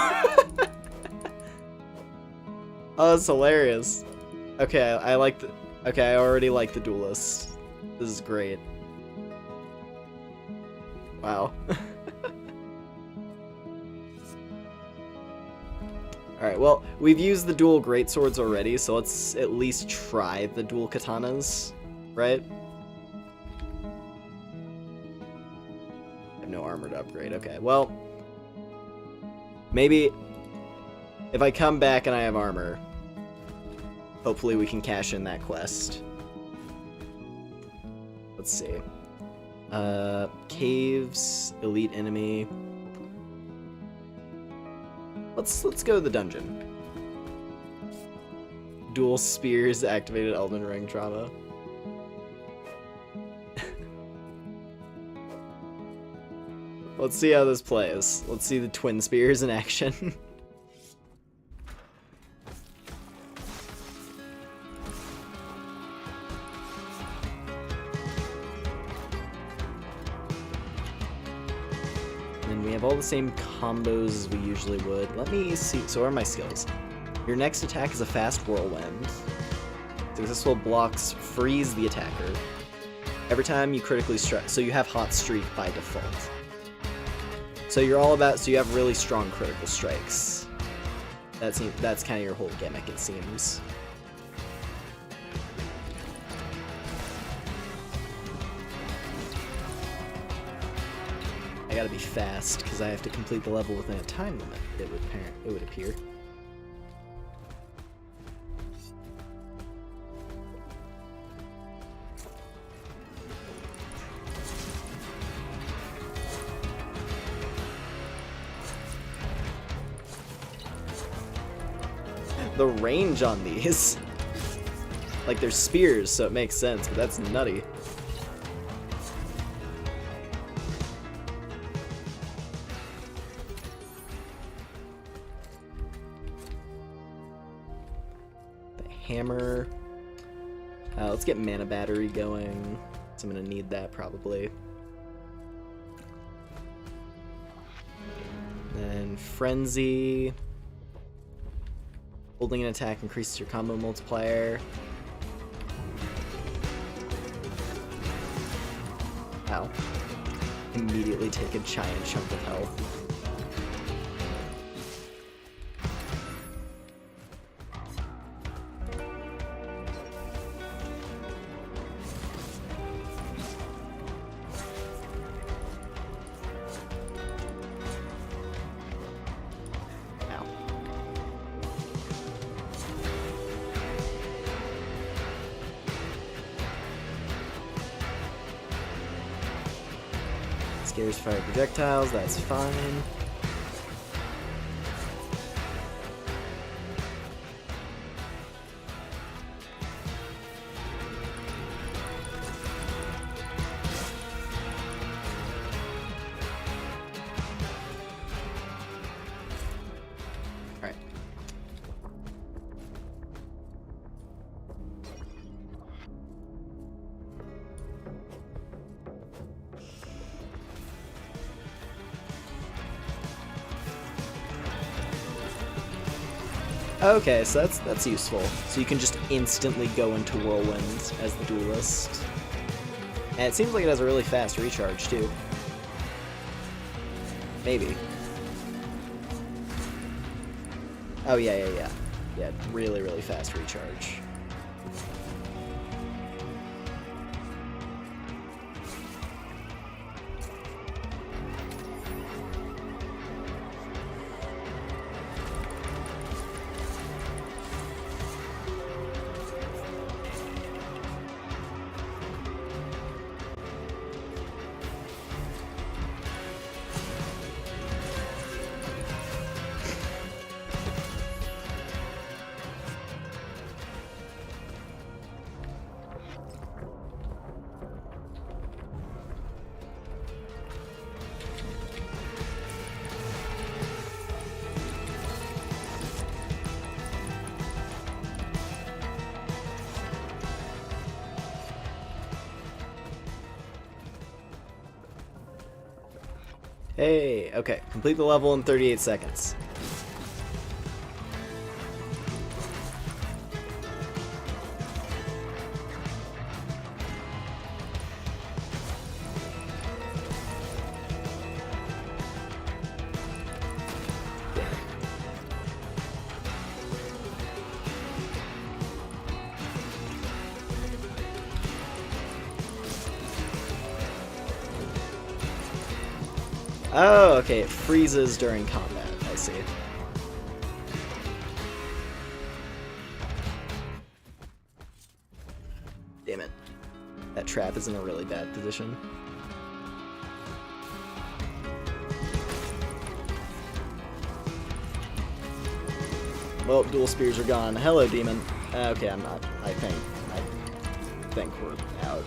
Oh, that's hilarious. Okay, I like the... Okay, I already like the duelist. This is great. Wow. Alright, well, we've used the dual greatswords already, so let's at least try the dual katanas, right? I have no armor to upgrade, okay. Well, maybe if I come back and I have armor, hopefully we can cash in that quest. Let's see. Caves, elite enemy. Let's go to the dungeon. Dual spears activated Elden Ring trauma. Let's see how this plays. Let's see the twin spears in action. And we have all the same combos as we usually would. Let me see. So what are my skills? Your next attack is a fast whirlwind. Successful blocks freeze the attacker. Every time you critically strike, so you have hot streak by default. So you're all about, so you have really strong critical strikes. That's kind of your whole gimmick, it seems. I gotta be fast because I have to complete the level within a time limit. It would appear. The range on these, like they're spears, so it makes sense, but that's nutty. The hammer. Let's get mana battery going, so I'm gonna need that probably. Then frenzy. Holding an attack increases your combo multiplier. Ow. Immediately take a giant chunk of health. Scares fire projectiles, that's fine. Alright. Okay, so that's useful. So you can just instantly go into Whirlwind as the duelist. And it seems like it has a really fast recharge, too. Maybe. Oh, yeah. Yeah, really, really fast recharge. Hey, okay. Complete the level in 38 seconds. Oh, okay, it freezes during combat, I see. Damn it. That trap is in a really bad position. Well, dual spears are gone. Hello, demon. Okay, I'm not. I think we're out.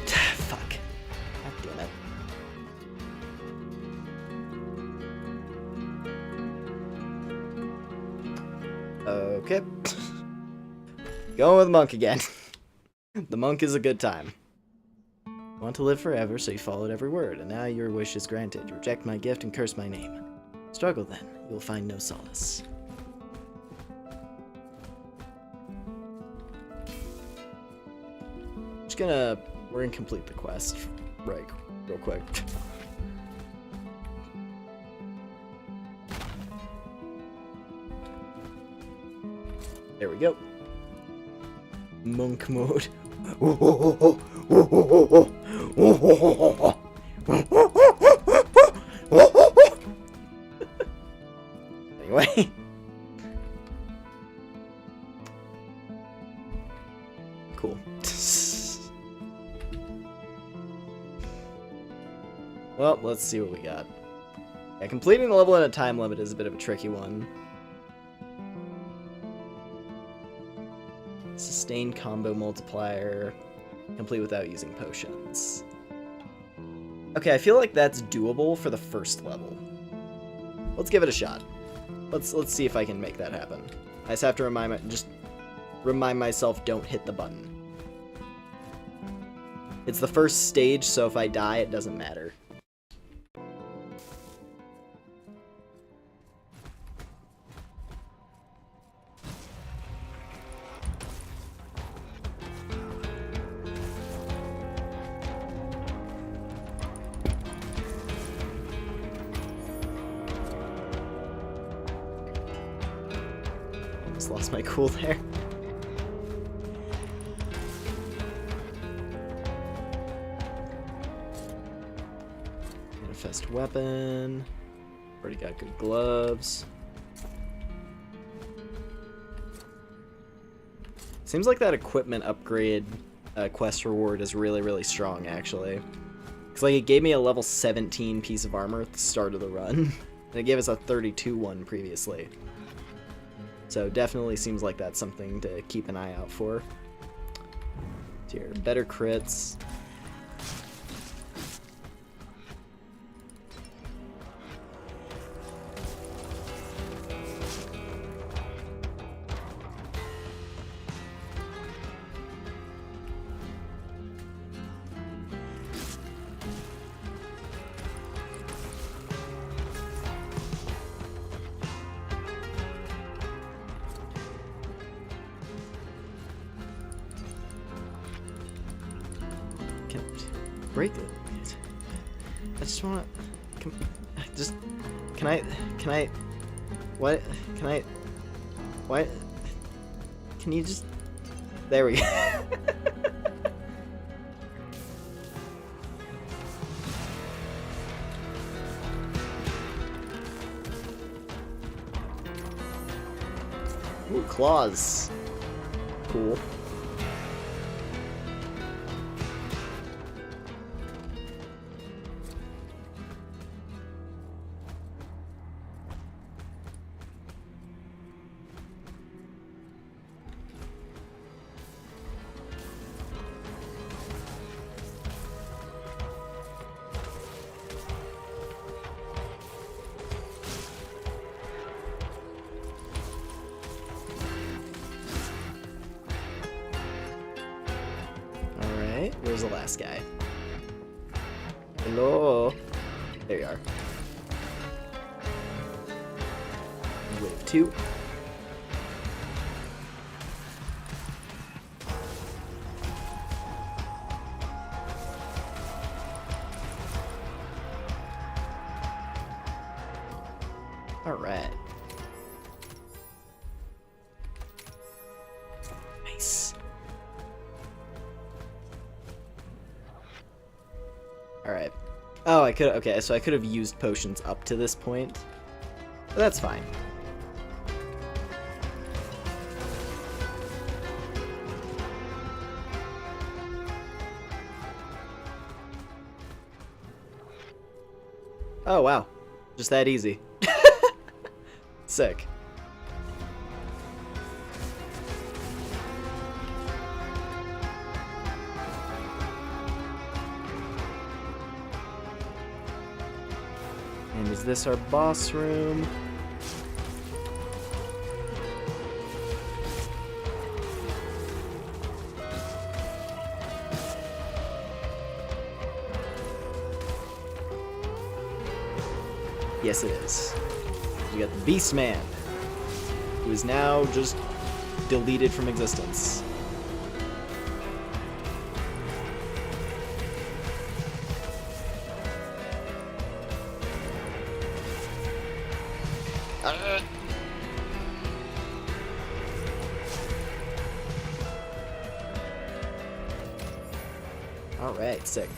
Fuck. God damn it. Okay. Going with monk again. The monk is a good time. You want to live forever, so you followed every word, and now your wish is granted. You reject my gift and curse my name. Struggle then, you will find no solace. Just gonna... we're gonna complete the quest, right, real quick. There we go. Monk mode. Anyway. Cool. Well, let's see what we got. Yeah, completing the level in a time limit is a bit of a tricky one. Sustained combo multiplier. Complete without using potions. Okay, I feel like that's doable for the first level. Let's give it a shot. Let's see if I can make that happen. I just have to remind myself, don't hit the button. It's the first stage, so if I die, it doesn't matter. Just lost my cool there. Manifest weapon. Already got good gloves. Seems like that equipment upgrade quest reward is really, really strong, actually. Because like, it gave me a level 17 piece of armor at the start of the run. And it gave us a 32 one previously. So definitely seems like that's something to keep an eye out for. Here, better crits. Break it. I just wanna... Can I... What? What? Can you just... There we go. Ooh, claws. Cool. Where's the last guy? Hello? There you are. Wave 2. Alright. Nice. Alright. Oh, I could... Okay, so I could have used potions up to this point. But that's fine. Oh, wow. Just that easy. Sick. And is this our boss room? Yes, it is. We got the Beast Man, who is now just deleted from existence. All right, sick.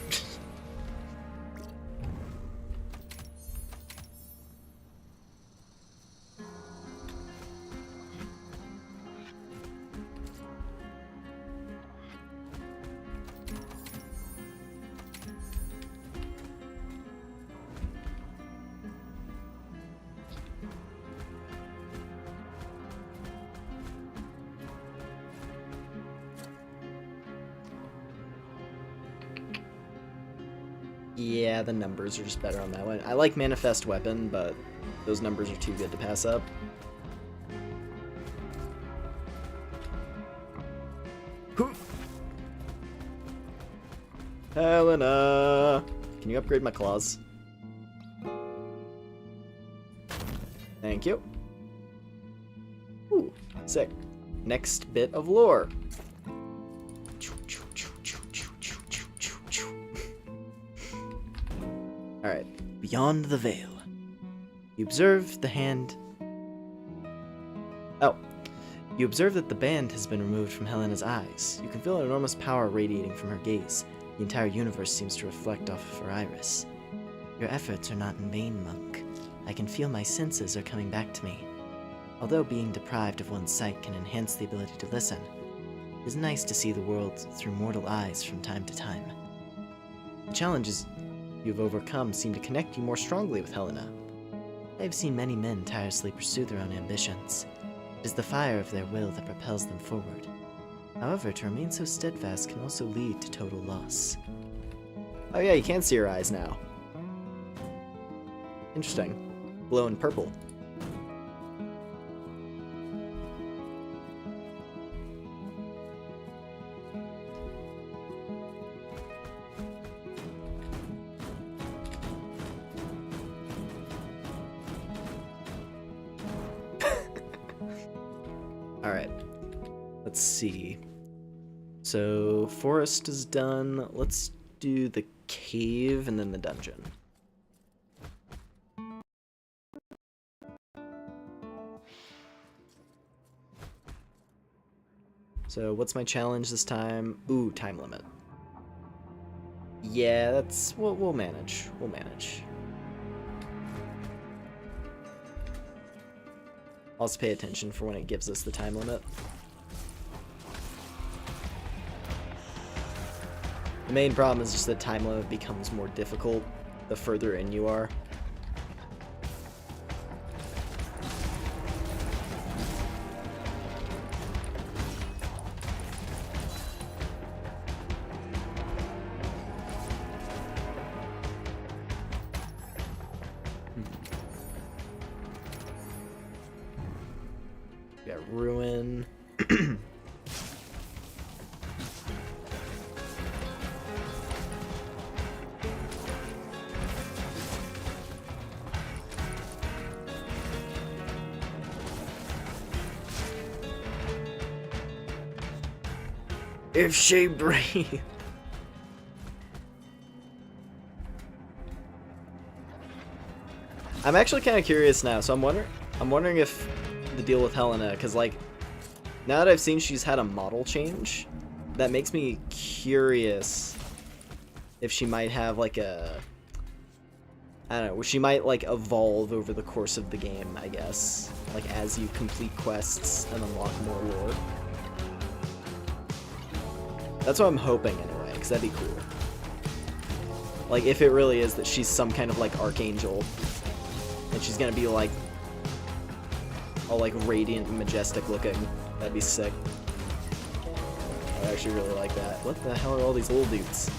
Yeah, the numbers are just better on that one. I like Manifest Weapon, but those numbers are too good to pass up. Helena! Can you upgrade my claws? Thank you. Ooh, sick. Next bit of lore. Alright, beyond the veil. You observe the hand... Oh. You observe that the band has been removed from Helena's eyes. You can feel an enormous power radiating from her gaze. The entire universe seems to reflect off of her iris. Your efforts are not in vain, monk. I can feel my senses are coming back to me. Although being deprived of one's sight can enhance the ability to listen, it is nice to see the world through mortal eyes from time to time. The challenges you have overcome seem to connect you more strongly with Helena. I have seen many men tirelessly pursue their own ambitions. It is the fire of their will that propels them forward. However, to remain so steadfast can also lead to total loss. Oh yeah, you can see her eyes now. Interesting. Glowing purple. Alright. Let's see. So, forest is done. Let's do the cave and then the dungeon. So, what's my challenge this time? Ooh, time limit. Yeah, that's... We'll manage. We'll manage. I'll just pay attention for when it gives us the time limit. The main problem is just that time limit becomes more difficult the further in you are. We got ruin. If she breathes. I'm actually kind of curious now, so I'm wondering if the deal with Helena, because like now that I've seen she's had a model change, that makes me curious if she might have like a, I don't know, she might like evolve over the course of the game, I guess, like as you complete quests and unlock more lore. That's what I'm hoping anyway, because that'd be cool. Like, if it really is that she's some kind of, like, archangel. And she's gonna be, like, all, like, radiant and majestic looking. That'd be sick. I actually really like that. What the hell are all these little dudes?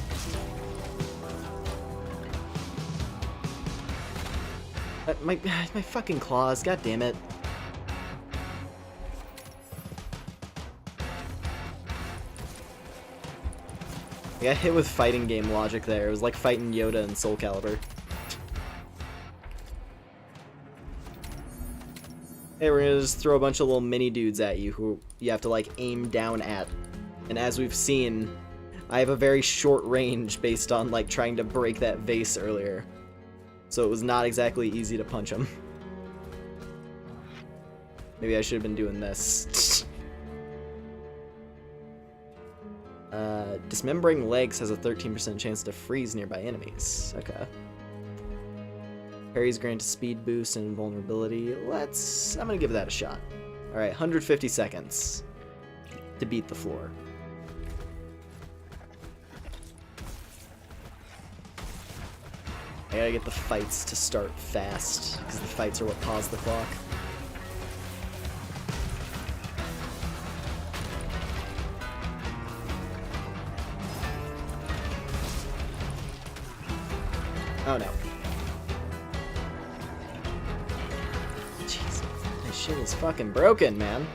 My fucking claws, god damn it. I got hit with fighting game logic there. It was like fighting Yoda in Soul Calibur. Hey, we're gonna just throw a bunch of little mini dudes at you who you have to like aim down at. And as we've seen, I have a very short range based on like trying to break that vase earlier. So it was not exactly easy to punch him. Maybe I should have been doing this. Dismembering legs has a 13% chance to freeze nearby enemies. Okay. Parries grant a speed boost and invulnerability. I'm gonna give that a shot. Alright, 150 seconds to beat the floor. I gotta get the fights to start fast, because the fights are what pause the clock. Oh no. Jeez, this shit is fucking broken, man.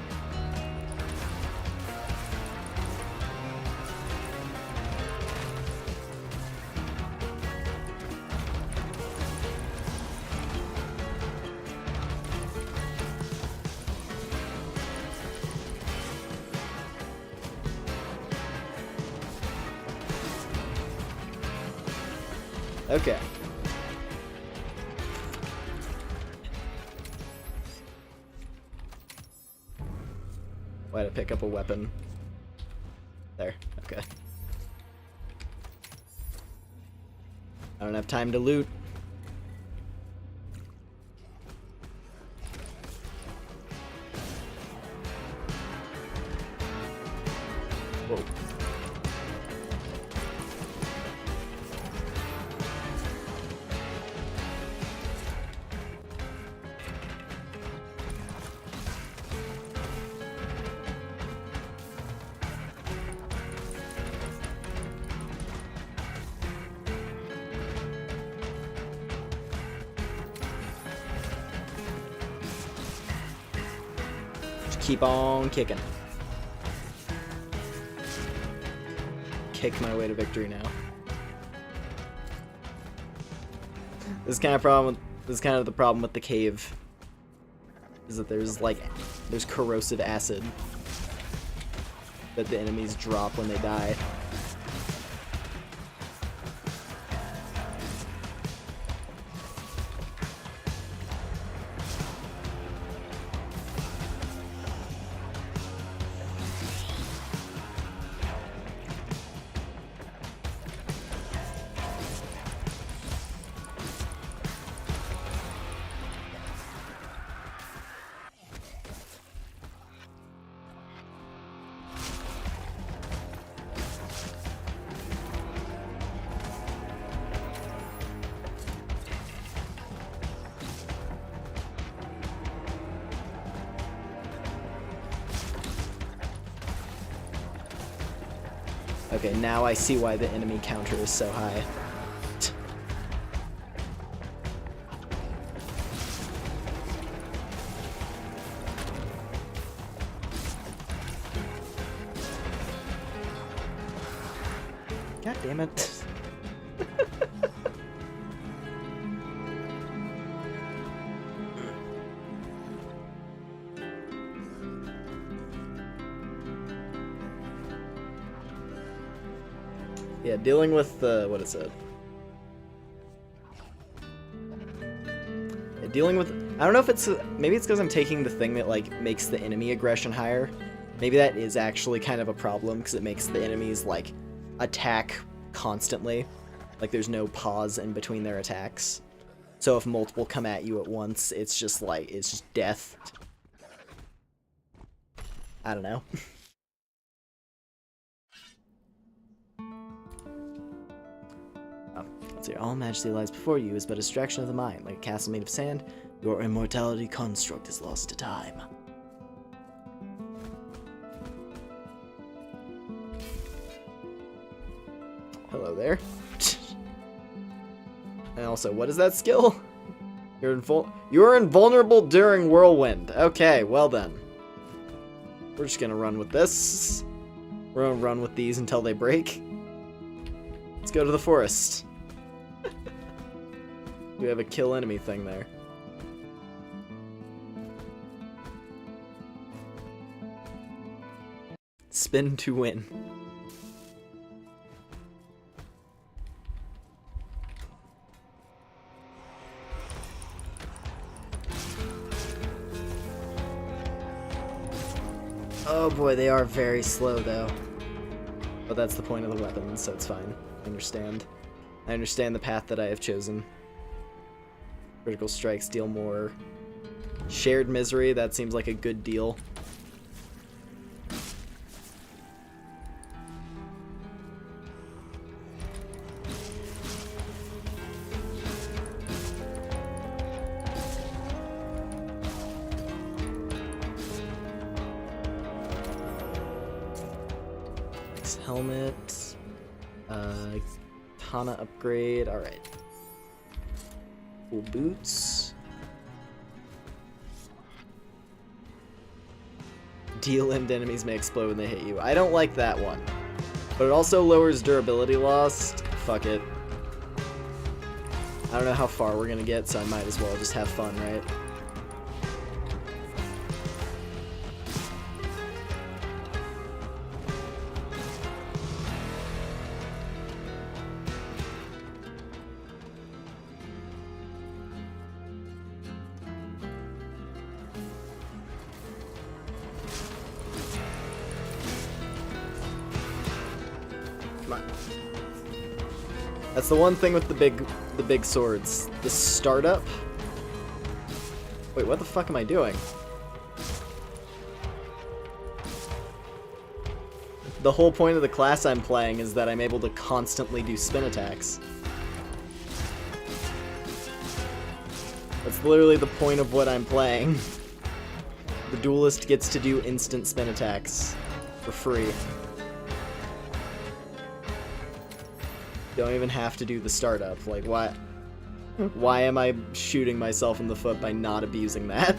Okay. Why to pick up a weapon? There. Okay. I don't have time to loot. Whoa. Keep on kicking. Kick my way to victory now. This is kind of the problem with the cave. Is that there's corrosive acid that the enemies drop when they die. Okay, now I see why the enemy counter is so high. God damn it. Yeah, dealing with the, what is it? Yeah, dealing with, I don't know if it's, maybe it's because I'm taking the thing that, like, makes the enemy aggression higher. Maybe that is actually kind of a problem, because it makes the enemies, like, attack constantly. Like, there's no pause in between their attacks. So if multiple come at you at once, it's just, like, it's just death. I don't know. So all majesty lies before you is but a distraction of the mind. Like a castle made of sand, your immortality construct is lost to time. Hello there. And also, what is that skill? You're invulnerable during whirlwind. Okay, well then. We're just gonna run with this. We're gonna run with these until they break. Let's go to the forest. We have a kill enemy thing there. Spin to win. Oh boy, they are very slow though. But that's the point of the weapon, so it's fine. I understand. I understand the path that I have chosen. Critical strikes deal more. Shared misery, that seems like a good deal. Helmet, katana upgrade, alright. Cool boots. Deal-limbed enemies may explode when they hit you. I don't like that one. But it also lowers durability lost. Fuck it. I don't know how far we're gonna get, so I might as well just have fun, right? That's the one thing with the big swords. The startup. Wait, what the fuck am I doing? The whole point of the class I'm playing is that I'm able to constantly do spin attacks. That's literally the point of what I'm playing. The duelist gets to do instant spin attacks for free. Don't even have to do the startup. Like, why am I shooting myself in the foot by not abusing that?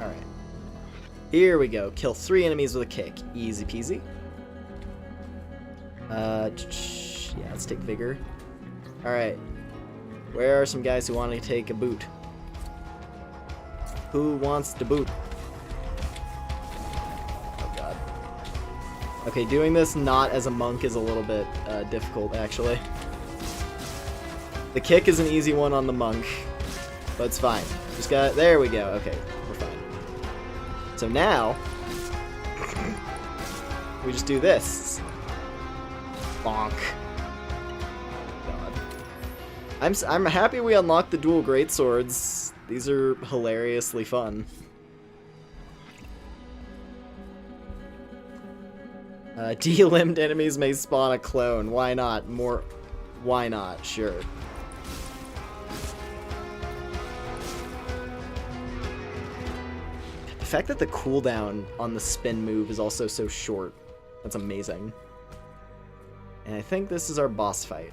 Alright. Here we go. Kill 3 enemies with a kick. Easy peasy. Yeah, let's take Vigor. Alright. Where are some guys who want to take a boot? Who wants to boot? Okay, doing this not as a monk is a little bit difficult, actually. The kick is an easy one on the monk, but it's fine. Just got... There we go. Okay, we're fine. So now... we just do this. Bonk. God. I'm happy we unlocked the dual greatswords. These are hilariously fun. De-limbed enemies may spawn a clone. Why not? Why not? Sure. The fact that the cooldown on the spin move is also so short. That's amazing. And I think this is our boss fight.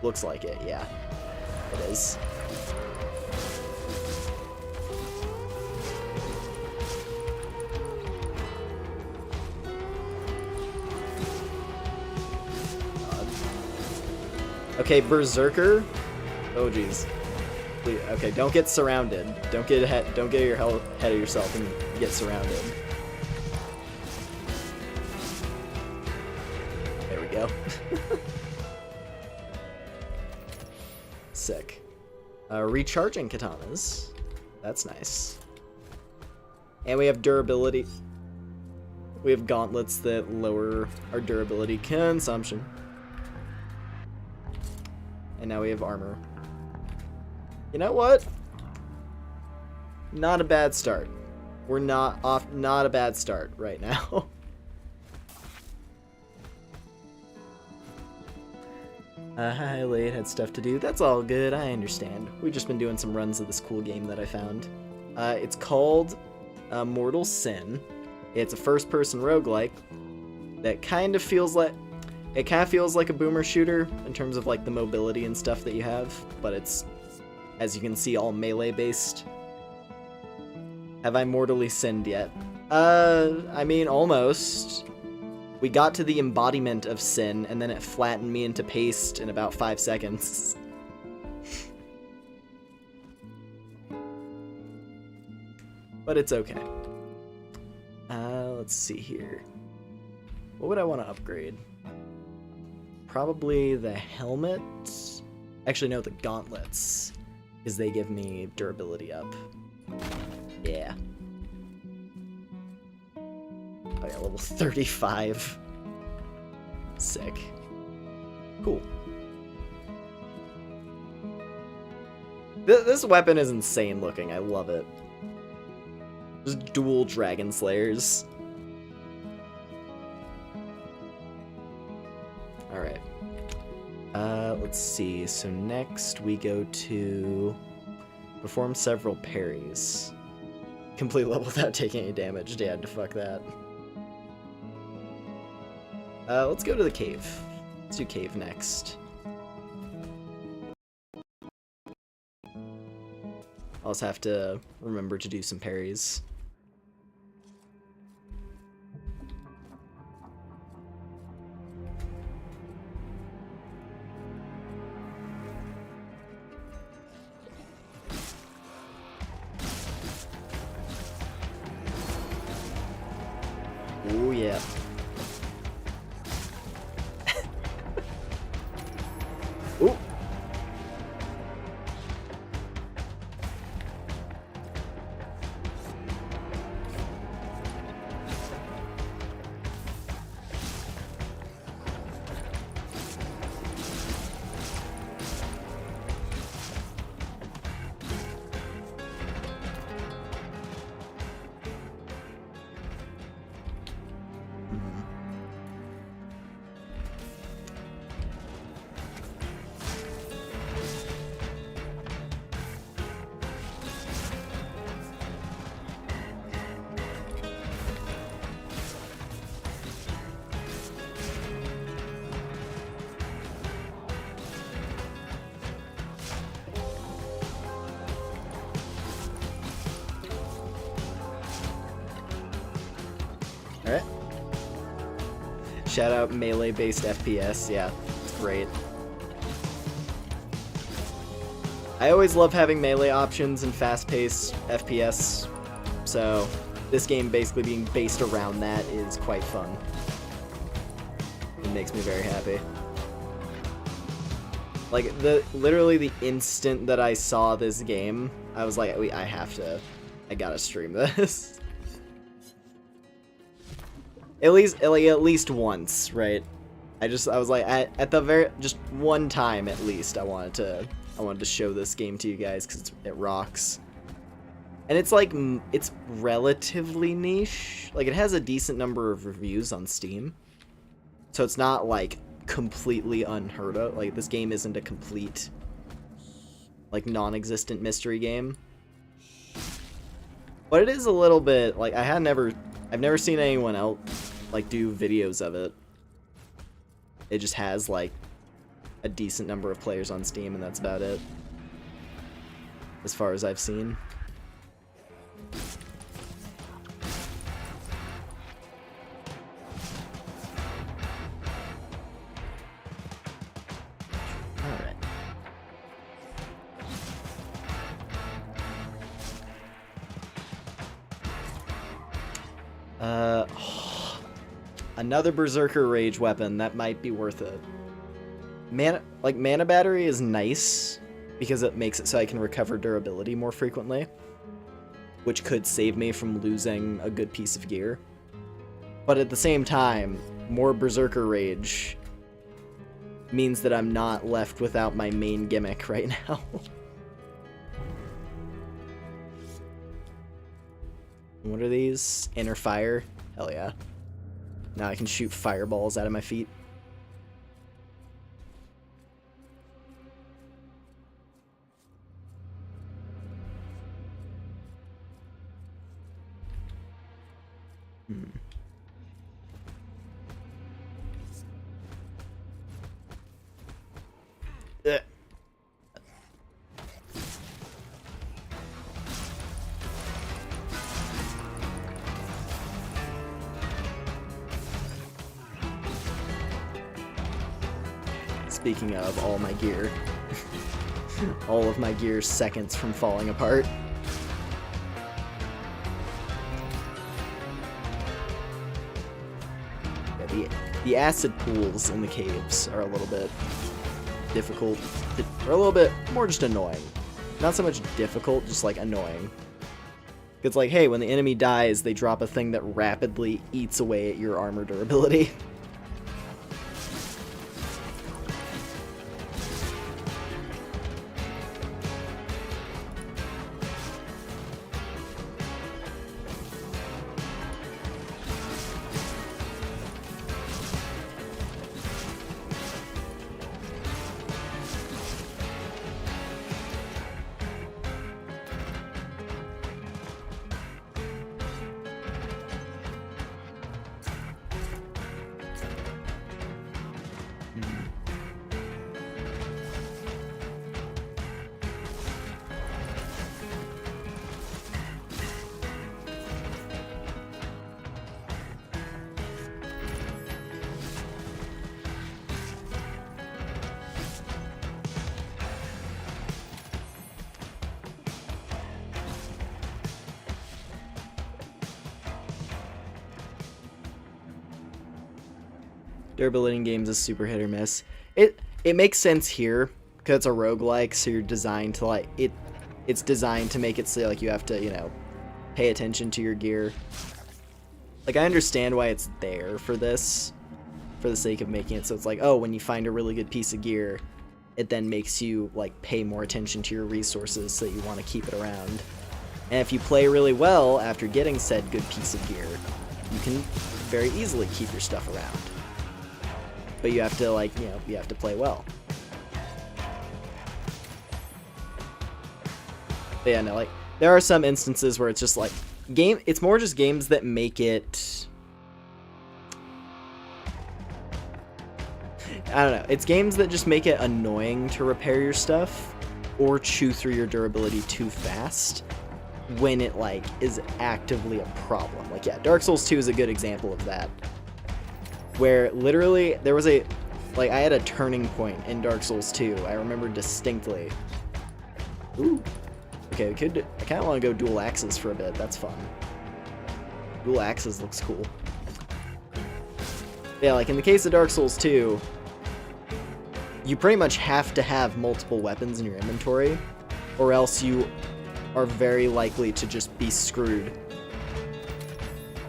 Looks like it, yeah. It is. Okay, Berserker. Oh jeez. Okay, don't get surrounded. Don't get ahead of yourself and get surrounded. There we go. Sick. Recharging katanas. That's nice. And we have durability. We have gauntlets that lower our durability consumption. And now we have armor. You know what? Not a bad start. We're not a bad start right now. Hi, late, had stuff to do. That's all good, I understand. We've just been doing some runs of this cool game that I found. It's called Mortal Sin. It's a first-person roguelike that kind of feels like... It kind of feels like a boomer shooter in terms of like the mobility and stuff that you have, but it's, as you can see, all melee-based. Have I mortally sinned yet? I mean, almost. We got to the embodiment of sin, and then it flattened me into paste in about 5 seconds. But it's okay. Let's see here. What would I want to upgrade? Probably the helmet. Actually, no, the gauntlets, because they give me durability up. Yeah. Oh yeah, level 35. Sick. Cool. This weapon is insane looking. I love it. Just dual dragon slayers. Alright. Let's see. So next we go to perform several parries. Complete level without taking any damage. Dad, fuck that. Let's go to the cave. Let's do cave next. I'll also have to remember to do some parries. Oh yeah. Ooh. Alright. Shout out melee-based FPS, yeah, it's great. I always love having melee options in fast-paced FPS, so this game basically being based around that is quite fun. It makes me very happy. Like, literally the instant that I saw this game, I was like, I gotta stream this. At least once, right? I was like, at the just one time at least, I wanted to show this game to you guys because it rocks. And it's like, it's relatively niche. Like, it has a decent number of reviews on Steam. So it's not like completely unheard of. Like, this game isn't a complete, like, non-existent mystery game. But it is a little bit, like, I've never seen anyone else like do videos of it. It just has like a decent number of players on Steam, and that's about it as far as I've seen. Another Berserker Rage weapon, that might be worth it. Mana Battery is nice, because it makes it so I can recover durability more frequently, which could save me from losing a good piece of gear. But at the same time, more Berserker Rage means that I'm not left without my main gimmick right now. What are these? Inner fire? Hell yeah. Now I can shoot fireballs out of my feet. Ugh. Speaking of all my gear, all of my gear seconds from falling apart. Yeah, the acid pools in the caves are a little bit difficult, or a little bit more just annoying. Not so much difficult, just like annoying. It's like, hey, when the enemy dies, they drop a thing that rapidly eats away at your armor durability. Durability in games is super hit or miss. It makes sense here because it's a roguelike, so you're designed to like it's designed to make it so like you have to, you know, pay attention to your gear. Like I understand why it's there for this, for the sake of making it so it's like, oh, when you find a really good piece of gear, it then makes you like pay more attention to your resources so that you want to keep it around. And if you play really well after getting said good piece of gear, you can very easily keep your stuff around. But you have to, like, you know, you have to play well. But yeah, no, like, there are some instances where it's just like, it's more just games that make it, I don't know, it's games that just make it annoying to repair your stuff, or chew through your durability too fast, when it, like, is actively a problem. Like, yeah, Dark Souls 2 is a good example of that. Where literally there was I had a turning point in Dark Souls 2. I remember distinctly. Ooh. Okay, I kind of want to go dual axes for a bit. That's fun. Dual axes looks cool. Yeah, like in the case of Dark Souls 2, you pretty much have to have multiple weapons in your inventory, or else you are very likely to just be screwed.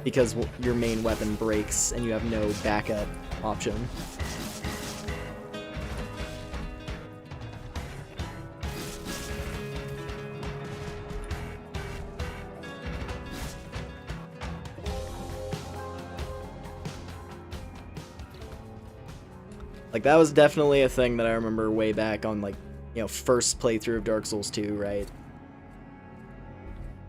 Because your main weapon breaks and you have no backup option. Like that was definitely a thing that I remember way back on like, you know, first playthrough of Dark Souls 2, right?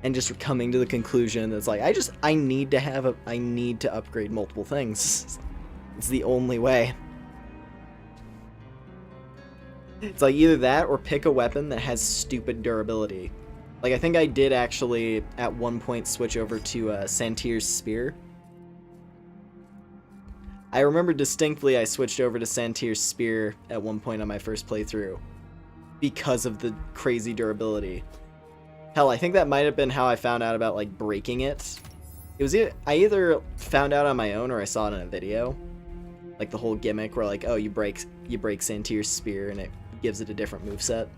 And just coming to the conclusion that's like, I need to upgrade multiple things. It's the only way. It's like either that or pick a weapon that has stupid durability. Like I think I did actually at one point switch over to Santier's Spear. I remember distinctly I switched over to Santier's Spear at one point on my first playthrough because of the crazy durability. Hell, I think that might have been how I found out about, like, breaking it. It was I either found out on my own or I saw it in a video. Like, the whole gimmick where, like, oh, you break Santier's Spear and it gives it a different moveset.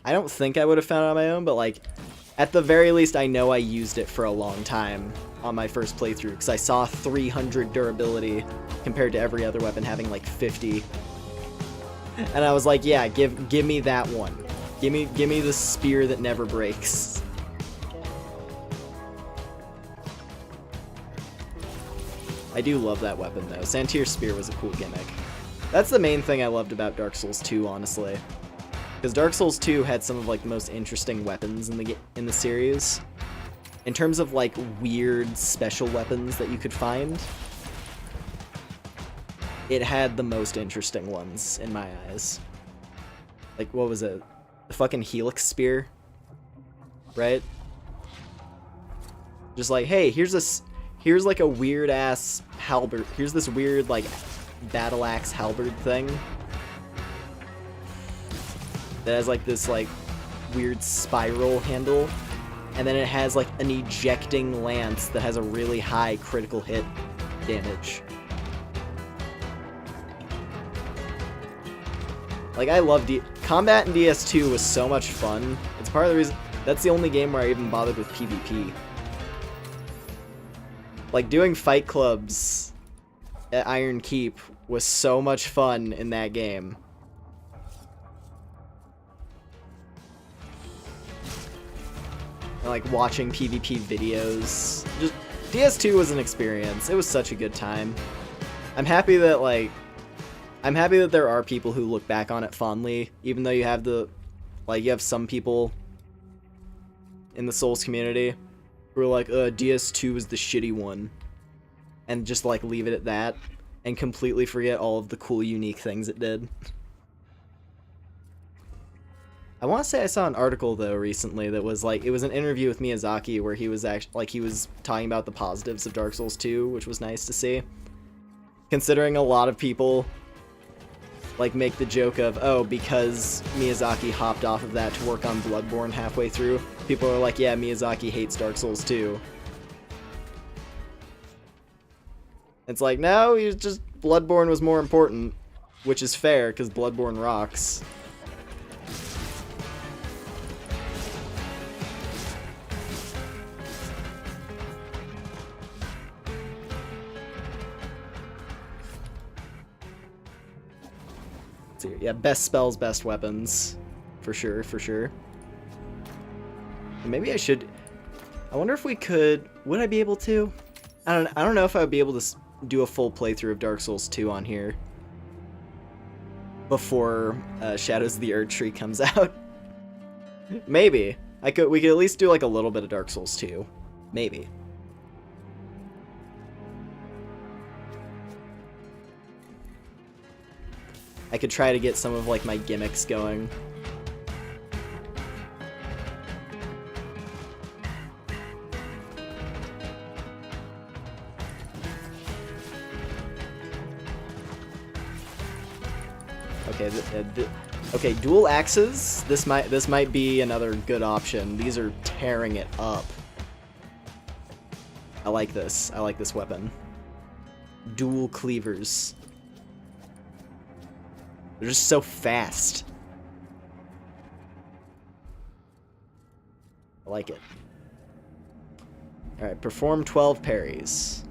I don't think I would have found it on my own, but, like, At the very least, I know I used it for a long time on my first playthrough, because I saw 300 durability compared to every other weapon having like 50. And I was like, yeah, give me that one. Give me the spear that never breaks. I do love that weapon though. Santier's spear was a cool gimmick. That's the main thing I loved about Dark Souls 2, honestly. Because Dark Souls 2 had some of like the most interesting weapons in the series. In terms of like weird special weapons that you could find, it had the most interesting ones in my eyes. Like, what was it? The fucking Helix Spear? Right? Just like, hey, here's like a weird ass halberd. Here's this weird like battle axe halberd thing that has like this like weird spiral handle, and then it has like an ejecting lance that has a really high critical hit damage. Like, I love combat in DS2 was so much fun. It's part of the reason that's the only game where I even bothered with PvP. Like, doing fight clubs at Iron Keep was so much fun in that game. And, like, watching PvP videos. Just, DS2 was an experience. It was such a good time. I'm happy that, like, there are people who look back on it fondly, even though you have you have some people in the Souls community who are like, DS2 is the shitty one, and just, like, leave it at that, and completely forget all of the cool, unique things it did. I want to say I saw an article, though, recently that was, like, it was an interview with Miyazaki where he was actually, like, he was talking about the positives of Dark Souls 2, which was nice to see. Considering a lot of people like make the joke of, oh, because Miyazaki hopped off of that to work on Bloodborne halfway through, people are like, yeah, Miyazaki hates Dark Souls 2. It's like, no, he's just, Bloodborne was more important, which is fair, because Bloodborne rocks. Yeah, best spells, best weapons. For sure, for sure. Maybe I should... I wonder if we could... Would I be able to? I don't know if I would be able to do a full playthrough of Dark Souls 2 on here before Shadows of the Erdtree comes out. Maybe. We could at least do like a little bit of Dark Souls 2. Maybe. I could try to get some of like my gimmicks going. Okay, okay, dual axes. This might be another good option. These are tearing it up. I like this. I like this weapon. Dual cleavers. They're just so fast. I like it. Alright, perform 12 parries.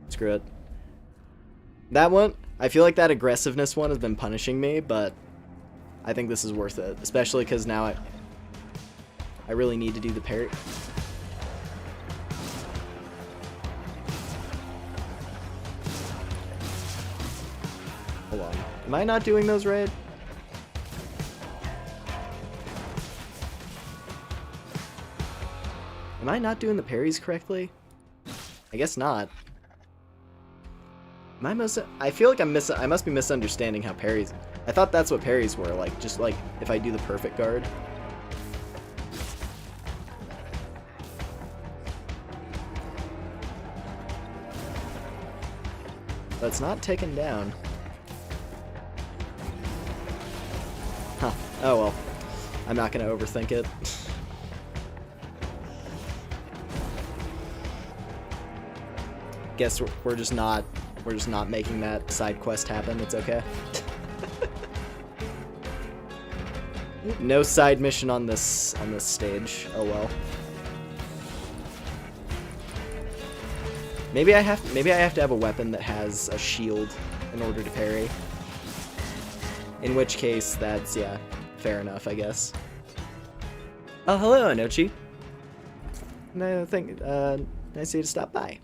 Screw it. That one, I feel like that aggressiveness one has been punishing me, but I think this is worth it. Especially because now I really need to do the parry. Hold on. Am I not doing those right? Am I not doing the parries correctly? I guess not. I feel like I must be misunderstanding how parries... I thought that's what parries were, like, just like, if I do the perfect guard. But it's not taken down. Huh. Oh well. I'm not gonna overthink it. Guess we're just not making that side quest happen. It's okay. No side mission on this stage. Oh well. Maybe I have to have a weapon that has a shield in order to parry. In which case, that's, yeah, fair enough, I guess. Oh, hello, Anochi. No, nice of you to stop by.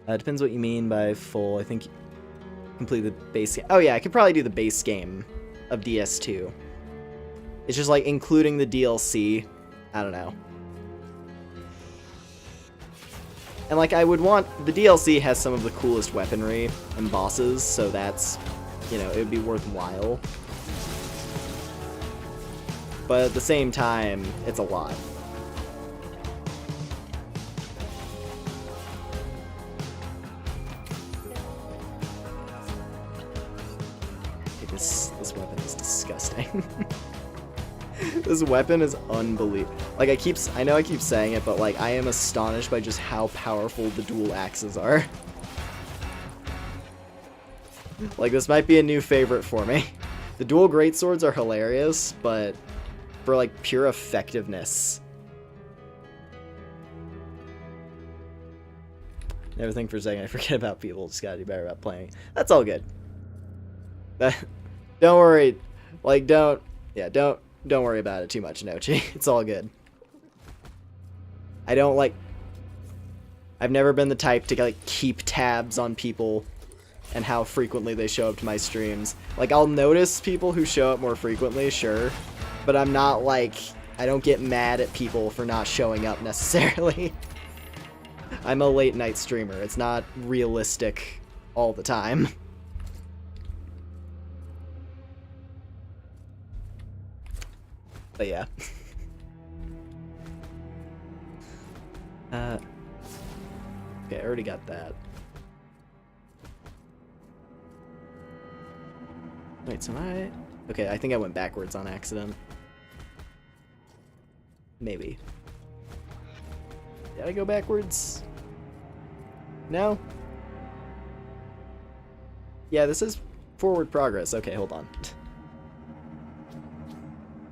Depends what you mean by full. I think complete the base game. Oh yeah, I could probably do the base game of DS2. It's just like including the DLC. I don't know. And like I would want, the DLC has some of the coolest weaponry and bosses, so that's, you know, it would be worthwhile. But at the same time, it's a lot. This weapon is disgusting. This weapon is unbelievable. Like I know I keep saying it, but like I am astonished by just how powerful the dual axes are. Like this might be a new favorite for me. The dual greatswords are hilarious, but for like pure effectiveness. Never think for a second I forget about people. Just gotta do better about playing. That's all good. Don't worry. Like don't worry about it too much, Nochi. It's all good. I've never been the type to like keep tabs on people and how frequently they show up to my streams. Like I'll notice people who show up more frequently, sure, but I'm not like, I don't get mad at people for not showing up necessarily. I'm a late night streamer. It's not realistic all the time. But yeah. Okay, I already got that. Wait, so okay, I think I went backwards on accident. Maybe. Did I go backwards? No? Yeah, this is forward progress. Okay, hold on.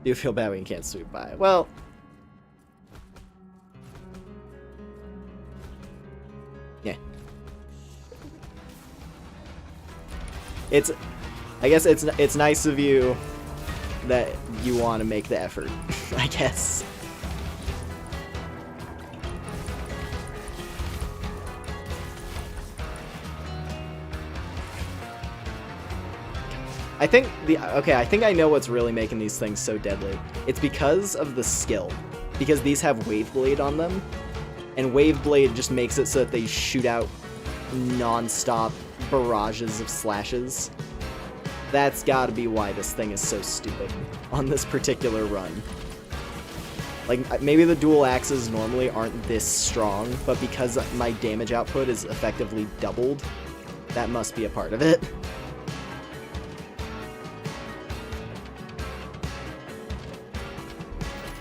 Do you feel bad when you can't sweep by? Well... yeah. I guess it's nice of you that you want to make the effort, I guess. I think I think I know what's really making these things so deadly. It's because of the skill. Because these have Wave Blade on them, and Wave Blade just makes it so that they shoot out non-stop barrages of slashes. That's gotta be why this thing is so stupid on this particular run. Like, maybe the dual axes normally aren't this strong, but because my damage output is effectively doubled, that must be a part of it.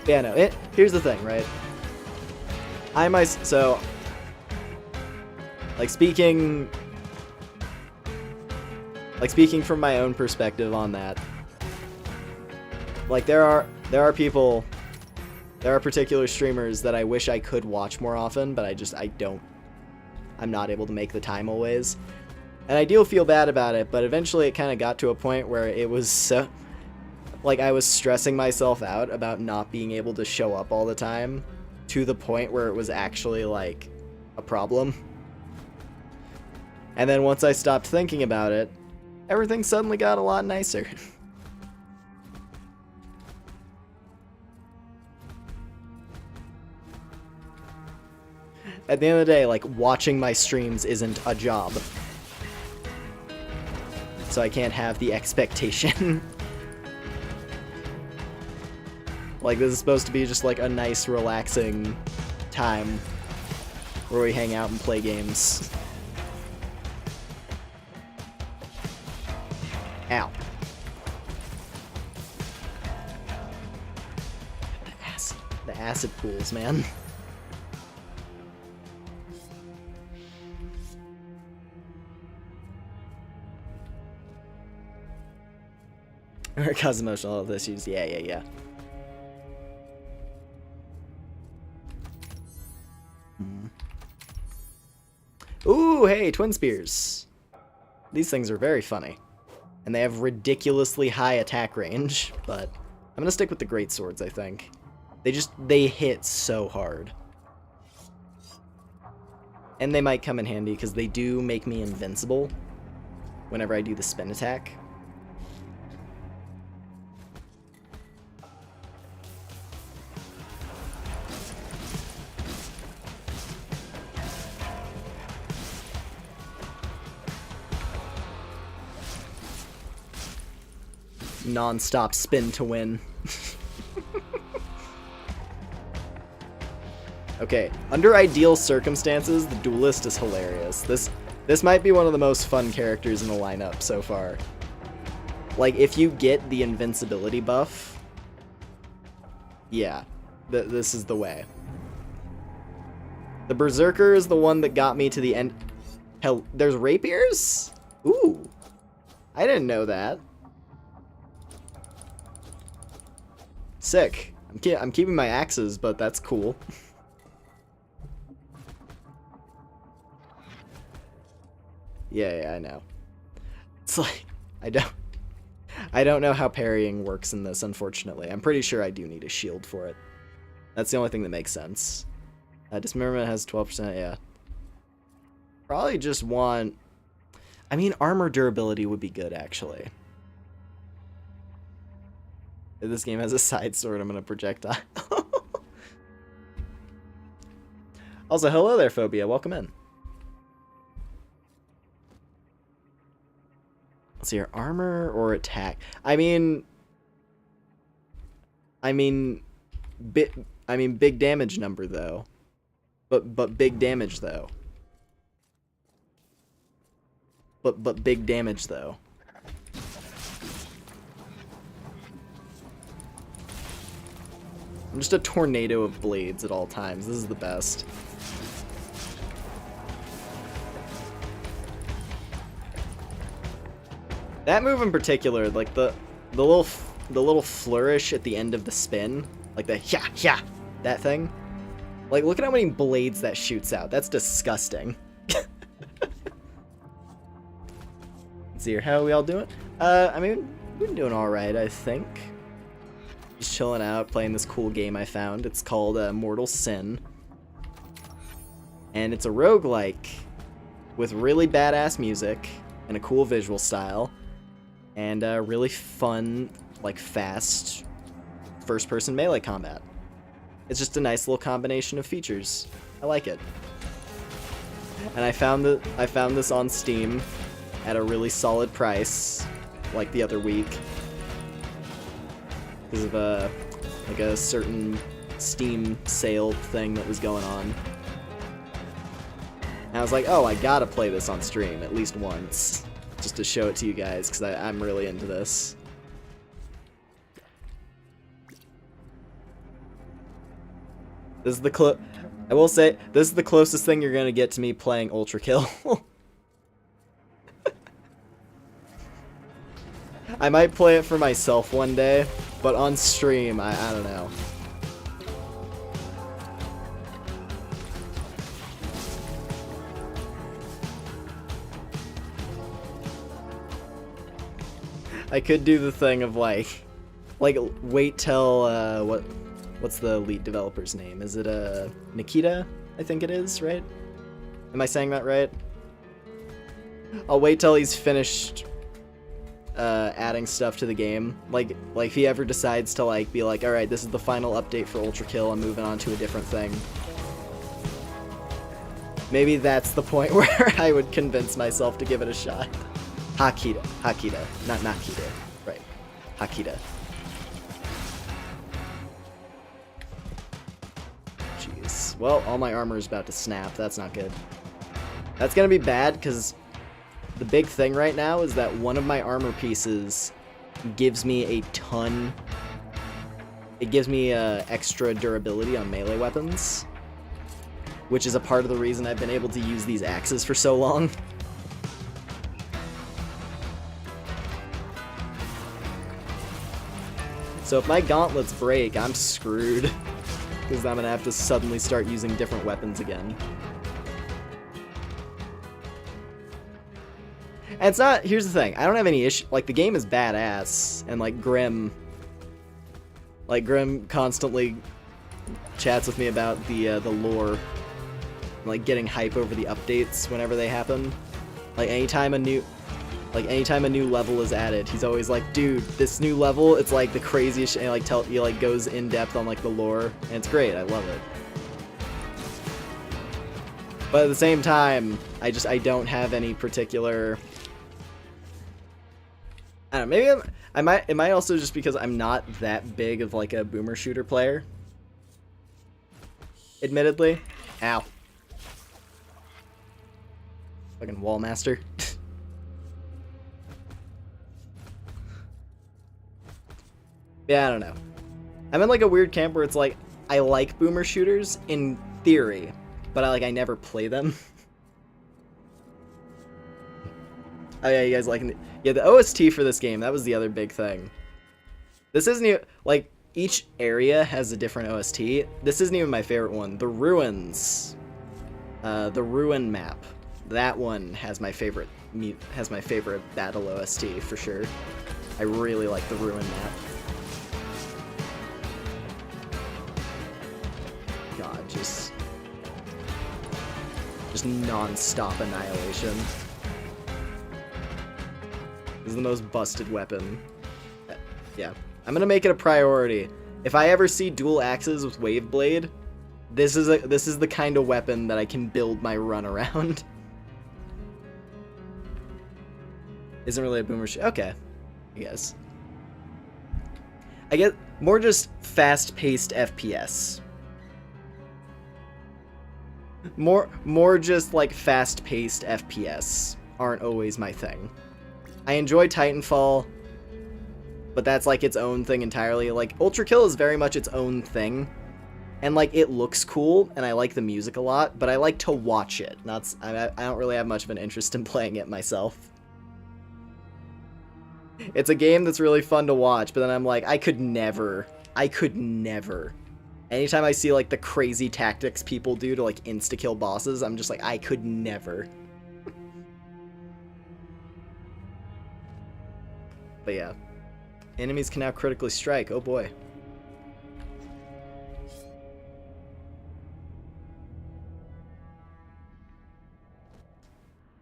Yeah, no, here's the thing, right? So, like, speaking from my own perspective on that, like, there are particular streamers that I wish I could watch more often, but I'm not able to make the time always. And I do feel bad about it, but eventually it kind of got to a point where it was so... like, I was stressing myself out about not being able to show up all the time, to the point where it was actually, like, a problem. And then once I stopped thinking about it, everything suddenly got a lot nicer. At the end of the day, like, watching my streams isn't a job. So I can't have the expectation. Like, this is supposed to be just, like, a nice, relaxing time where we hang out and play games. Ow. The acid pools, man. Or cause emotional health issues. Yeah. Ooh, hey, twin spears. These things are very funny. And they have ridiculously high attack range, but I'm gonna stick with the great swords, I think. They hit so hard. And they might come in handy because they do make me invincible whenever I do the spin attack. Non-stop spin to win. Okay, under ideal circumstances, the duelist is hilarious. This might be one of the most fun characters in the lineup so far. Like, if you get the invincibility buff, yeah, this is the way. The Berserker is the one that got me to the end. Hell, there's rapiers? Ooh, I didn't know that. Sick. I'm keeping my axes, but that's cool. Yeah, I know. It's like I don't know how parrying works in this, unfortunately. I'm pretty sure I do need a shield for it. That's the only thing that makes sense. Dismemberment has 12%, yeah. Probably just want... I mean, armor durability would be good, actually. If this game has a side sword, I'm gonna projectile. Also, hello there, Phobia. Welcome in. Let's see here. Armor or attack? I mean, big damage number though. But big damage though. But big damage though. I'm just a tornado of blades at all times. This is the best. That move in particular, like the little flourish at the end of the spin, like the yeah, that thing. Like, look at how many blades that shoots out. That's disgusting. Let's see here. How are we all doing? I mean, we've been doing all right, I think. Just chilling out, playing this cool game I found. It's called Mortal Sin. And it's a roguelike with really badass music and a cool visual style. And really fun, like, fast first-person melee combat. It's just a nice little combination of features. I like it. And I found this on Steam at a really solid price, like the other week. Because of like a certain Steam sale thing that was going on. And I was like, oh, I gotta play this on stream at least once, just to show it to you guys, because I'm really into this. This is the I will say, this is the closest thing you're gonna get to me playing Ultra Kill. I might play it for myself one day, but on stream, I don't know. I could do the thing of like wait till what's the lead developer's name? Is it Nikita? I think it is, right? Am I saying that right? I'll wait till he's finished adding stuff to the game. Like if he ever decides to like be like, all right, this is the final update for Ultra Kill, I'm moving on to a different thing. Maybe that's the point where I would convince myself to give it a shot. Hakita, not Nakita, right? Hakita. Jeez. Well, all my armor is about to snap. That's not good. That's gonna be bad because the big thing right now is that one of my armor pieces gives me a ton. It gives me extra durability on melee weapons, which is a part of the reason I've been able to use these axes for so long. So if my gauntlets break, I'm screwed. Because I'm gonna have to suddenly start using different weapons again. And it's not, here's the thing, I don't have any issue, like the game is badass, and like Grim constantly chats with me about the lore, and, like getting hype over the updates whenever they happen. Like anytime a new level is added, he's always like, dude, this new level, it's like the craziest shit, and he like goes in depth on like the lore, and it's great, I love it. But at the same time, I don't have any particular, I don't know, maybe it might also just because I'm not that big of like a boomer shooter player. Admittedly. Ow. Fucking wall master. Yeah, I don't know. I'm in like a weird camp where it's like, I like boomer shooters in theory, but I never play them. Oh yeah, you guys liking it? Yeah, the OST for this game, that was the other big thing. This isn't even, like, each area has a different OST. This isn't even my favorite one. The Ruins. The Ruin map. That one has my favorite battle OST for sure. I really like the Ruin map. God, just non-stop annihilation. This is the most busted weapon. Yeah, I'm gonna make it a priority. If I ever see dual axes with wave blade, this is the kind of weapon that I can build my run around. Isn't really a boomer shit. Okay, I guess. I get more just fast-paced FPS. More just like fast-paced FPS aren't always my thing. I enjoy Titanfall, but that's like its own thing entirely. Like Ultra Kill is very much its own thing, and like it looks cool, and I like the music a lot, but I like to watch it. I don't really have much of an interest in playing it myself. It's a game that's really fun to watch, but then I'm like, I could never. Anytime I see like the crazy tactics people do to like insta-kill bosses, I'm just like, I could never. But yeah. Enemies can now critically strike, oh boy.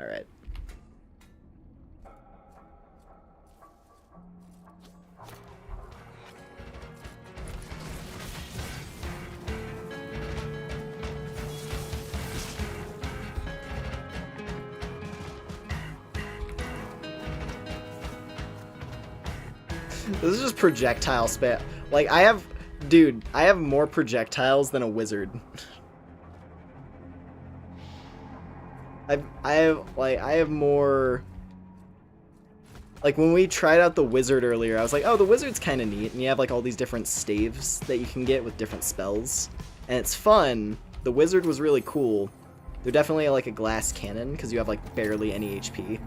Alright. This is just projectile spam. Like, I have more projectiles than a wizard. I have more. Like, when we tried out the wizard earlier, I was like, oh, the wizard's kind of neat, and you have like all these different staves that you can get with different spells, and it's fun. The wizard was really cool. They're definitely like a glass cannon because you have like barely any HP.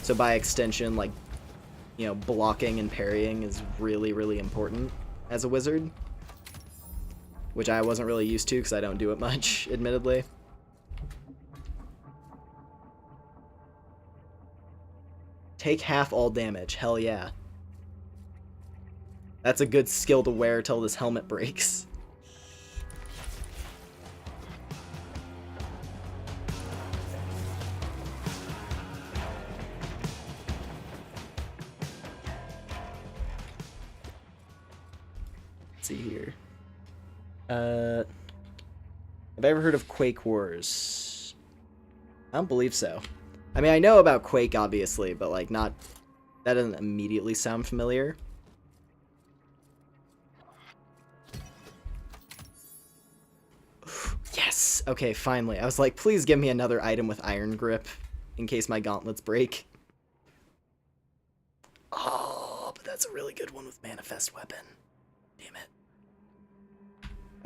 So by extension, like, you know, blocking and parrying is really, really important as a wizard. Which I wasn't really used to because I don't do it much, admittedly. Take half all damage, hell yeah. That's a good skill to wear till this helmet breaks. See here. Have I ever heard of Quake Wars? I don't believe so. I mean, I know about Quake, obviously, but like that doesn't immediately sound familiar. Yes! Okay, finally. I was like, please give me another item with Iron Grip in case my gauntlets break. Oh, but that's a really good one with Manifest Weapon. Damn it.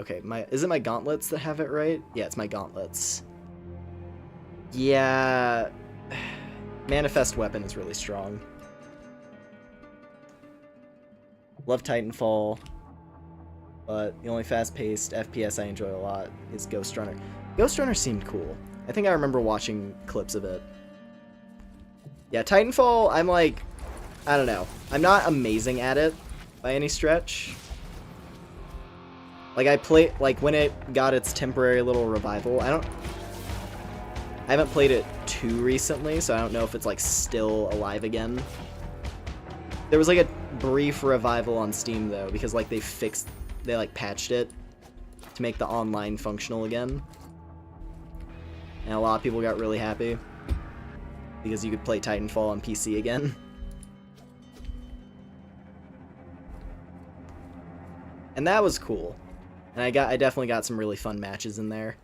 Okay, is it my gauntlets that have it right? Yeah, it's my gauntlets. Yeah, Manifest Weapon is really strong. Love Titanfall, but the only fast-paced FPS I enjoy a lot is Ghost Runner. Ghost Runner seemed cool. I think I remember watching clips of it. Yeah, Titanfall, I'm like, I don't know. I'm not amazing at it by any stretch. Like, I play, like, when it got its temporary little revival, I haven't played it too recently, so I don't know if it's, like, still alive again. There was, like, a brief revival on Steam, though, because, like, they, like, patched it to make the online functional again. And a lot of people got really happy because you could play Titanfall on PC again. And that was cool. And I definitely got some really fun matches in there.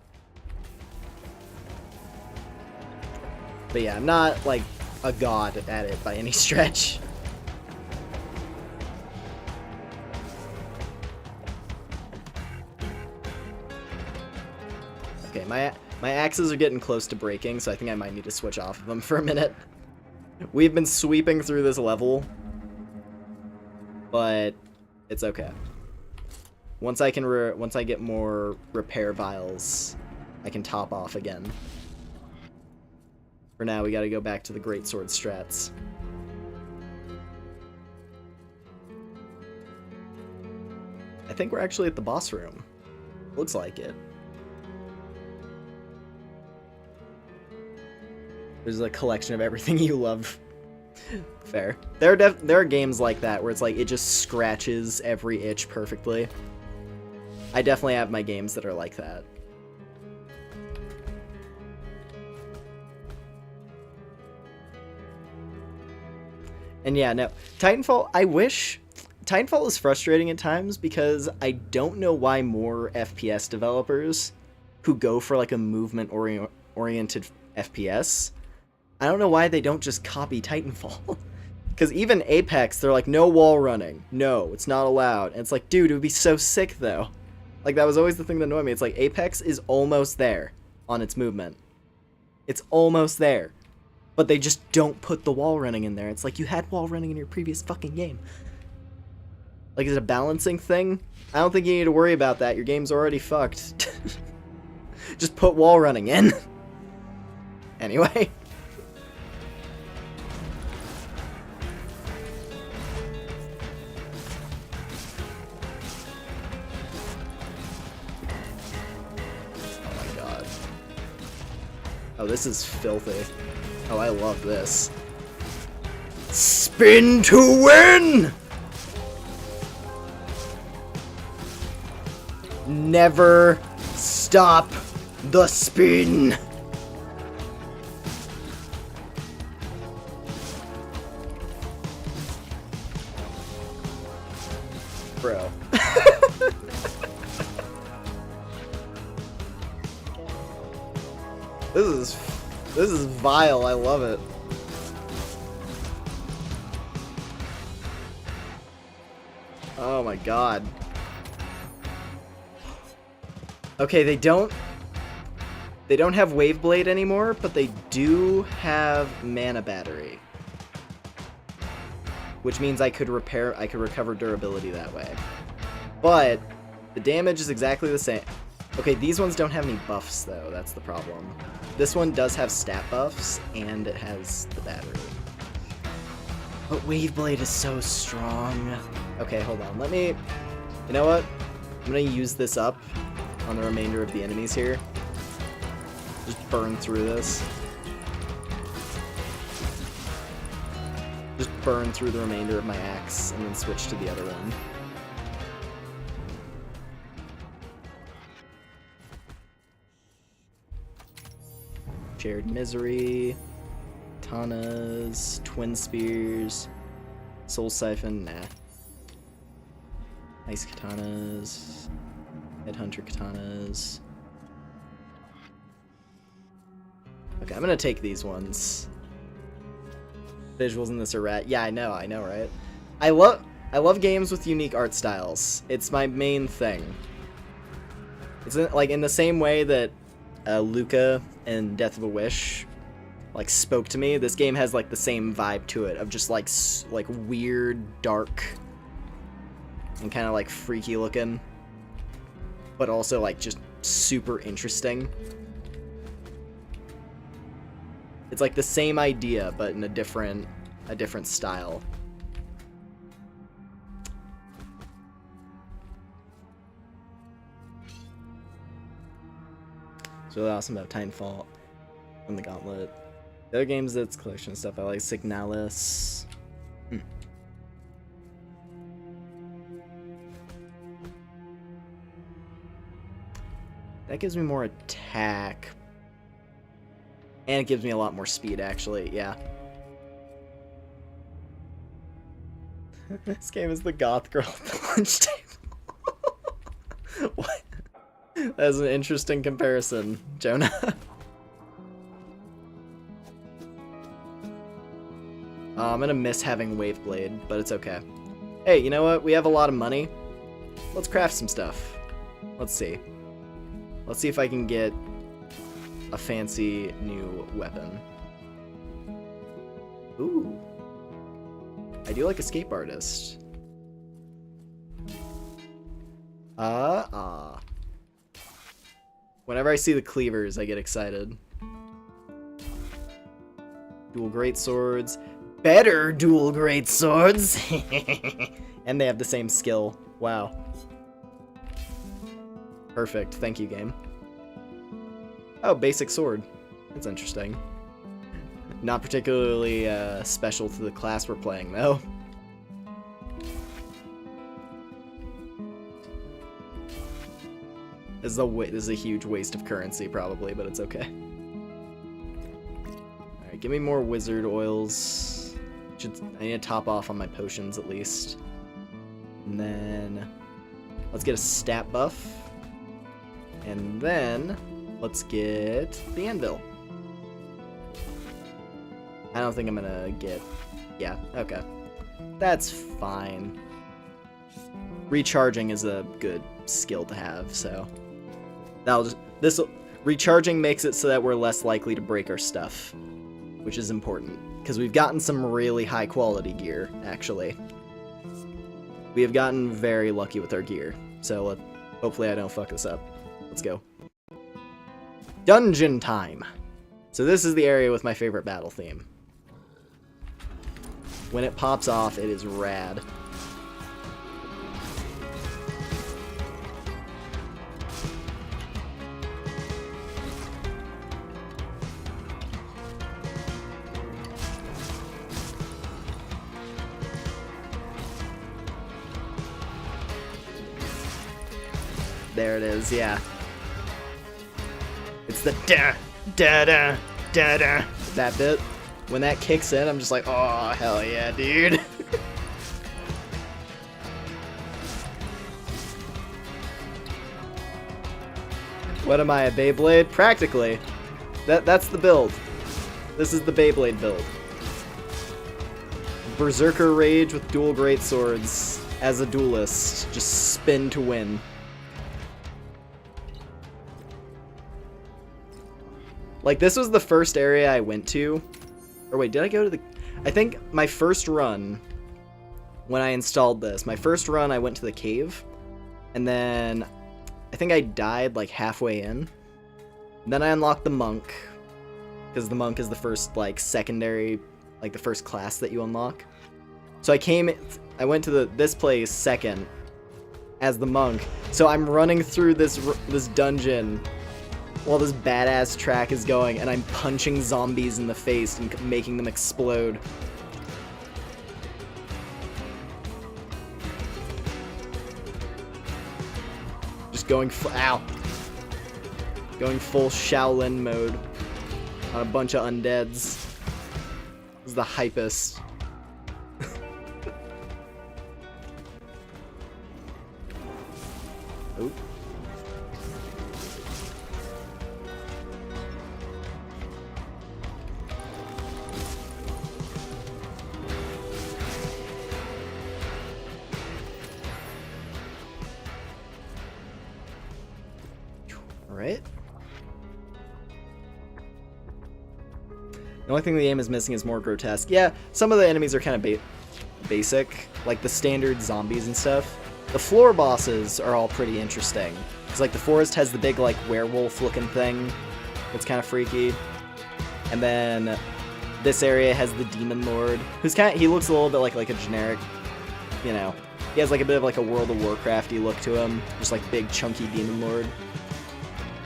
But yeah, I'm not, like, a god at it by any stretch. Okay, my axes are getting close to breaking, so I think I might need to switch off of them for a minute. We've been sweeping through this level, but it's okay. Once I get more repair vials, I can top off again. For now, we gotta go back to the greatsword strats. I think we're actually at the boss room. Looks like it. There's a collection of everything you love. Fair. There are games like that where it's like it just scratches every itch perfectly. I definitely have my games that are like that. And yeah, no. Titanfall, Titanfall is frustrating at times because I don't know why more FPS developers who go for like a movement-oriented FPS, I don't know why they don't just copy Titanfall. Because even Apex, they're like, no wall running. No, it's not allowed. And it's like, dude, it would be so sick, though. Like, that was always the thing that annoyed me. It's like, Apex is almost there on its movement. It's almost there. But they just don't put the wall running in there. It's like, you had wall running in your previous fucking game. Like, is it a balancing thing? I don't think you need to worry about that. Your game's already fucked. Just put wall running in. Anyway. Oh, this is filthy. Oh, I love this. Spin to win! Never stop the spin! Bro. This is vile, I love it. Oh my god. Okay, they don't have Wave Blade anymore, but they do have Mana Battery. Which means I could recover durability that way. But the damage is exactly the same. Okay, these ones don't have any buffs though, that's the problem. This one does have stat buffs, and it has the battery. But Wave Blade is so strong. Okay, hold on, you know what? I'm gonna use this up on the remainder of the enemies here. Just burn through this. Just burn through the remainder of my axe, and then switch to the other one. Shared Misery, Katanas, Twin Spears, Soul Siphon, nah. Ice Katanas, Headhunter Katanas. Okay, I'm gonna take these ones. Visuals in this are rat. Yeah, I know, right? I love games with unique art styles. It's my main thing. It's like in the same way that Luca and Death of a Wish like spoke to me. This game has like the same vibe to it of just like weird, dark and kind of like freaky looking, but also like just super interesting. It's like the same idea, but in a different style. It's really awesome about Titanfall and the Gauntlet. The other games that's collection of stuff I like, Signalis. That gives me more attack. And it gives me a lot more speed, actually, yeah. This game is the goth girl at the lunch table. What? That's an interesting comparison, Jonah. I'm gonna miss having Waveblade, but it's okay. Hey, you know what? We have a lot of money. Let's craft some stuff. Let's see. Let's see if I can get a fancy new weapon. Ooh. I do like Escape Artist. Whenever I see the cleavers, I get excited. Dual greatswords. Better dual greatswords! And they have the same skill. Wow. Perfect. Thank you, game. Oh, basic sword. That's interesting. Not particularly special to the class we're playing, though. This is a huge waste of currency, probably, but it's okay. Alright, give me more wizard oils. I need to top off on my potions, at least. And then let's get a stat buff. And then let's get the anvil. I don't think I'm gonna get... Yeah, okay. That's fine. Recharging is a good skill to have, so... Recharging makes it so that we're less likely to break our stuff, which is important, because we've gotten some really high quality gear, actually. We have gotten very lucky with our gear, so hopefully I don't fuck this up. Let's go. Dungeon time! So this is the area with my favorite battle theme. When it pops off, it is rad. There it is, yeah. It's the da-da, da-da. That bit. When that kicks in, I'm just like, oh, hell yeah, dude. What am I, a Beyblade? Practically. That's the build. This is the Beyblade build. Berserker Rage with dual greatswords as a duelist. Just spin to win. Like, this was the first area I went to. Or wait, did I go to the... I think my first run, when I installed this, my first run I went to the cave. And then I think I died like halfway in. Then I unlocked the monk. Because the monk is the first, like, secondary, like, the first class that you unlock. So I went to this place second as the monk. So I'm running through this dungeon while this badass track is going, and I'm punching zombies in the face and making them explode. Just going ow. Going full Shaolin mode on a bunch of undeads. This is the hypest. Oop. Alright. The only thing the game is missing is more grotesque. Yeah, some of the enemies are kind of basic, like the standard zombies and stuff. The floor bosses are all pretty interesting. Because, like, the forest has the big, like, werewolf-looking thing. It's kind of freaky. And then this area has the Demon Lord, who's he looks a little bit like a generic, you know, he has like a bit of like a World of Warcrafty look to him, just like big chunky Demon Lord.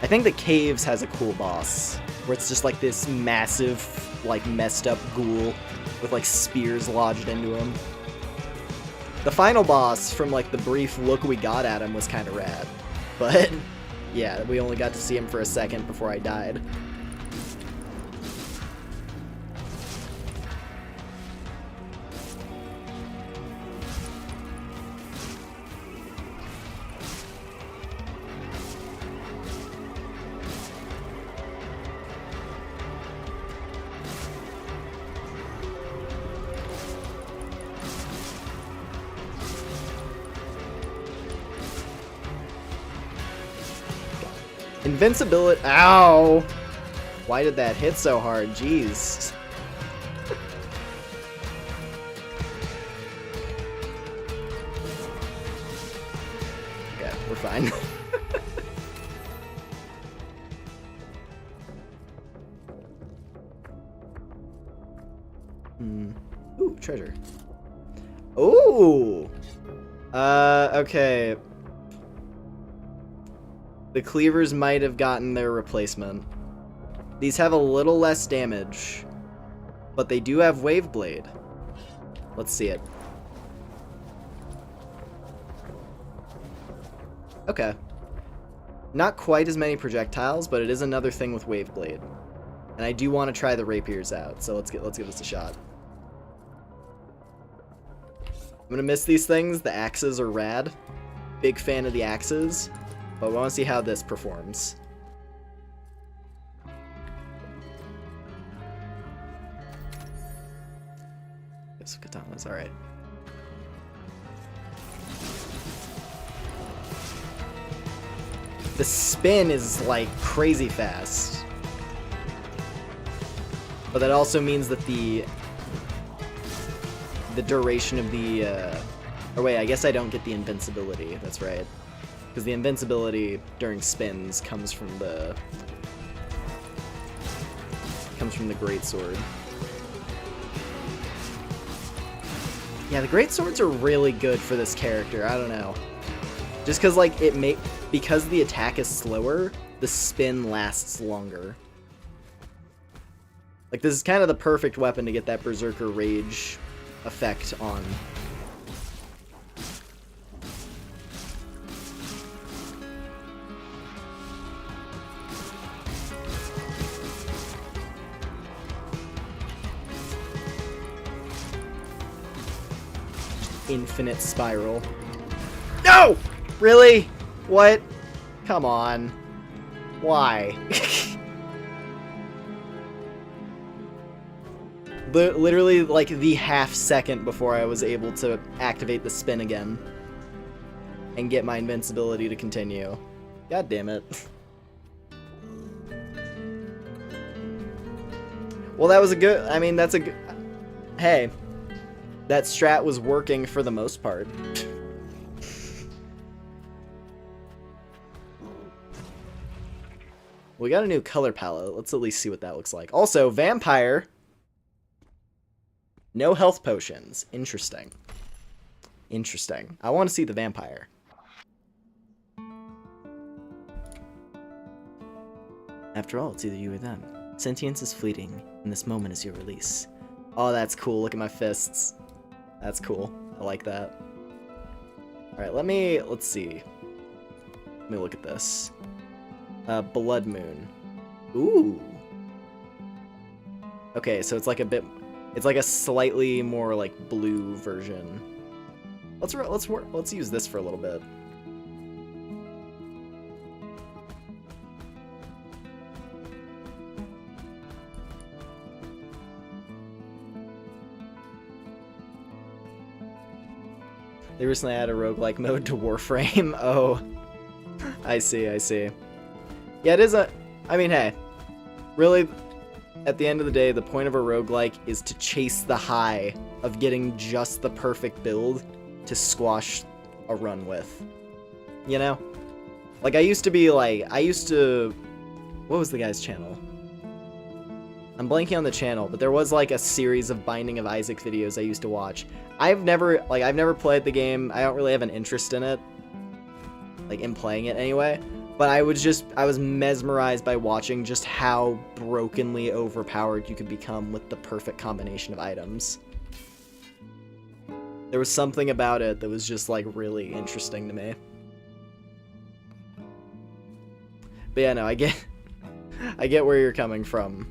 I think the Caves has a cool boss, where it's just like this massive, like messed up ghoul with like spears lodged into him. The final boss, from like the brief look we got at him, was kind of rad, but yeah, we only got to see him for a second before I died. Invincibility. Ow! Why did that hit so hard? Jeez. Okay, we're fine. Ooh, treasure. Ooh! Okay. The cleavers might have gotten their replacement. These have a little less damage, but they do have Wave Blade. Let's see it. Okay. Not quite as many projectiles, but it is another thing with Wave Blade. And I do want to try the rapiers out, so let's give this a shot. I'm gonna miss these things. The axes are rad. Big fan of the axes. But we want to see how this performs. Yes, katanas, alright. The spin is like crazy fast. But that also means that the duration of the or wait, I guess I don't get the invincibility. That's right. Because the invincibility during spins comes from the greatsword. Yeah, the greatswords are really good for this character. I don't know. Just because like because the attack is slower, the spin lasts longer. Like this is kind of the perfect weapon to get that Berserker Rage effect on. Infinite spiral. No! Really? What? Come on. Why? Literally like the half second before I was able to activate the spin again and get my invincibility to continue. God damn it. Well, that was a good, I mean, that's a good, hey. That strat was working for the most part. We got a new color palette. Let's at least see what that looks like. Also, vampire. No health potions. Interesting. Interesting. I want to see the vampire. After all, it's either you or them. Sentience is fleeting, and this moment is your release. Oh, that's cool. Look at my fists. That's cool. I like that. Alright, let's see. Let me look at this. Blood Moon. Ooh. Okay, so it's like a slightly more like blue version. Let's use this for a little bit. They recently added a roguelike mode to Warframe. Oh, I see. Yeah, it is I mean, hey, really, at the end of the day, the point of a roguelike is to chase the high of getting just the perfect build to squash a run with. You know? Like, I used to... What was the guy's channel? I'm blanking on the channel, but there was like a series of Binding of Isaac videos I used to watch. I've never played the game. I don't really have an interest in it. Like, in playing it anyway. But I was mesmerized by watching just how brokenly overpowered you could become with the perfect combination of items. There was something about it that was just, like, really interesting to me. But yeah, no, I get where you're coming from.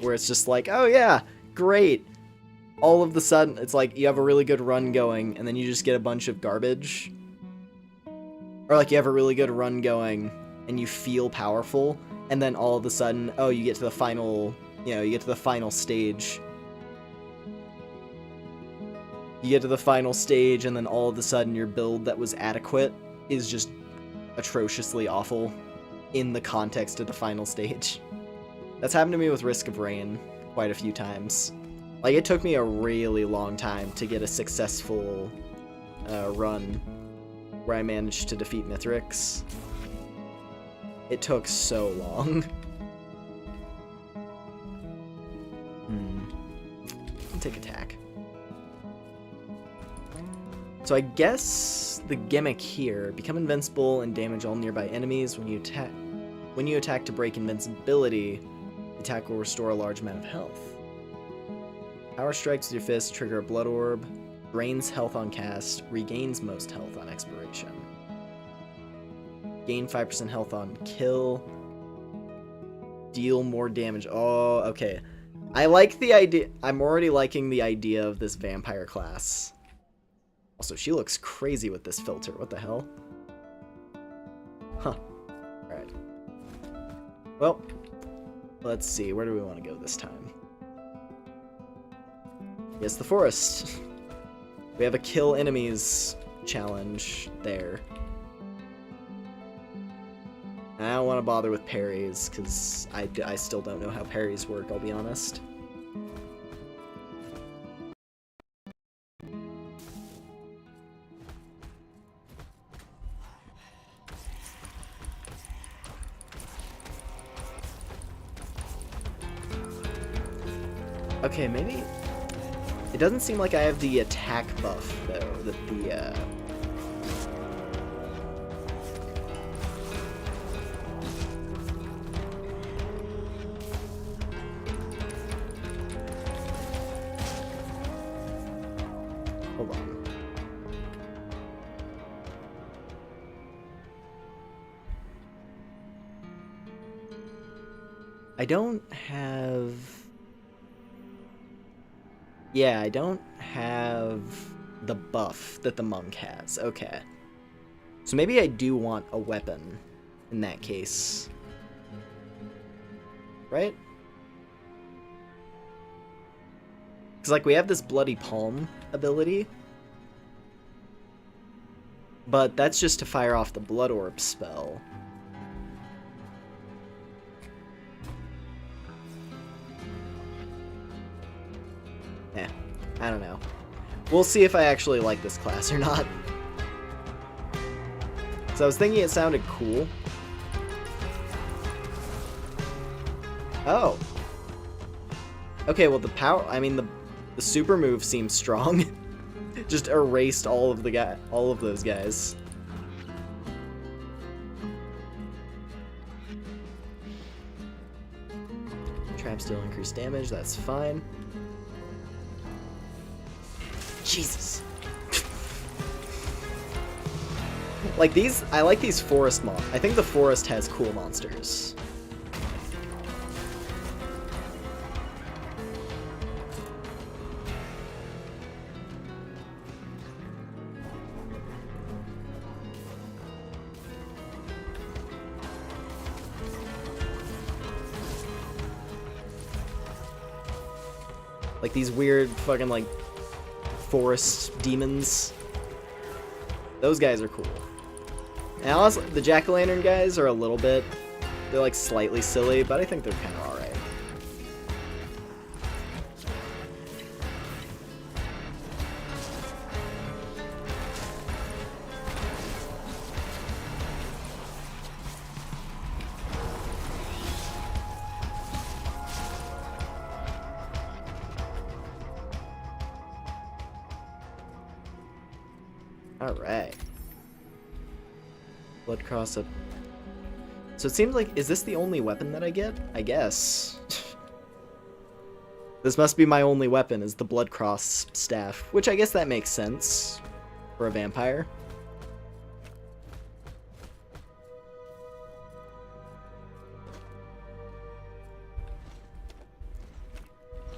Where it's just like, oh yeah, great. All of the sudden, it's like you have a really good run going, and then you just get a bunch of garbage. Or like you have a really good run going, and you feel powerful, and then all of a sudden, oh, you get to the final, you get to the final stage. You get to the final stage, and then all of a sudden your build that was adequate is just atrociously awful in the context of the final stage. That's happened to me with Risk of Rain quite a few times. Like, it took me a really long time to get a successful run where I managed to defeat Mithrix. It took so long. I'll take attack. So I guess the gimmick here, become invincible and damage all nearby enemies when you attack. When you attack to break invincibility, the attack will restore a large amount of health. Power strikes with your fist, trigger a blood orb, drains health on cast, regains most health on expiration. Gain 5% health on kill. Deal more damage. Oh, okay. I like the idea. I'm already liking the idea of this vampire class. Also, she looks crazy with this filter. What the hell? Huh. Alright. Well, let's see. Where do we want to go this time? Yes, the forest. We have a kill enemies challenge there. And I don't want to bother with parries, because I still don't know how parries work, I'll be honest. Okay, maybe... It doesn't seem like I have the attack buff, though, that the, Hold on. I don't have... Yeah, I don't have the buff that the monk has. Okay. So maybe I do want a weapon in that case. Right? Because, like, we have this Bloody Palm ability. But that's just to fire off the Blood Orb spell. I don't know. We'll see if I actually like this class or not. So I was thinking it sounded cool. Oh. Okay, well the power, I mean the super move seems strong. Just erased all of those guys. Traps deal increased damage, that's fine. Jesus. Like these, I like these forest I think the forest has cool monsters. Like these weird fucking like forest demons. Those guys are cool. And honestly, the jack-o'-lantern guys are a little bit, they're like slightly silly, but I think they're kind of alright. Alright. Blood cross up. So it seems like, is this the only weapon that I get? I guess. This must be my only weapon, is the blood cross staff, which I guess that makes sense for a vampire.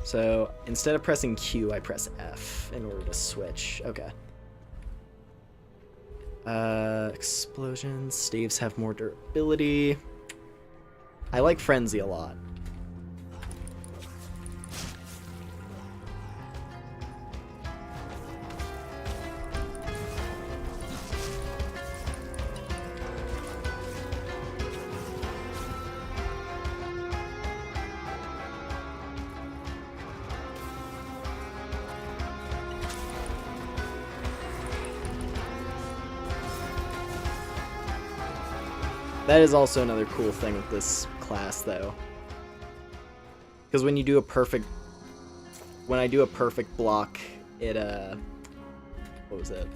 So instead of pressing Q, I press F in order to switch. Okay. Explosions. Staves have more durability. I like Frenzy a lot. That is also another cool thing with this class, though. Because when you do a perfect... When I do a perfect block, it, what was it?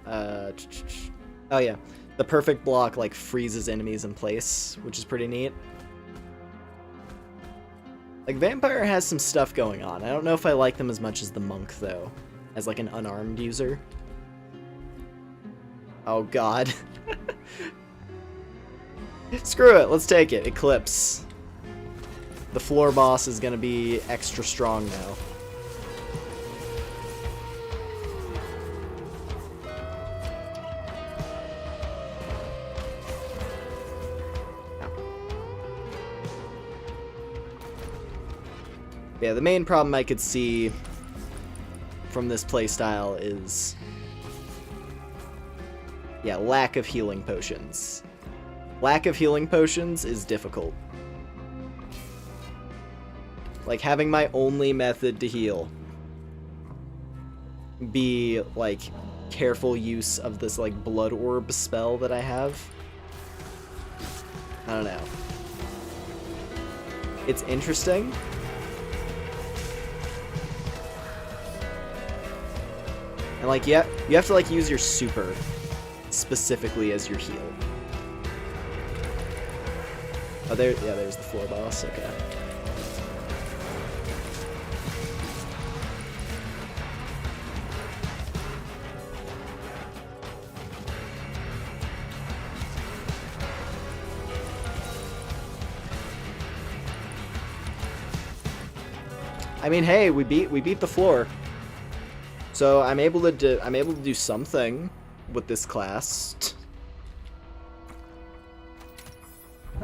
Oh yeah. The perfect block, like, freezes enemies in place, which is pretty neat. Like, Vampire has some stuff going on. I don't know if I like them as much as the Monk, though. As, like, an unarmed user. Oh god. Screw it, let's take it. Eclipse. The floor boss is gonna be extra strong now. Yeah, the main problem I could see from this playstyle is... yeah, lack of healing potions. Lack of healing potions is difficult. Like, having my only method to heal be, like, careful use of this, like, blood orb spell that I have. I don't know. It's interesting. And, like, yeah, you have to, like, use your super specifically as your heal. Oh, there, yeah, there's the floor boss, okay. I mean, hey, we beat the floor. So I'm able to do something with this class.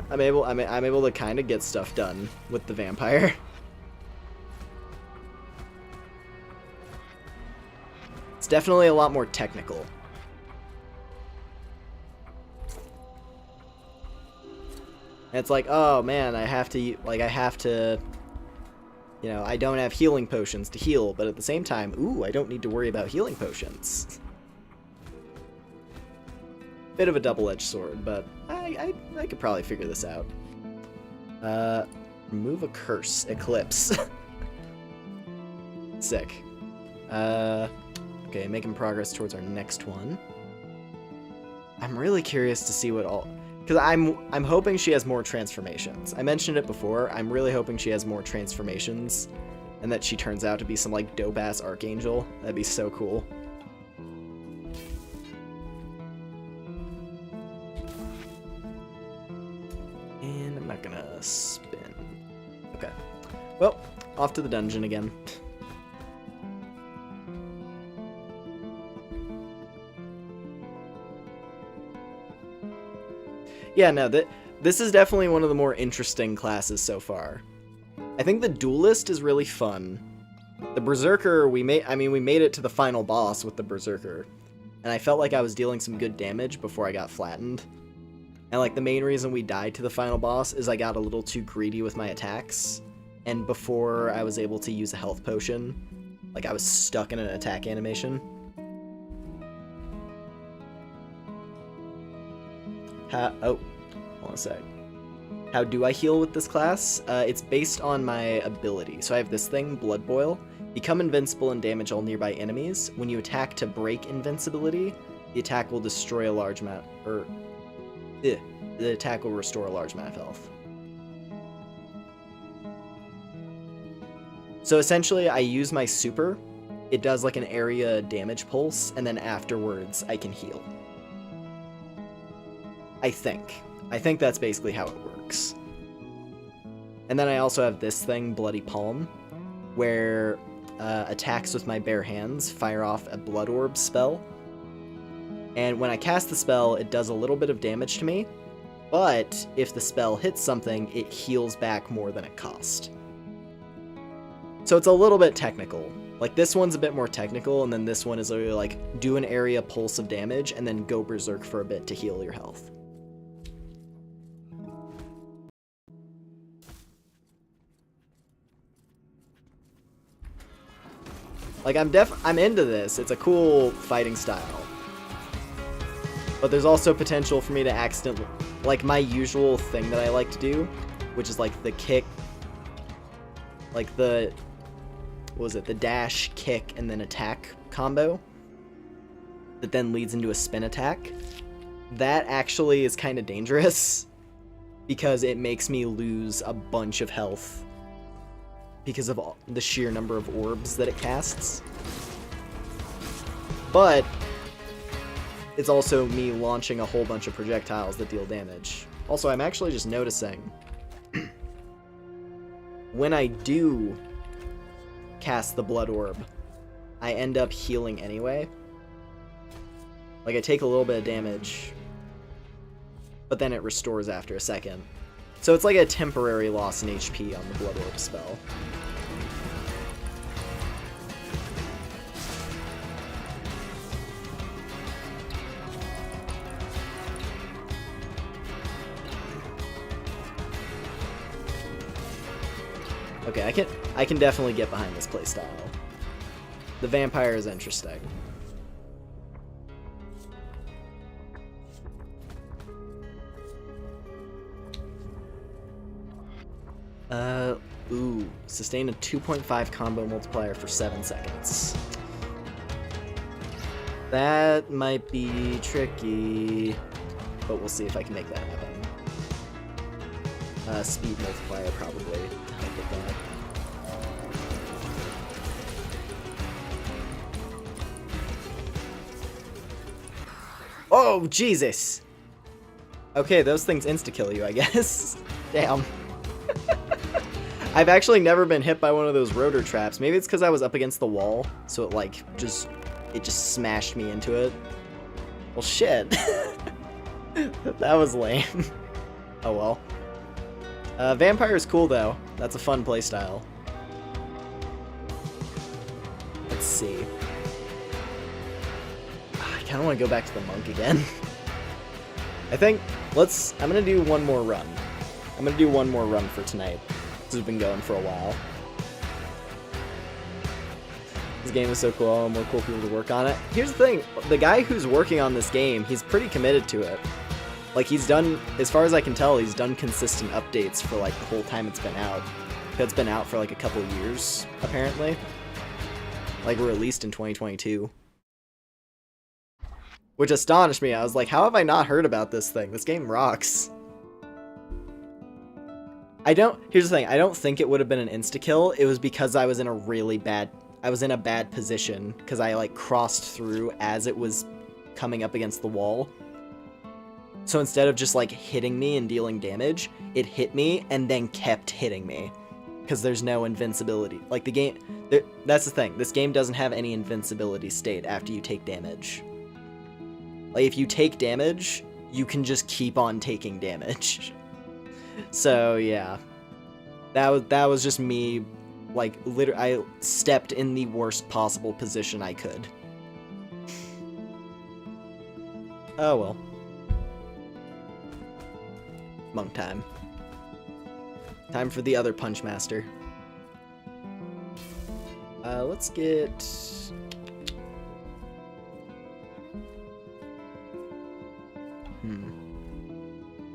I'm able to kind of get stuff done with the vampire. It's definitely a lot more technical. And it's like, oh man, I have to, you know, I don't have healing potions to heal, but at the same time, ooh, I don't need to worry about healing potions. Bit of a double-edged sword, but I could probably figure this out. Remove a curse. Eclipse. Sick. Okay, making progress towards our next one. I'm really curious to see what all... because I'm hoping she has more transformations. I mentioned it before. I'm really hoping she has more transformations, and that she turns out to be some, like, dope-ass archangel. That'd be so cool. And I'm not gonna spin. Okay. Well, off to the dungeon again. Yeah, no, this is definitely one of the more interesting classes so far. I think the Duelist is really fun. The Berserker, we made it to the final boss with the Berserker, and I felt like I was dealing some good damage before I got flattened. And, like, the main reason we died to the final boss is I got a little too greedy with my attacks, and before I was able to use a health potion, like, I was stuck in an attack animation. Oh, hold on a sec. How do I heal with this class? It's based on my ability. So I have this thing, Blood Boil. Become invincible and damage all nearby enemies. When you attack to break invincibility, the attack will destroy a large amount, the attack will restore a large amount of health. So essentially, I use my super. It does like an area damage pulse, and then afterwards, I can heal. I think that's basically how it works. And then I also have this thing, Bloody Palm, where attacks with my bare hands fire off a Blood Orb spell. And when I cast the spell, it does a little bit of damage to me, but if the spell hits something, it heals back more than it cost. So it's a little bit technical. Like, this one's a bit more technical, and then this one is literally like, do an area pulse of damage, and then go berserk for a bit to heal your health. Like, I'm into this. It's a cool fighting style. But there's also potential for me to accidentally, like, my usual thing that I like to do, which is like the kick, like the, what was it, the dash, kick, and then attack combo that then leads into a spin attack. That actually is kind of dangerous because it makes me lose a bunch of health because of the sheer number of orbs that it casts. But it's also me launching a whole bunch of projectiles that deal damage. Also, I'm actually just noticing when I do cast the Blood Orb, I end up healing anyway. Like, I take a little bit of damage, but then it restores after a second. So it's like a temporary loss in HP on the Blood Orb spell. Okay, I can definitely get behind this playstyle. The vampire is interesting. Ooh, sustain a 2.5 combo multiplier for 7 seconds. That might be tricky, but we'll see if I can make that happen. Speed multiplier probably help with that. Oh, Jesus! Okay, those things insta-kill you, I guess. Damn. I've actually never been hit by one of those rotor traps. Maybe it's because I was up against the wall, so it like just smashed me into it. Well, shit. That was lame. Oh well. Vampire is cool though. That's a fun playstyle. Let's see. I kind of want to go back to the monk again. I think I'm gonna do one more run. I'm gonna do one more run for tonight. This has been going for a while. This game is so cool. More cool people to work on it. Here's the thing. The guy who's working on this game, he's pretty committed to it. Like, he's done, as far as I can tell, he's done consistent updates for, like, the whole time it's been out. It's been out for, like, a couple of years, apparently. Like, released in 2022. Which astonished me. I was like, how have I not heard about this thing? This game rocks. Here's the thing, I don't think it would have been an insta-kill. It was because I was in a bad position, because I, like, crossed through as it was coming up against the wall. So instead of just, like, hitting me and dealing damage, it hit me and then kept hitting me. Because there's no invincibility. Like, the game... That's the thing. This game doesn't have any invincibility state after you take damage. Like, if you take damage, you can just keep on taking damage. So, yeah. That was just me, like, I stepped in the worst possible position I could. Oh, well. Monk time. Time for the other Punch Master. Let's get...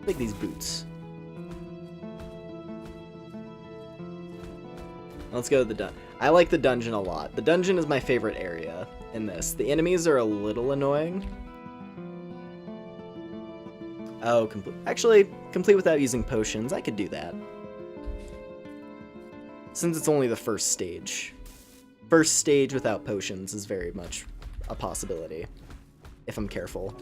Take these boots. Let's go to the dungeon. I like the dungeon a lot. The dungeon is my favorite area in this. The enemies are a little annoying. Oh, actually, complete without using potions. I could do that. Since it's only the first stage. First stage without potions is very much a possibility, if I'm careful.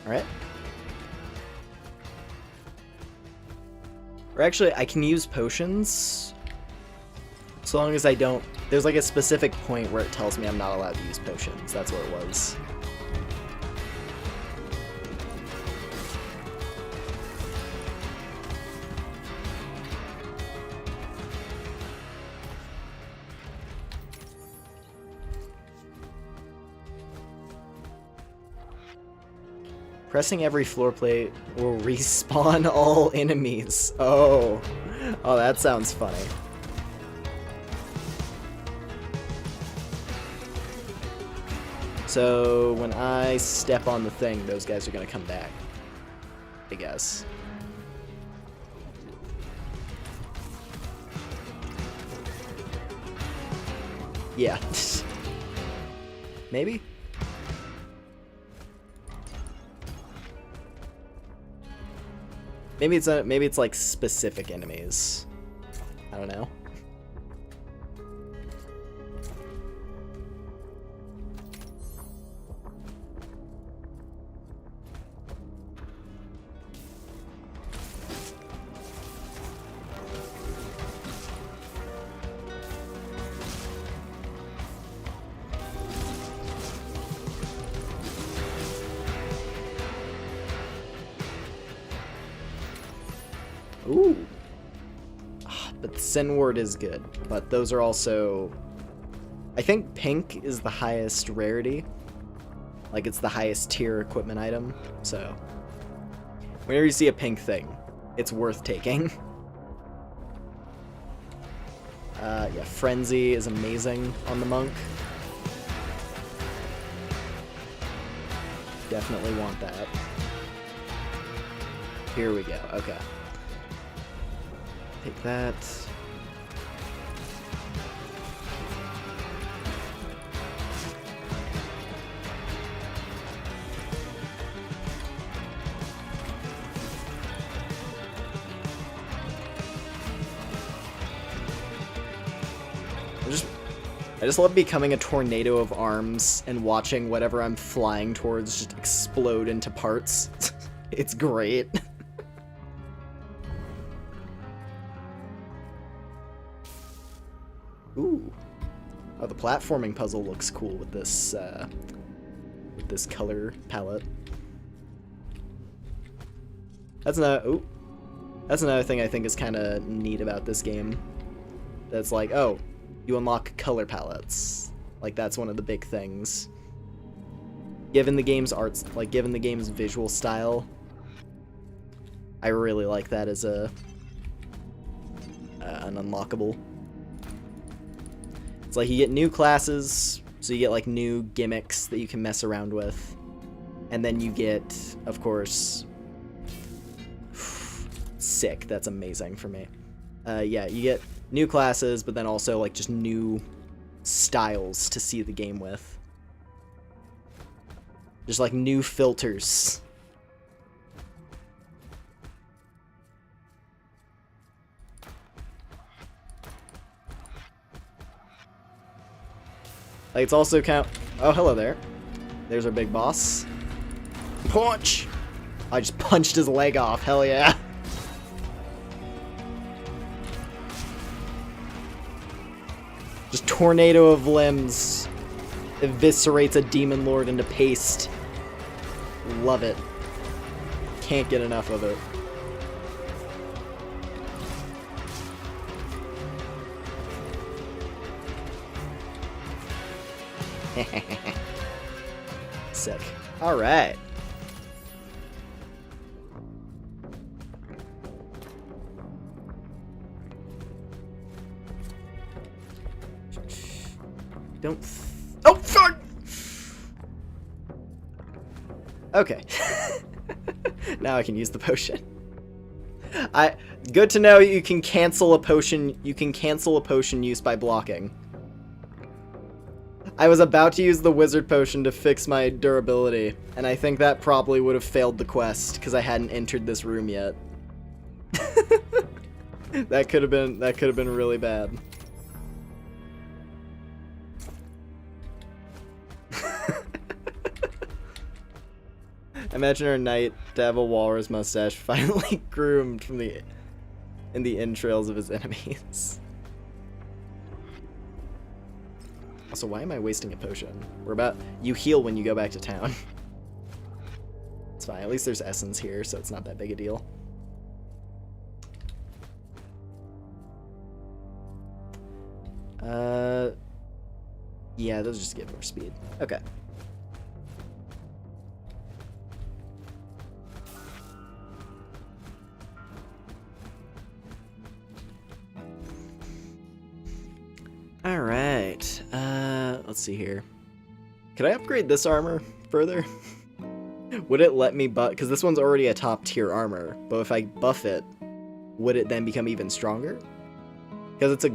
Alright. Or actually, I can use potions. So long as I don't... There's like a specific point where it tells me I'm not allowed to use potions. That's what it was. Pressing every floor plate will respawn all enemies. Oh, that sounds funny. So when I step on the thing, those guys are gonna come back, I guess. Yeah. Maybe? Maybe it's like specific enemies. I don't know. Ooh. But Sinward is good. But those are also... I think pink is the highest rarity. Like, it's the highest tier equipment item. So, whenever you see a pink thing, it's worth taking. Yeah, Frenzy is amazing on the monk. Definitely want that. Here we go. Okay. Take that. I just love becoming a tornado of arms and watching whatever I'm flying towards just explode into parts. It's great. Ooh. Oh, the platforming puzzle looks cool with this color palette. That's another thing I think is kind of neat about this game. That's like, oh, you unlock color palettes. Like, that's one of the big things. Given the game's given the game's visual style, I really like that as an unlockable. It's like you get new classes, so you get like new gimmicks that you can mess around with. And then you get, of course, sick, that's amazing for me. Yeah, you get new classes, but then also like just new styles to see the game with. Just like new filters. Like, it's also kind of... Oh, hello there. There's our big boss. Punch! I just punched his leg off. Hell yeah. Just tornado of limbs. Eviscerates a demon lord into paste. Love it. Can't get enough of it. Sick. Alright. Don't... Oh, fuck! Okay. Now I can use the potion. Good to know you can cancel a potion. You can cancel a potion use by blocking. I was about to use the wizard potion to fix my durability, and I think that probably would have failed the quest because I hadn't entered this room yet. That could have been really bad. Imagine our knight to have a walrus mustache finally groomed from in the entrails of his enemies. Also, why am I wasting a potion? You heal when you go back to town. It's fine, at least there's essence here, so it's not that big a deal. Yeah, those just give more speed. Okay. Alright, let's see here. Could I upgrade this armor further? Would it let me buff, because this one's already a top tier armor, but if I buff it, would it then become even stronger? Because it's a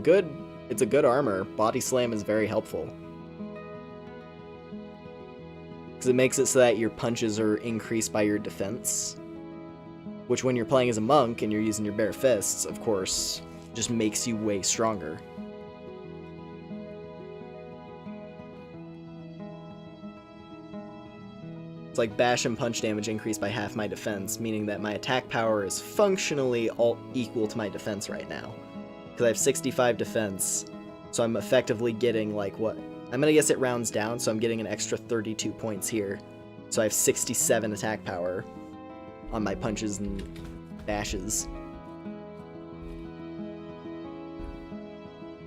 good armor. Body slam is very helpful. Because it makes it so that your punches are increased by your defense. Which when you're playing as a monk and you're using your bare fists, of course, just makes you way stronger. It's like bash and punch damage increased by half my defense, meaning that my attack power is functionally all equal to my defense right now. Because I have 65 defense, so I'm effectively getting like what? I'm gonna guess it rounds down, so I'm getting an extra 32 points here. So I have 67 attack power on my punches and bashes.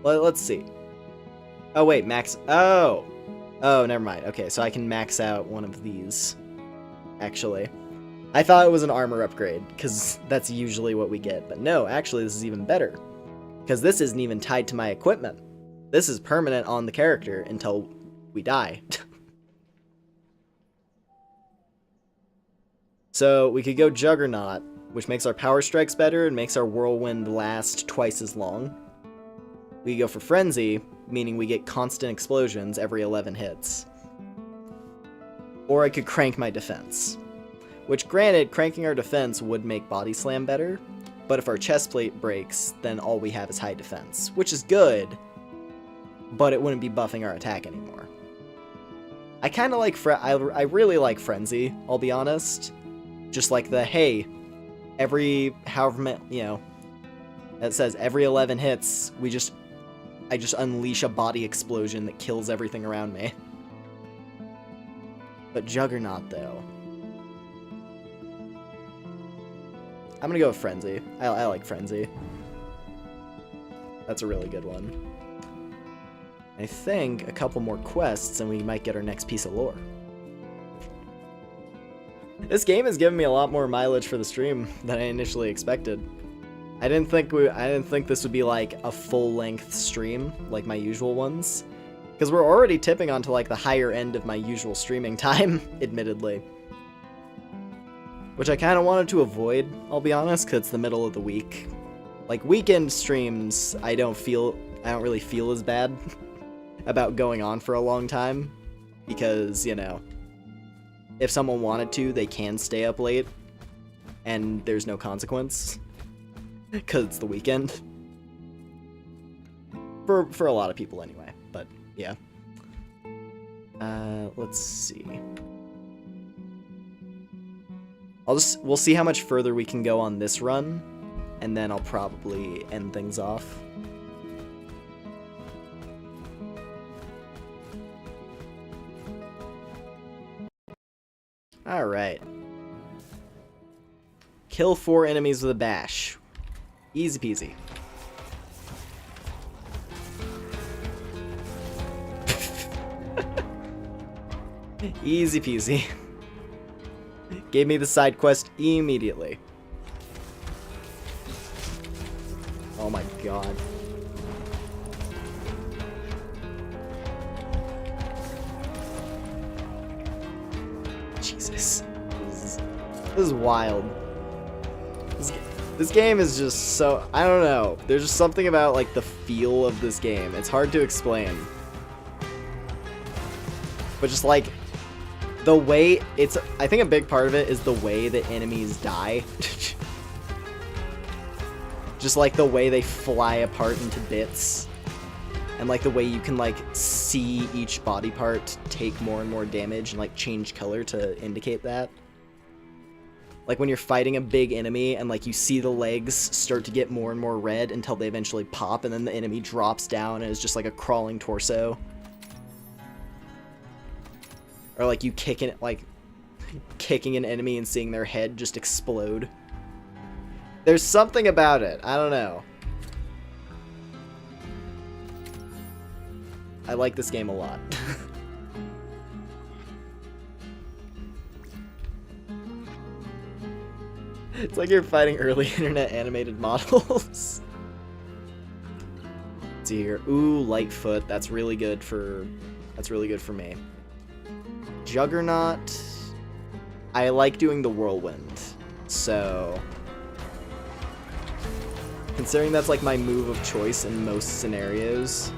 Well, let's see. Oh wait, max. Oh, never mind. Okay, so I can max out one of these. Actually, I thought it was an armor upgrade because that's usually what we get, but no, actually this is even better because this isn't even tied to my equipment. This is permanent on the character until we die. So we could go Juggernaut, which makes our power strikes better and makes our whirlwind last twice as long. We could go for Frenzy, meaning we get constant explosions every 11 hits. Or I could crank my defense. Which, granted, cranking our defense would make Body Slam better, but if our chest plate breaks, then all we have is high defense, which is good, but it wouldn't be buffing our attack anymore. I kind of like I really like Frenzy, I'll be honest. Just like the, hey, every however many, you know, it says every 11 hits, I just unleash a body explosion that kills everything around me. But Juggernaut, though. I'm gonna go with Frenzy. I like Frenzy. That's a really good one. I think a couple more quests and we might get our next piece of lore. This game has given me a lot more mileage for the stream than I initially expected. I didn't think this would be like a full-length stream like my usual ones. Because we're already tipping onto like the higher end of my usual streaming time, admittedly. Which I kind of wanted to avoid, I'll be honest, because it's the middle of the week. Like weekend streams, I don't really feel as bad about going on for a long time. Because, you know, if someone wanted to, they can stay up late. And there's no consequence. Because it's the weekend. For a lot of people anyway, but yeah. Let's see. We'll see how much further we can go on this run, and then I'll probably end things off. Alright. Kill 4 enemies with a bash. Easy peasy. Easy peasy. Gave me the side quest immediately. Oh my god. Jesus. This is wild. This game is just so... I don't know. There's just something about, like, the feel of this game. It's hard to explain. But just, like, the way it's... I think a big part of it is the way the enemies die. Just, like, the way they fly apart into bits. And, like, the way you can, like, see each body part take more and more damage and, like, change color to indicate that. Like, when you're fighting a big enemy and, like, you see the legs start to get more and more red until they eventually pop, and then the enemy drops down and is just, like, a crawling torso. Or, like, you kicking an enemy and seeing their head just explode. There's something about it. I don't know. I like this game a lot. It's like you're fighting early internet animated models. Let's see here. Ooh, Lightfoot. That's really good for me. Juggernaut. I like doing the whirlwind. So, considering that's like my move of choice in most scenarios.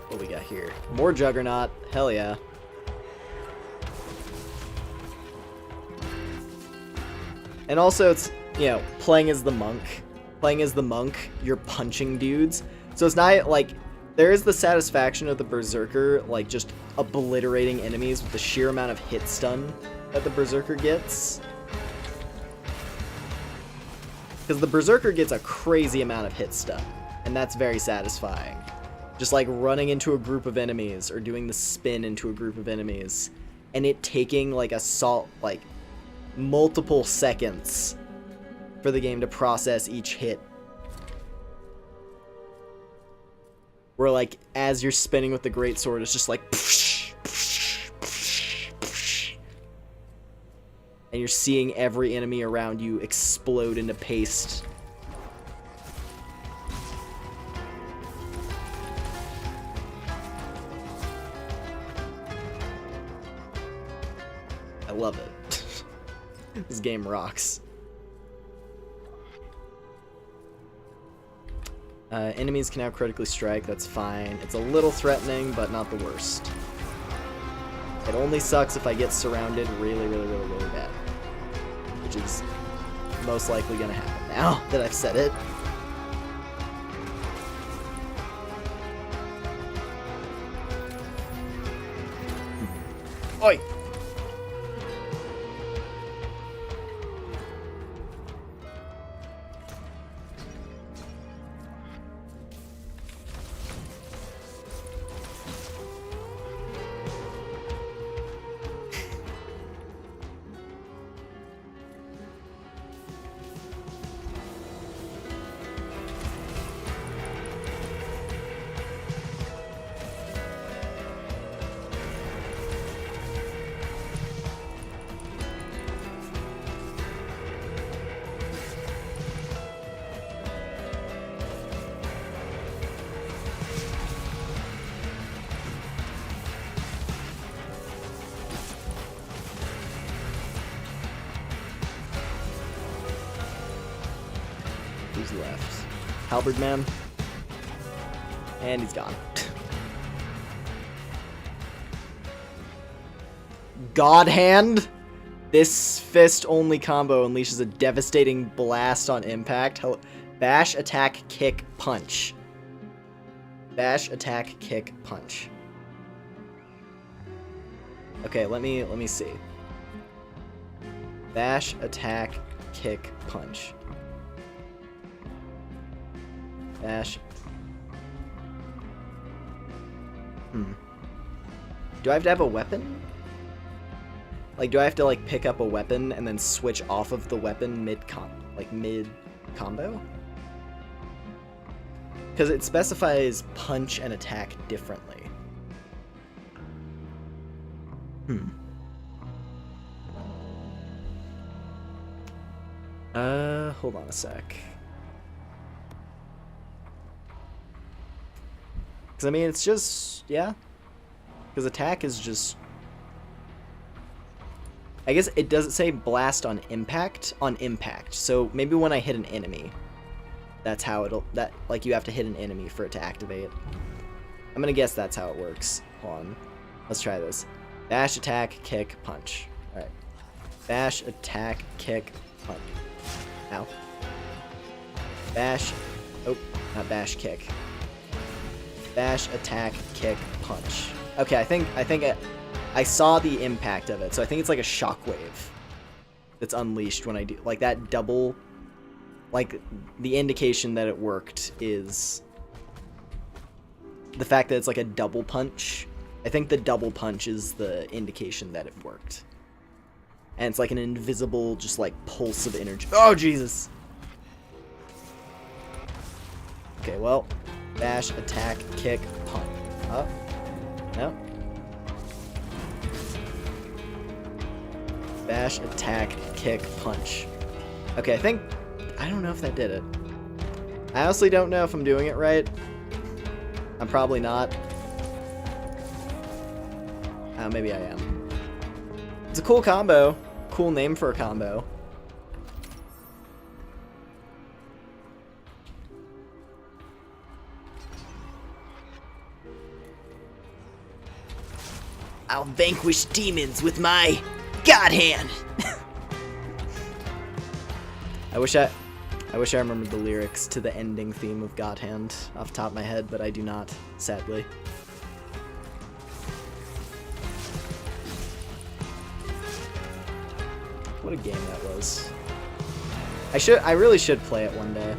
What we got here? More Juggernaut. Hell yeah. And also it's, you know, playing as the monk. Playing as the monk, you're punching dudes. So it's not like, there is the satisfaction of the Berserker, like just obliterating enemies with the sheer amount of hit stun that the Berserker gets. Because the Berserker gets a crazy amount of hit stun, and that's very satisfying. Just like running into a group of enemies or doing the spin into a group of enemies and it taking like like multiple seconds for the game to process each hit. Where like as you're spinning with the greatsword, it's just like and you're seeing every enemy around you explode into paste. I love it. This game rocks. Enemies can now critically strike, that's fine. It's a little threatening, but not the worst. It only sucks if I get surrounded really bad. Which is most likely gonna happen now that I've said it. Oi! Who's left? Halberd Man. And he's gone. God Hand? This fist-only combo unleashes a devastating blast on impact. Bash, attack, kick, punch. Bash, attack, kick, punch. Okay, let me see. Bash, attack, kick, punch. Bash. Do I have to have a weapon? Like, do I have to, like, pick up a weapon and then switch off of the weapon mid-combo? Because it specifies punch and attack differently. Hold on a sec. Because, I mean, it's just, yeah. Because attack is just... I guess it doesn't say blast on impact, So maybe when I hit an enemy, that's how like, you have to hit an enemy for it to activate. I'm gonna guess that's how it works. Hold on. Let's try this. Bash, attack, kick, punch. Alright. Bash, attack, kick, punch. Ow. Bash. Oh, not bash, kick. Bash, attack, kick, punch. Okay, I think I saw the impact of it, so I think it's like a shockwave that's unleashed when I do like that double. Like, the indication that it worked is the fact that it's like a double punch. I think the double punch is the indication that it worked. And it's like an invisible, just like, pulse of energy. Oh, Jesus! Okay, well, bash, attack, kick, punch. Up. No. Bash, attack, kick, punch. Okay, I don't know if that did it. I honestly don't know if I'm doing it right. I'm probably not. Maybe I am. It's a cool combo. Cool name for a combo. I'll vanquish demons with my God hand. I wish I remembered the lyrics to the ending theme of God Hand off the top of my head, but I do not, sadly. What a game that was. I really should play it one day.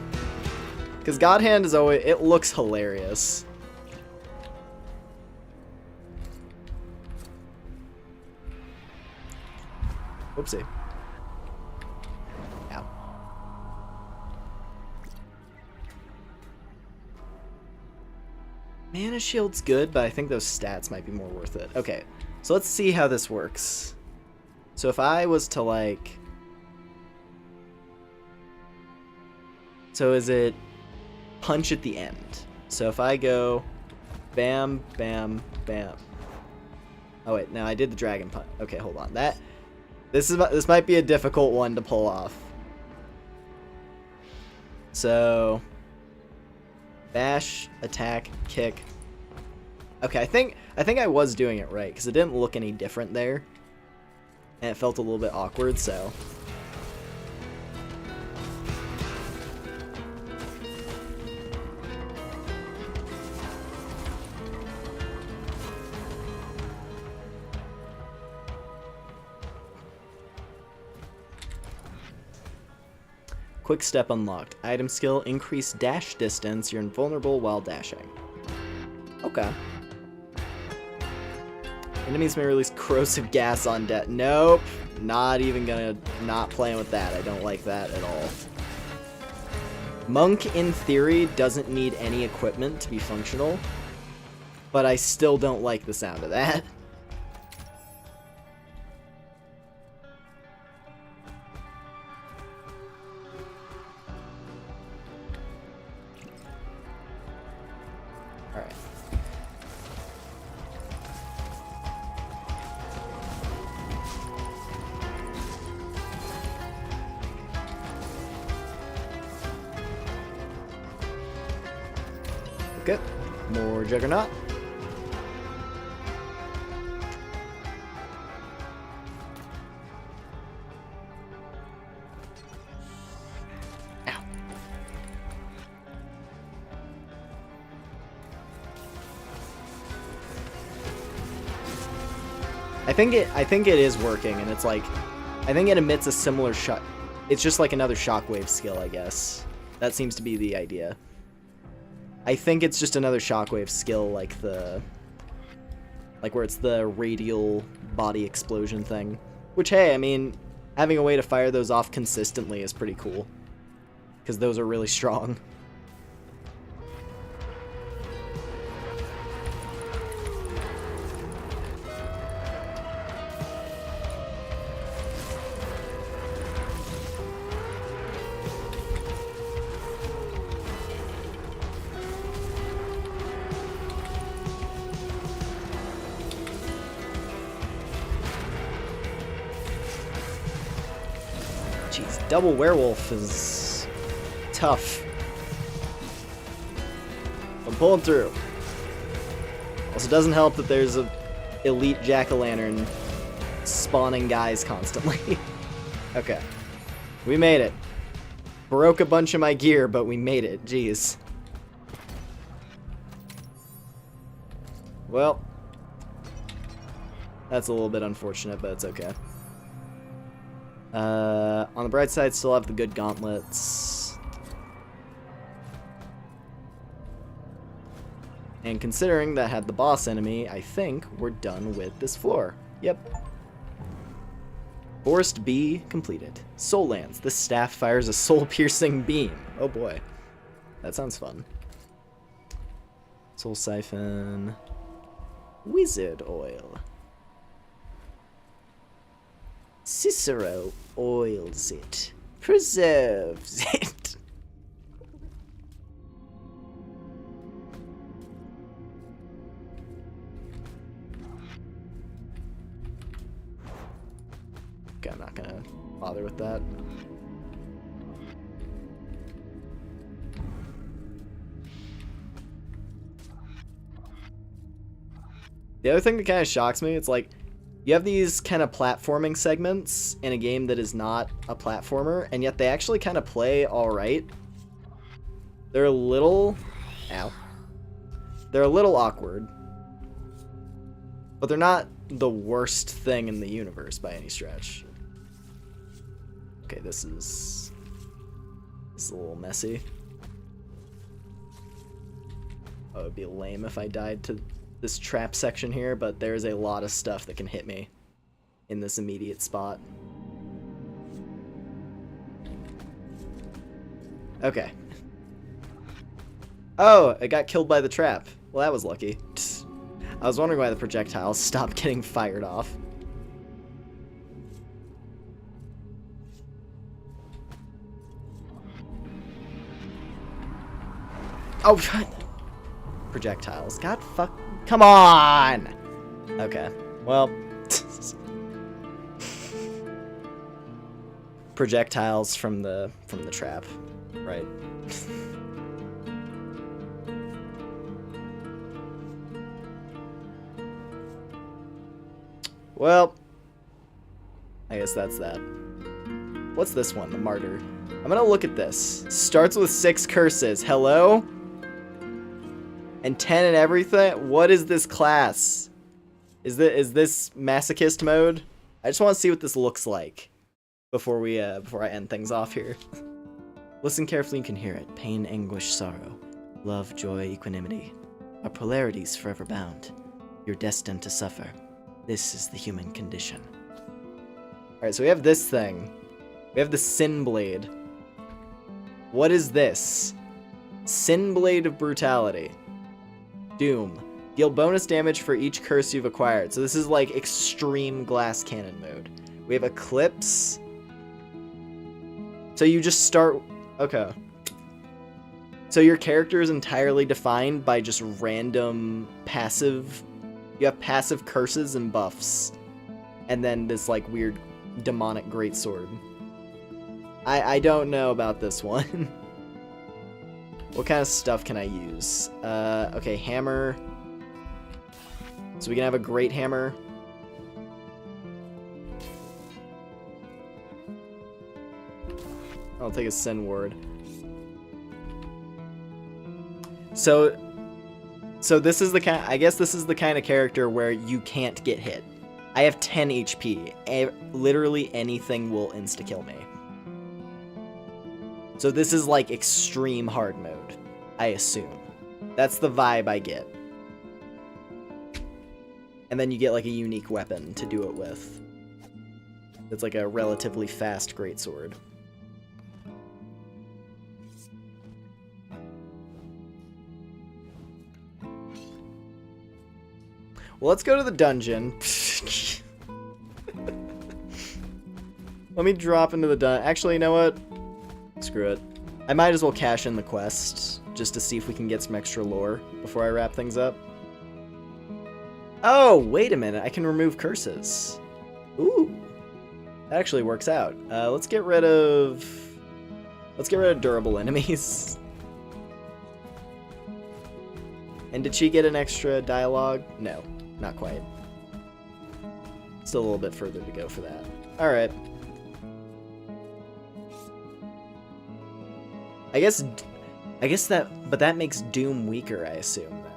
Because God Hand is always, it looks hilarious. Whoopsie. Ow. Mana Shield's good, but I think those stats might be more worth it. Okay, so let's see how this works. So if I was to, like... So is it punch at the end? So if I go bam, bam, bam. Oh wait, no, I did the dragon punch. Okay, hold on. This might be a difficult one to pull off. So bash, attack, kick. Okay, I think I was doing it right because it didn't look any different there, and it felt a little bit awkward. So quick step unlocked. Item skill, increase dash distance. You're invulnerable while dashing. Okay. Enemies may release corrosive gas on death. Nope. Not playing with that. I don't like that at all. Monk, in theory, doesn't need any equipment to be functional, but I still don't like the sound of that. Alright. Okay, more Juggernaut. Ow. I think it is working, and it's like, I think it emits a similar shot. It's just like another shockwave skill, I guess. That seems to be the idea. I think it's just another shockwave skill, like where it's the radial body explosion thing. Which, hey, I mean, having a way to fire those off consistently is pretty cool. Because those are really strong. Jeez, double werewolf is tough. I'm pulling through. Also, doesn't help that there's a elite jack-o'-lantern spawning guys constantly. Okay. We made it. Broke a bunch of my gear, but we made it. Jeez. Well, that's a little bit unfortunate, but it's okay. On the bright side, still have the good gauntlets. And considering that had the boss enemy, I think we're done with this floor. Yep. Forest B completed. Soul Lance. This staff fires a soul-piercing beam. Oh boy. That sounds fun. Soul Siphon. Wizard Oil. Cicero oils it. Preserves it. Okay, I'm not gonna bother with that. The other thing that kind of shocks me, it's like, you have these kind of platforming segments in a game that is not a platformer, and yet they actually kind of play alright. They're a little... Ow. They're a little awkward. But they're not the worst thing in the universe by any stretch. Okay, this is a little messy. Oh, it would be lame if I died to this trap section here, but there's a lot of stuff that can hit me in this immediate spot. Okay. Oh, it got killed by the trap. Well, that was lucky. I was wondering why the projectiles stopped getting fired off. Oh, projectiles. God fuck. Come on! Okay. Well. Projectiles from the trap. Right. Well. I guess that's that. What's this one? The Martyr. I'm gonna look at this. Starts with 6 curses. Hello? And 10 and everything? What is this class? Is this masochist mode? I just want to see what this looks like before I end things off here. Listen carefully, you can hear it. Pain, anguish, sorrow, love, joy, equanimity. Our polarities forever bound. You're destined to suffer. This is the human condition. Alright, so we have this thing. We have the Sin Blade. What is this? Sin Blade of Brutality. Doom. Deal bonus damage for each curse you've acquired. So this is like extreme glass cannon mode. We have Eclipse. So you just start... Okay. So your character is entirely defined by just random passive... You have passive curses and buffs. And then this like weird demonic greatsword. I don't know about this one. What kind of stuff can I use? Okay, hammer. So we can have a great hammer. I'll take a Sin Ward. So this is the kind. I guess this is the kind of character where you can't get hit. I have 10 HP. Literally anything will insta-kill me. So this is like extreme hard mode, I assume. That's the vibe I get. And then you get like a unique weapon to do it with. That's like a relatively fast greatsword. Well, let's go to the dungeon. Let me drop into the dungeon. Actually, you know what? Screw it. I might as well cash in the quest just to see if we can get some extra lore before I wrap things up. Oh, wait a minute. I can remove curses. Ooh. That actually works out. Let's get rid of durable enemies. And did she get an extra dialogue? No, not quite. Still a little bit further to go for that. All right. I guess that makes Doom weaker, I assume. Then.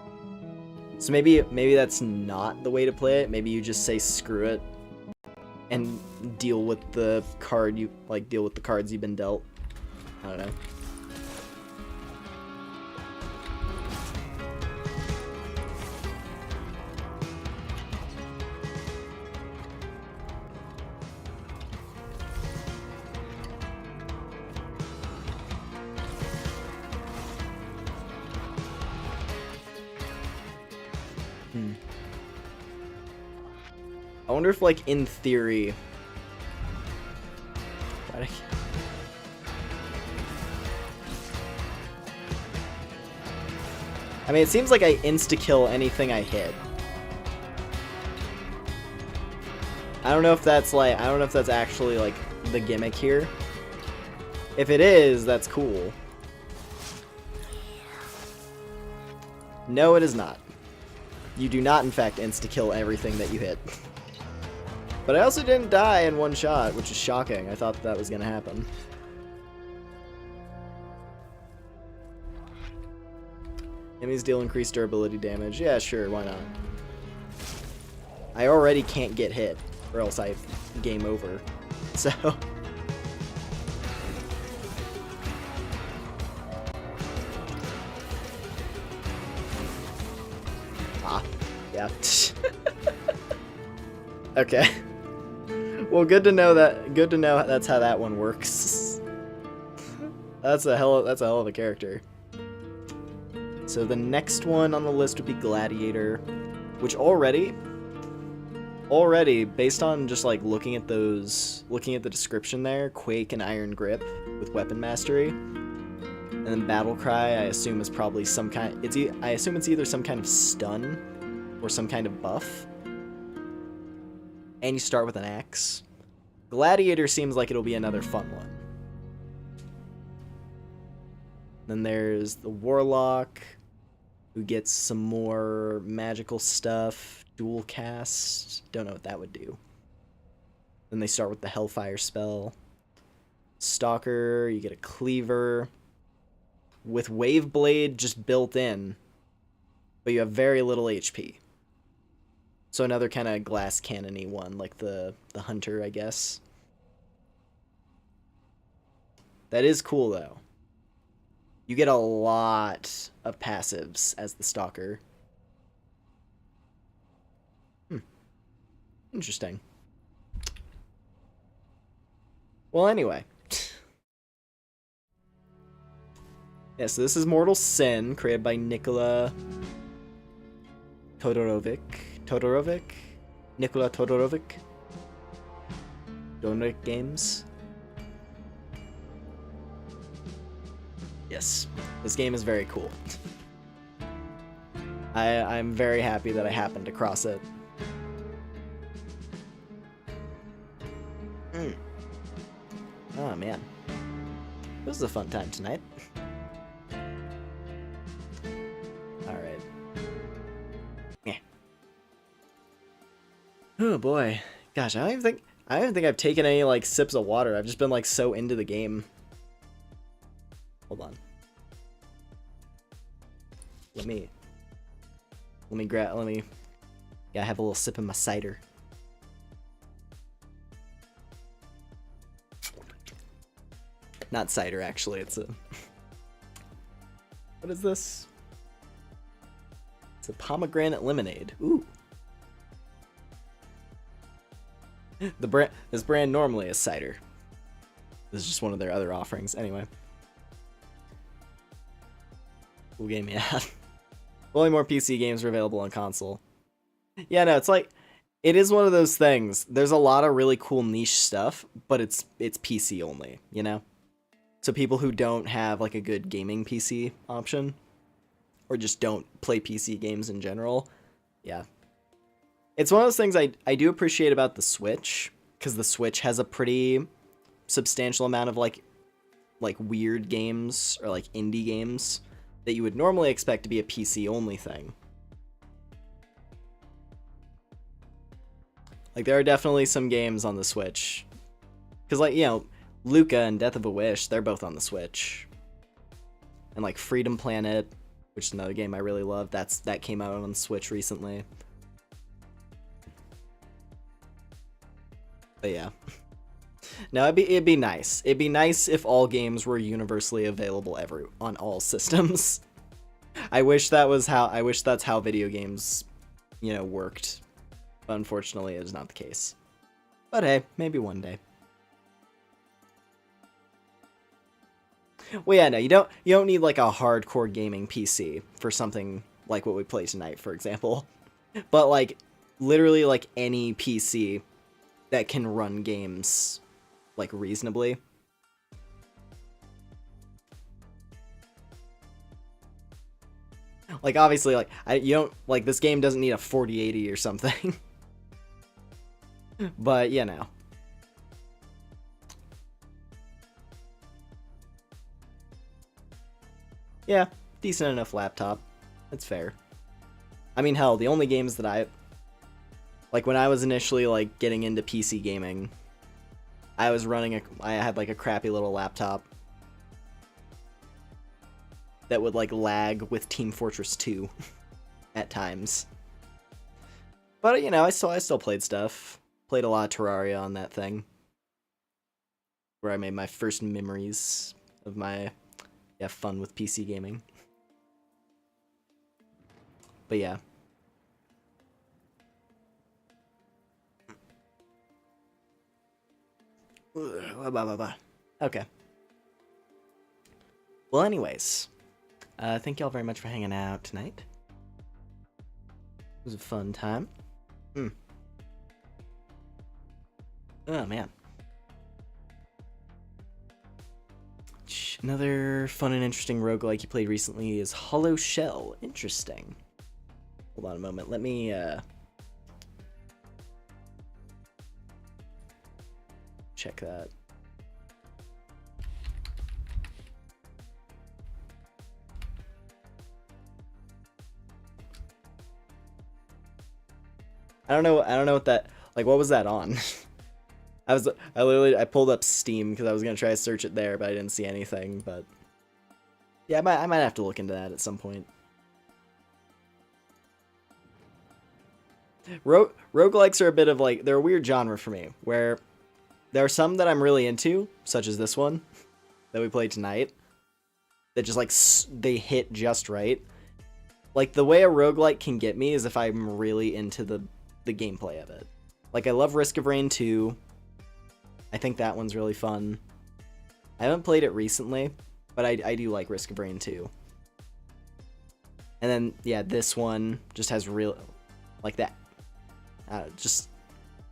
So maybe that's not the way to play it. Maybe you just say screw it and deal with the cards you've been dealt. I don't know. I wonder if, like, in theory... I mean, it seems like I insta-kill anything I hit. I don't know if that's actually, like, the gimmick here. If it is, that's cool. No, it is not. You do not, in fact, insta-kill everything that you hit. But I also didn't die in one shot, which is shocking. I thought that was gonna happen. Enemies deal increased durability damage. Yeah, sure, why not? I already can't get hit, or else I game over. So... yeah. Okay. Well, good to know that's how that one works. That's a hell of a character. So the next one on the list would be Gladiator, which already based on just like looking at the description there, Quake and Iron Grip with weapon mastery. And then Battle Cry, I assume is probably some kind I assume it's either some kind of stun or some kind of buff. And you start with an axe. Gladiator seems like it'll be another fun one. Then there's the Warlock, who gets some more magical stuff. Dual cast. Don't know what that would do. Then they start with the Hellfire spell. Stalker, you get a Cleaver. With Wave Blade just built in. But you have very little HP. So another kind of glass cannon-y one, like the Hunter, I guess. That is cool, though. You get a lot of passives as the Stalker. Interesting. Well, anyway. Yeah, so this is Mortal Sin, created by Nikola Todorovic. Nikola Todorovic. Donut Games. Yes, this game is very cool. I'm very happy that I happened to cross it. Oh man, this was a fun time tonight. All right. Yeah. Oh boy, gosh, I don't even think I've taken any like sips of water. I've just been like so into the game. Hold on. Let me have a little sip of my cider. Not cider, actually. It's a... What is this? It's a pomegranate lemonade. Ooh. This brand normally is cider. This is just one of their other offerings. Anyway. Cool game, yeah. Only more PC games are available on console. Yeah, no, it's like, it is one of those things. There's a lot of really cool niche stuff, but it's PC only, you know? So people who don't have like a good gaming PC option, or just don't play PC games in general, yeah. It's one of those things I do appreciate about the Switch, because the Switch has a pretty substantial amount of like weird games or like indie games that you would normally expect to be a PC only thing. Like there are definitely some games on the Switch, because like, you know, Luca and Death of a Wish, they're both on the Switch, and like Freedom Planet, which is another game I really love, that came out on the Switch recently. But yeah. No, it'd be nice. It'd be nice if all games were universally available on all systems. I wish that's how video games, you know, worked. But unfortunately, it is not the case. But hey, maybe one day. Well, yeah, no, you don't need like a hardcore gaming PC for something like what we play tonight, for example. But like literally like any PC that can run games like reasonably. Like obviously like you don't like this game doesn't need a 4080 or something. But you know. Yeah, decent enough laptop. That's fair. I mean, hell, the only games that like when I was initially like getting into PC gaming, I had like a crappy little laptop that would like lag with Team Fortress 2 at times. But you know, I still played stuff. Played a lot of Terraria on that thing, where I made my first memories of my fun with PC gaming. But yeah. Okay. Well, anyways, thank y'all very much for hanging out tonight. It was a fun time. Oh, man. Another fun and interesting roguelike you played recently is Hollow Shell. Interesting. Hold on a moment. Let me, check that. I don't know what that, like, what was that on? I pulled up Steam because I was gonna try to search it there, but I didn't see anything. But yeah, I might have to look into that at some point. Roguelikes are a bit of like, they're a weird genre for me, where there are some that I'm really into, such as this one that we played tonight, that just like they hit just right. Like the way a roguelike can get me is if I'm really into the gameplay of it. Like I love Risk of Rain 2. I think that one's really fun. I haven't played it recently, but I do like Risk of Rain 2. And then, yeah, this one just has real, like that. Just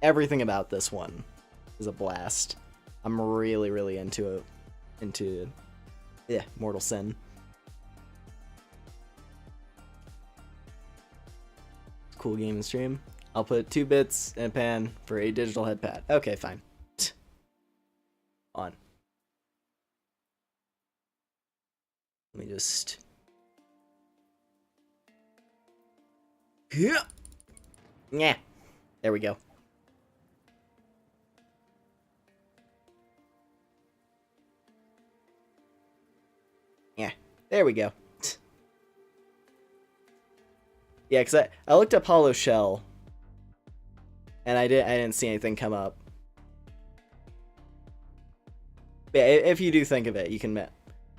everything about this one is a blast. I'm really, really into Mortal Sin. Cool game and stream. I'll put 2 bits and a pan for a digital head pad. Okay, fine. On. Let me just... Yeah. There we go. Yeah. There we go. Yeah, because I looked up Hollow Shell, and I didn't see anything come up. But yeah, if you do think of it, you can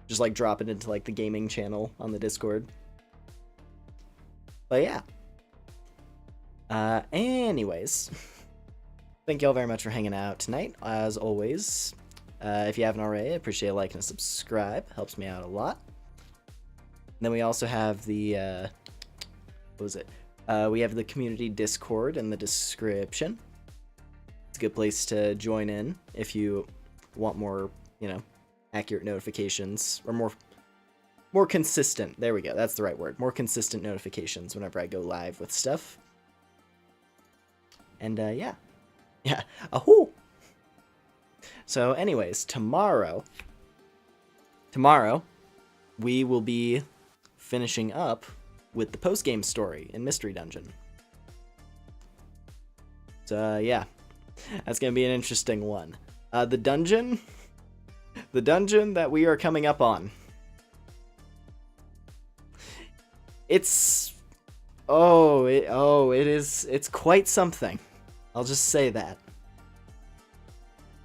just like drop it into like the gaming channel on the Discord. But yeah. Anyways. thank y'all very much for hanging out tonight. As always, if you haven't already, I appreciate a like and a subscribe. Helps me out a lot. And then we also have the, what was it? We have the community Discord in the description. It's a good place to join in if you want more, you know, accurate notifications, or more consistent. There we go. That's the right word. More consistent notifications whenever I go live with stuff. And yeah. Ahoo! So anyways, tomorrow we will be finishing up with the post-game story in Mystery Dungeon. So yeah, that's gonna be an interesting one. The dungeon that we are coming up on. It's it's quite something. I'll just say that.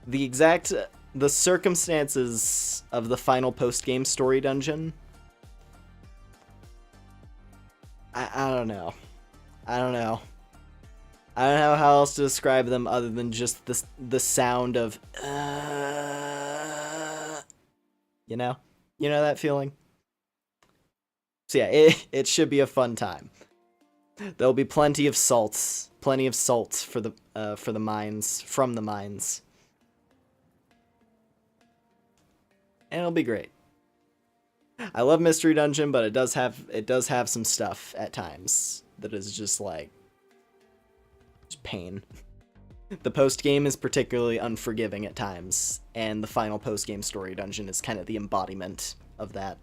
The circumstances of the final post-game story dungeon, I don't know. I don't know how else to describe them other than just the sound of you know that feeling. So yeah, it should be a fun time. There'll be plenty of salt for the mines, from the mines. And it'll be great. I love Mystery Dungeon, but it does have some stuff at times that is just like pain. The post game is particularly unforgiving at times, and the final post game story dungeon is kind of the embodiment of that.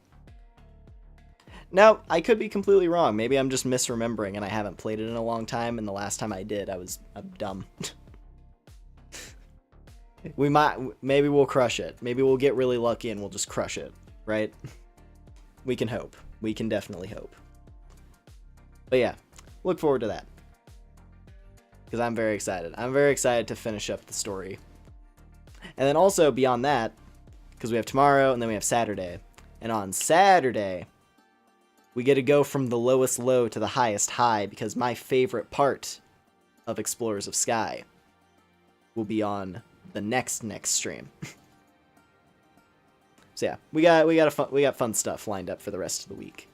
Now, I could be completely wrong. Maybe I'm just misremembering and I haven't played it in a long time, and the last time I did, I'm dumb. Maybe we'll crush it. Maybe we'll get really lucky and we'll just crush it, right? We can hope. We can definitely hope. But yeah, look forward to that. Because I'm very excited. I'm very excited to finish up the story. And then also beyond that, because we have tomorrow and then we have Saturday. And on Saturday, we get to go from the lowest low to the highest high, because my favorite part of Explorers of Sky will be on the next stream. So yeah, we got fun stuff lined up for the rest of the week.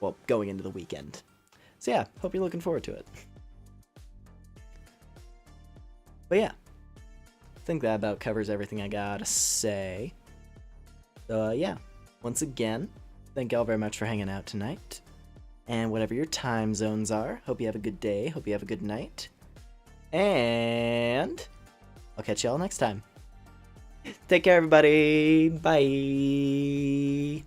Well, going into the weekend. So yeah, hope you're looking forward to it. But yeah, I think that about covers everything I gotta say. Yeah, once again, thank y'all very much for hanging out tonight. And whatever your time zones are, hope you have a good day, hope you have a good night. And I'll catch y'all next time. Take care, everybody. Bye.